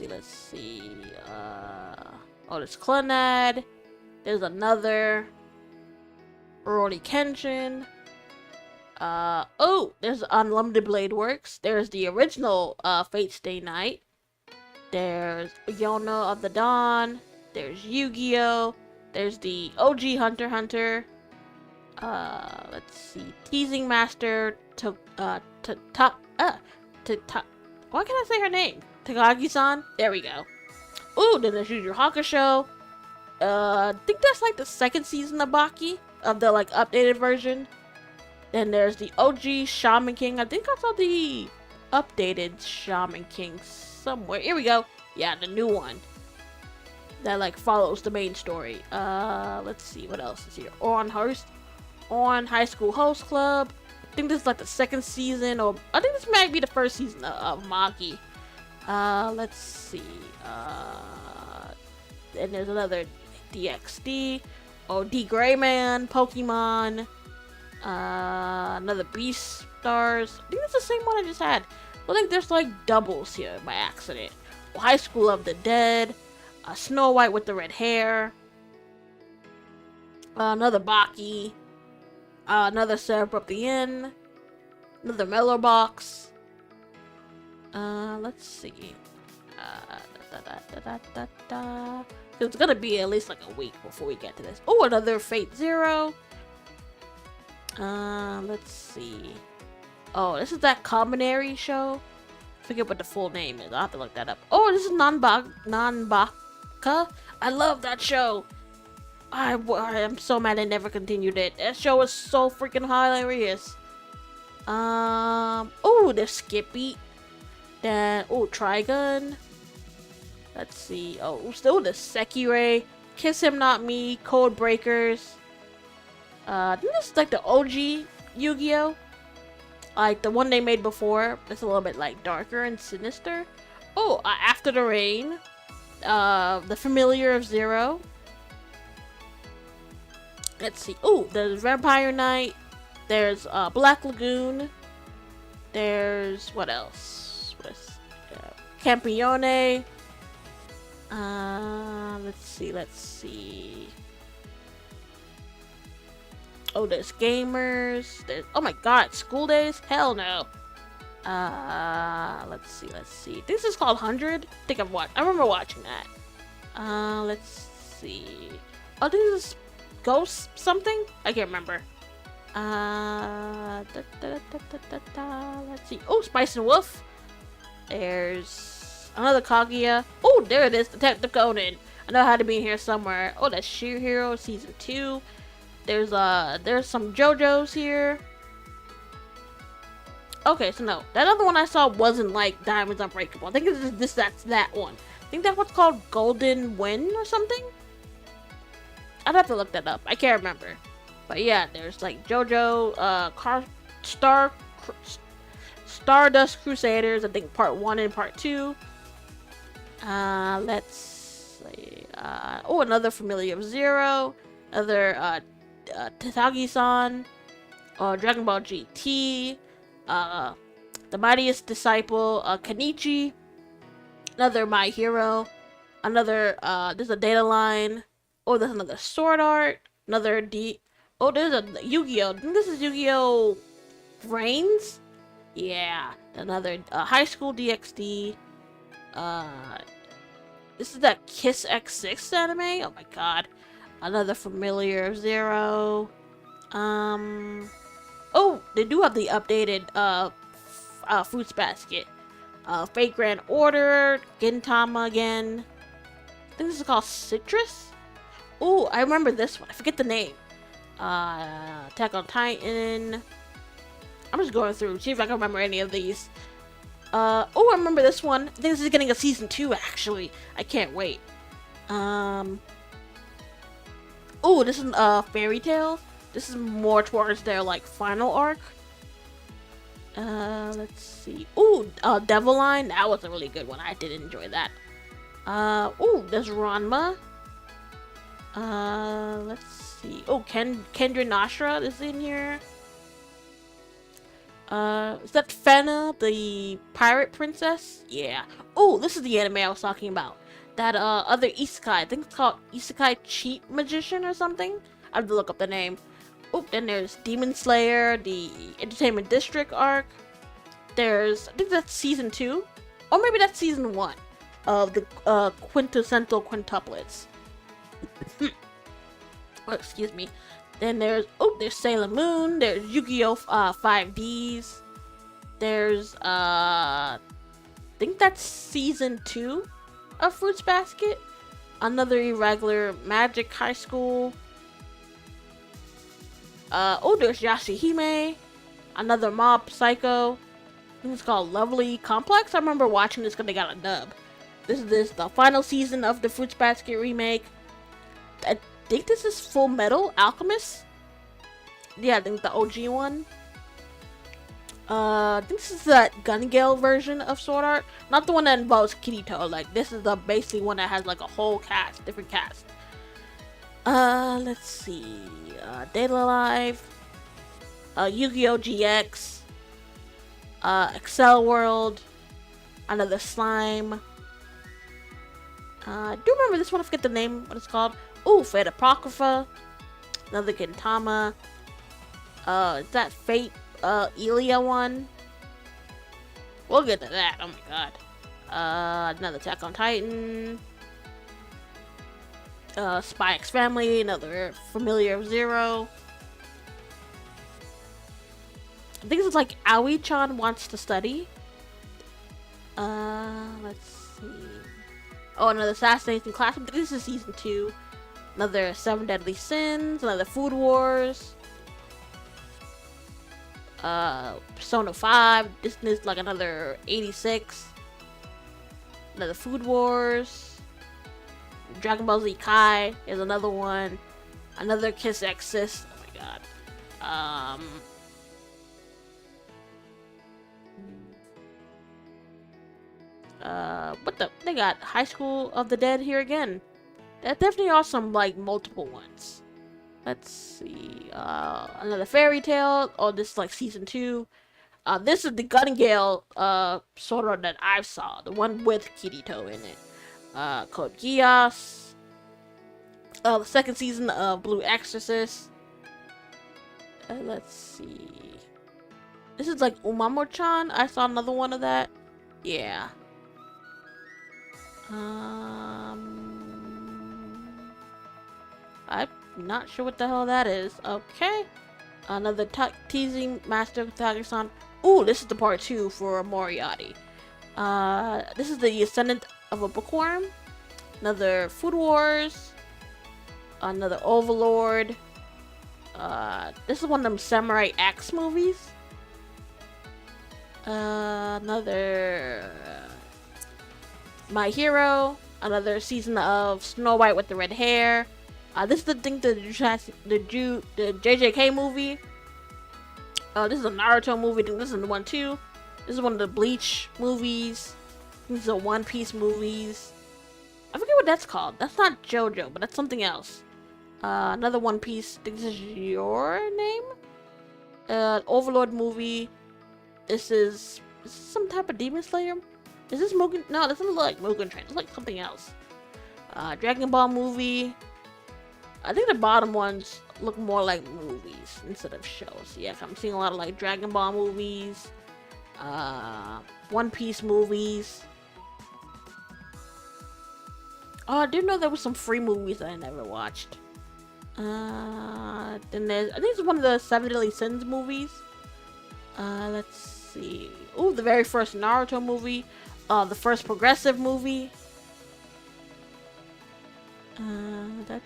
S1: Let's see. Oh, there's Clannad. There's another Rurouni Kenshin. Oh, there's Unlimited Blade Works. There's the original Fate Stay Night. There's Yona of the Dawn. There's Yu-Gi-Oh! There's the OG Hunter x Hunter. Let's see. Teasing Master why can't I say her name? Takagi-san? There we go. Ooh, then there's Yu Yu Hakusho. I think that's like the second season of Baki, of the like updated version. Then there's the OG Shaman King. I think I saw the updated Shaman King somewhere. Here we go. Yeah, the new one. That like follows the main story. Let's see what else is here. On High School Host Club. I think this is like the second season, or I think this might be the first season of Maki. Let's see. And there's another DXD. Oh, D Greyman, Pokemon. Another Beast Stars. I think that's the same one I just had. I think there's like doubles here by accident. High School of the Dead. Snow White with the red hair. Another Baki. Another Syrup Up the Inn. Another Mellow Box. Let's see. It's gonna be at least like a week before we get to this. Oh, another Fate Zero. Let's see. Oh, this is that Combinary show. Forget what the full name is. I'll have to look that up. Oh, this is Nanbaka. I love that show. I am so mad I never continued it. That show was so freaking hilarious. Oh, there's Skippy. Then, oh, Trigun. Let's see. Oh, still the Sekirei. Kiss Him Not Me. Code Breakers. I think this is like the OG Yu-Gi-Oh! Like the one they made before. It's a little bit like darker and sinister. Oh, After the Rain. The Familiar of Zero. Let's see. Oh, there's Vampire Knight. There's Black Lagoon. There's what else? What is Campione. Let's see. Oh, there's Gamers. There's, oh my god, School Days? Hell no. Let's see. This is called 100. I remember watching that. Let's see. Oh, this is Ghost something? I can't remember. Let's see. Oh, Spice and Wolf. There's another Kaguya. Oh, there it is, Detective Conan. I know how to be in here somewhere. Oh, that's Sheer Hero Season 2. There's some JoJo's here. Okay, so no, that other one I saw wasn't like Diamonds Unbreakable. I think it's just that's that one. I think that one's called Golden Wind or something. I'd have to look that up. I can't remember. But yeah, there's like JoJo, Star, Stardust Crusaders. I think part 1 and part 2. Let's see. Another Familiar of Zero. Another Tatagi-san. Dragon Ball GT. The Mightiest Disciple. Kenichi. Another My Hero. Another, there's a Data Line. Oh, there's another Sword Art. Another there's a Yu-Gi-Oh! I think this is Yu-Gi-Oh! Brains? Yeah. Another High School DxD. This is that Kiss X6 anime? Oh my god. Another Familiar Zero. Oh, they do have the updated Fruits Basket. Fate Grand Order. Gintama again. I think this is called Citrus? Oh, I remember this one. I forget the name. Attack on Titan. I'm just going through, see if I can remember any of these. I remember this one. I think this is getting a season 2, actually. I can't wait. This is Fairy Tail. This is more towards their, like, final arc. Let's see. Devil Line. That was a really good one. I did enjoy that. There's Ranma. Let's see. Kendra Nashra is in here. Is that Fena, the pirate princess? Yeah. This is the anime I was talking about. That, other isekai. I think it's called Isekai Cheat Magician or something. I have to look up the name. Then there's Demon Slayer, the Entertainment District arc. I think that's season 2. Or maybe that's season 1 of the, quintessential quintuplets. Excuse me. Then there's Sailor Moon. There's Yu-Gi-Oh! 5Ds. There's I think that's season 2 of Fruits Basket. Another Irregular Magic High School. There's Yashihime. Another Mob Psycho. I think it's called Lovely Complex. I remember watching this because they got a dub. This is the final season of the Fruits Basket remake. I think this is Full Metal Alchemist. Yeah, I think the OG one. I think this is the Gun Gale version of Sword Art. Not the one that involves Kirito. Like, this is the basically one that has like a whole cast, different cast. Let's see. Data Live. Yu-Gi-Oh! GX. Excel World. Another Slime. I do remember this one. I forget the name, what it's called. Fate Apocrypha. Another Gintama. Is that Fate, Elia one? We'll get to that. Oh my god. Another Attack on Titan. Spy X Family. Another Familiar of Zero. I think this is like Aoi-chan Wants to Study. Let's see. Another Assassination Class. I think this is season 2. Another 7 Deadly Sins. Another Food Wars. Persona 5. This is like another 86. Another Food Wars. Dragon Ball Z Kai is another one. Another Kiss X6. Oh my god. They got High School of the Dead here again. There definitely are some, like, multiple ones. Let's see. Another Fairy Tail. This is, like, season 2. This is the Gun Gale, Sword Art that I saw. The one with Kirito in it. Code Geass. The second season of Blue Exorcist. Let's see. This is, like, Umamo-chan. I saw another one of that. Yeah. I'm not sure what the hell that is. Okay. Another teasing Master Takagi-san. This is the part 2 for Moriarty. This is the Ascendant of a Bookworm. Another Food Wars. Another Overlord. This is one of them Samurai X movies. Another My Hero, another season of Snow White with the Red Hair. This is the JJK movie. This is a Naruto movie. I think this is the one too. This is one of the Bleach movies. This is a One Piece movies. I forget what that's called. That's not JoJo, but that's something else. Another One Piece. I think this is Your Name. Overlord movie. This is some type of Demon Slayer. Is this Mugen? No, this doesn't look like Mugen Train. It's like something else. Dragon Ball movie. I think the bottom ones look more like movies instead of shows. Yeah, I'm seeing a lot of like Dragon Ball movies, One Piece movies. Oh, I did know there was some free movies that I never watched. Then there's, I think it's one of the Seven Deadly Sins movies. Let's see. Ooh, the very first Naruto movie. The first Progressive movie. I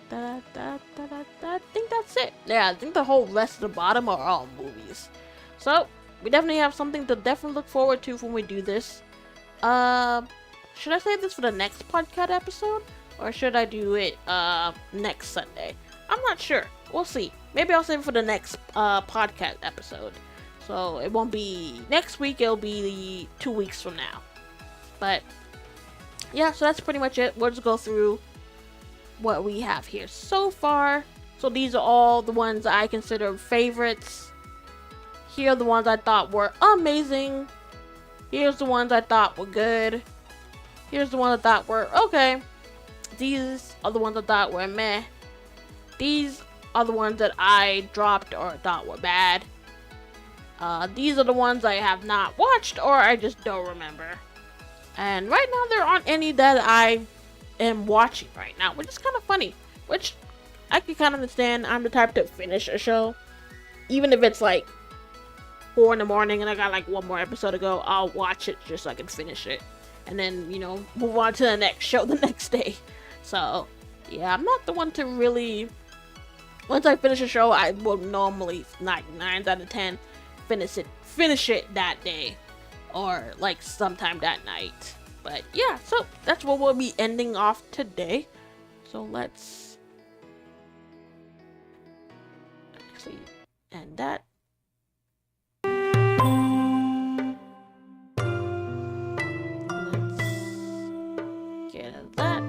S1: think that's it. Yeah, I think the whole rest of the bottom are all movies. So, we definitely have something to definitely look forward to when we do this. Should I save this for the next podcast episode? Or should I do it, next Sunday? I'm not sure. We'll see. Maybe I'll save it for the next, podcast episode. So, it won't be next week, it'll be 2 weeks from now. But, yeah, so that's pretty much it. We'll just go through what we have here so far. So these are all the ones I consider favorites. Here are the ones I thought were amazing. Here's the ones I thought were good. Here's the ones I thought were okay. These are the ones I thought were meh. These are the ones that I dropped or thought were bad. These are the ones I have not watched or I just don't remember. And right now there aren't any that I am watching right now, which is kind of funny. Which I can kind of understand. I'm the type to finish a show, even if it's like 4 in the morning and I got like one more episode to go. I'll watch it just so I can finish it, and then move on to the next show the next day. So yeah, I'm not the one to really. Once I finish a show, I will normally 9 out of 10 finish it that day, or like sometime that night. But yeah, so that's what we'll be ending off today. So let's actually end that. Let's get out of that.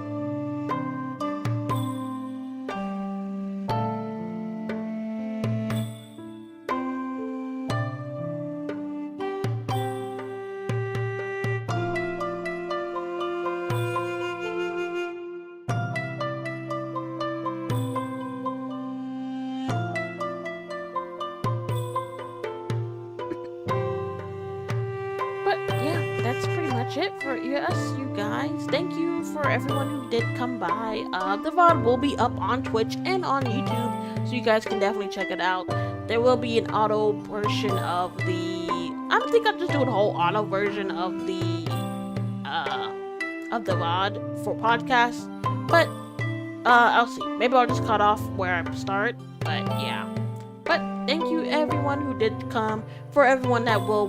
S1: That's pretty much it for us, you guys. Thank you for everyone who did come by. The VOD will be up on Twitch and on YouTube, so you guys can definitely check it out. There will be an auto version of the. I don't think I'll just do a whole auto version of the VOD for podcasts, but I'll see. Maybe I'll just cut off where I start. But yeah. But thank you everyone who did come. For everyone that will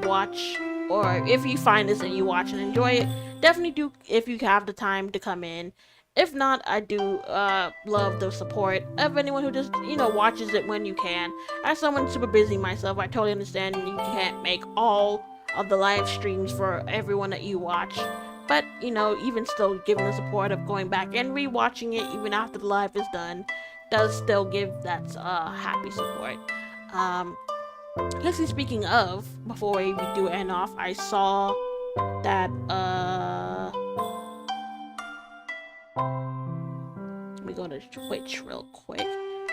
S1: watch. Or if you find this and you watch and enjoy it, definitely do if you have the time to come in. If not, I do love the support of anyone who just, watches it when you can. As someone super busy myself, I totally understand you can't make all of the live streams for everyone that you watch. But, even still giving the support of going back and rewatching it even after the live is done does still give that happy support. Actually, speaking of, before we do end off, I saw that, let me go to Twitch real quick.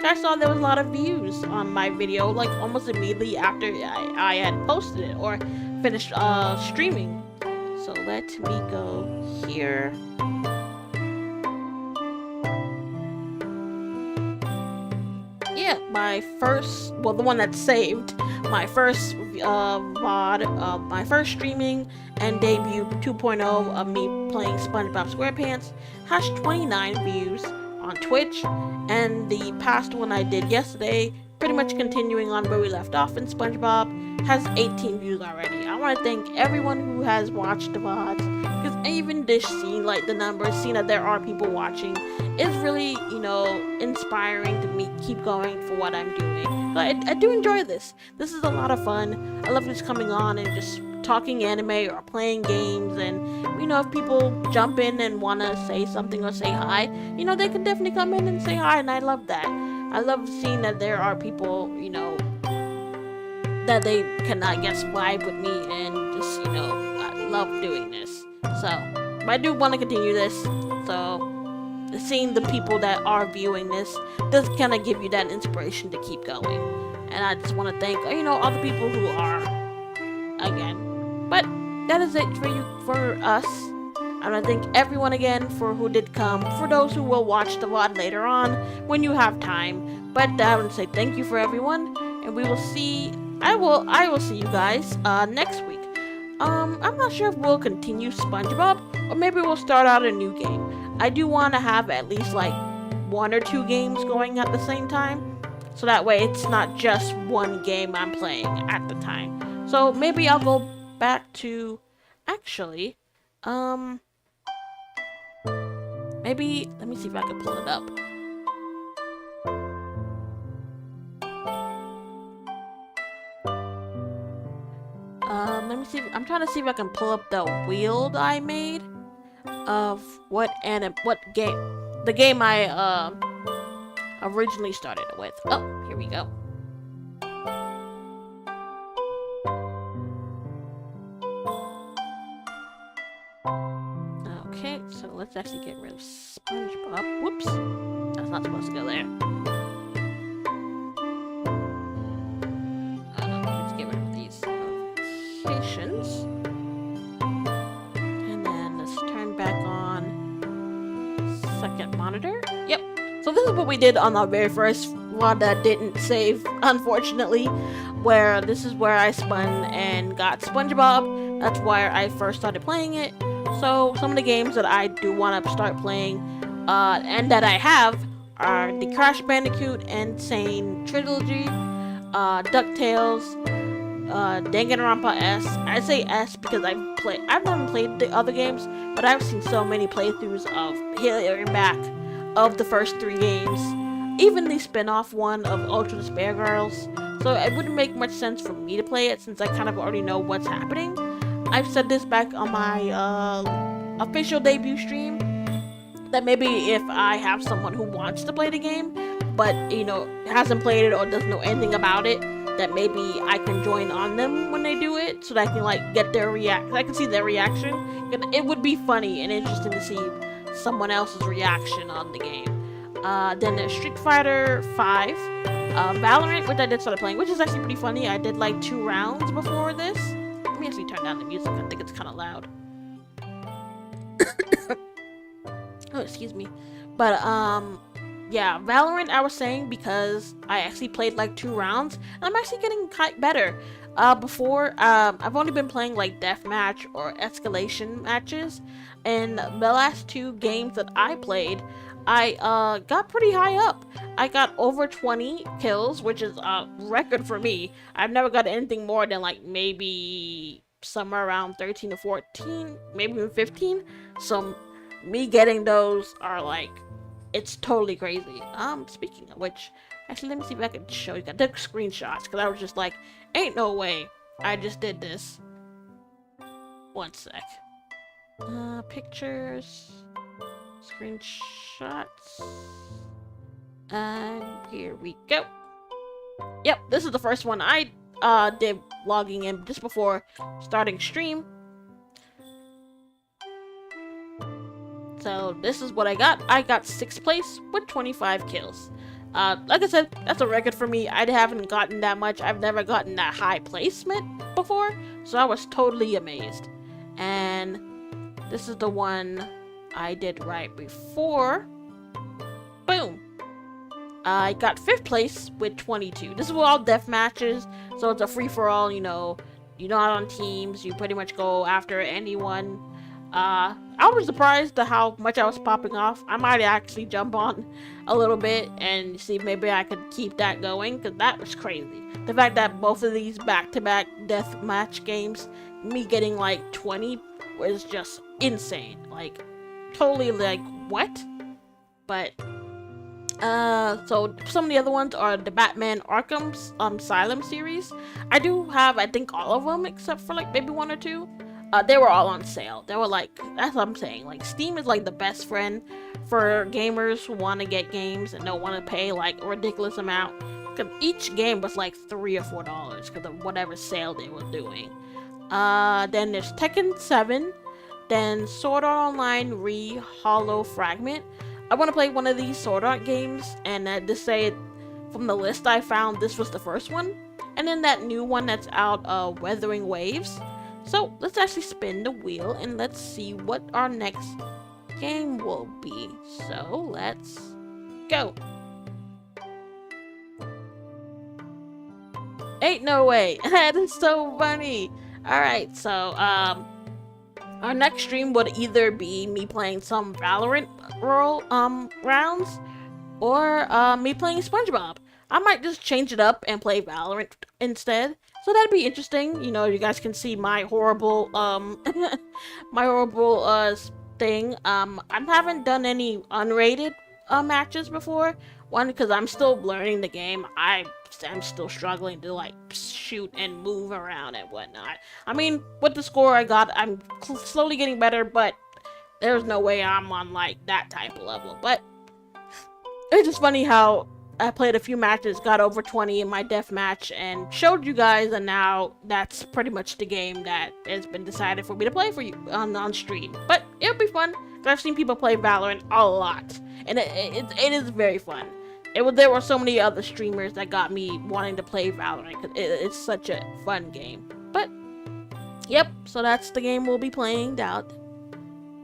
S1: I saw there was a lot of views on my video, like, almost immediately after I had posted it, or finished, streaming. So, let me go here. Yeah, my first, well, the one that's saved, my first VOD, my first streaming and debut 2.0 of me playing SpongeBob SquarePants has 29 views on Twitch, and the past one I did yesterday pretty much continuing on where we left off in SpongeBob, has 18 views already. I want to thank everyone who has watched the VODs, because even this seeing like the numbers, seeing that there are people watching, is really, you know, inspiring to me keep going for what I'm doing. But I do enjoy this. This is a lot of fun. I love just coming on and just talking anime or playing games, and you know, if people jump in and want to say something or say hi, you know, they can definitely come in and say hi, and I love that. I love seeing that there are people, you know, that they can, I guess, vibe with me, and just, you know, I love doing this. So, but I do want to continue this, so seeing the people that are viewing this does kind of give you that inspiration to keep going. And I just want to thank, you know, all the people who are, again. But that is it for you, for us. I want to thank everyone again for who did come, for those who will watch the VOD later on when you have time. But I want to say thank you for everyone, and we will see. I will see you guys next week. I'm not sure if we'll continue SpongeBob, or maybe we'll start out a new game. I do want to have at least like 1 or 2 games going at the same time, so that way it's not just one game I'm playing at the time. So maybe I'll go back to, actually, maybe, let me see if I can pull it up. Let me see, I'm trying to see if I can pull up the wheel that I made of what game, the game I, originally started with. Oh, here we go. Okay, so let's actually get rid of SpongeBob. Whoops, that's not supposed to go there. Let's get rid of these notifications. And then let's turn back on second monitor. Yep. So this is what we did on our very first one that didn't save, unfortunately, where this is where I spun and got SpongeBob. That's where I first started playing it. So some of the games that I do want to start playing, and that I have, are the Crash Bandicoot and Insane Trilogy, DuckTales, Danganronpa S. I say S because I've never played the other games, but I've seen so many playthroughs of here and back of the first 3 games, even the spin-off one of Ultra Despair Girls. So it wouldn't make much sense for me to play it since I kind of already know what's happening. I've said this back on my official debut stream, that maybe if I have someone who wants to play the game, but, you know, hasn't played it or doesn't know anything about it, that maybe I can join on them when they do it, so that I can, like, get their I can see their reaction. It would be funny and interesting to see someone else's reaction on the game. Then there's Street Fighter 5, Valorant, which I did start playing, which is actually pretty funny. I did like 2 rounds before this. Let me actually turn down the music. I think it's kind of loud. Oh, excuse me. But yeah, Valorant I was saying because I actually played like 2 rounds, and I'm actually getting better. Before, I've only been playing like deathmatch or escalation matches, and the last 2 games that I played, I got pretty high up. I got over 20 kills, which is a record for me. I've never got anything more than like maybe somewhere around 13 to 14, maybe even 15. So me getting those are like, it's totally crazy. Speaking of which, actually let me see if I can show you. I took screenshots because I was just like, ain't no way I just did this. One sec. Pictures, screenshots, and here we go. Yep, this is the first one I did logging in just before starting stream. So this is what I got. I got 6th place with 25 kills. Like I said, that's a record for me. I haven't gotten that much. I've never gotten that high placement before, so I was totally amazed. And this is the one I did right before. Boom! I got 5th place with 22. This is all death matches, so it's a free-for-all, you know. You're not on teams. You pretty much go after anyone. I was surprised at how much I was popping off. I might actually jump on a little bit and see if maybe I could keep that going, because that was crazy. The fact that both of these back-to-back deathmatch games, me getting like 20 was just insane. Like, totally like, what? But, so some of the other ones are the Batman Arkham Asylum series. I do have, I think, all of them except for like maybe one or two. They were all on sale. They were like, that's what I'm saying. Like, Steam is like the best friend for gamers who want to get games and don't want to pay like a ridiculous amount. Because each game was like $3 or $4 because of whatever sale they were doing. Then there's Tekken 7. Then Sword Art Online Hollow Fragment. I want to play one of these Sword Art games, and just say it from the list I found, this was the first one. And then that new one that's out, Weathering Waves. So let's actually spin the wheel and let's see what our next game will be. So let's go. Ain't no way. That is so funny. Alright, so our next stream would either be me playing some Valorant rounds or me playing SpongeBob. I might just change it up and play Valorant instead. So that'd be interesting. You know, you guys can see my horrible, my horrible, thing. I haven't done any unrated, matches before. One, because I'm still learning the game. I'm still struggling to, like, shoot and move around and whatnot. I mean, with the score I got, I'm slowly getting better, but there's no way I'm on, like, that type of level. But it's just funny how I played a few matches, got over 20 in my death match, and showed you guys, and now that's pretty much the game that has been decided for me to play for you on stream. But it'll be fun, because I've seen people play Valorant a lot, and it is very fun. There were so many other streamers that got me wanting to play Valorant, because it's such a fun game. But, yep, so that's the game we'll be playing out.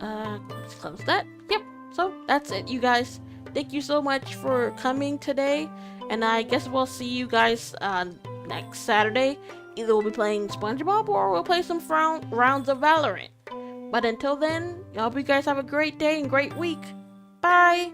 S1: Let's close that. Yep, so that's it, you guys. Thank you so much for coming today, and I guess we'll see you guys next Saturday. Either we'll be playing SpongeBob or we'll play some rounds of Valorant. But until then, I hope you guys have a great day and great week. Bye!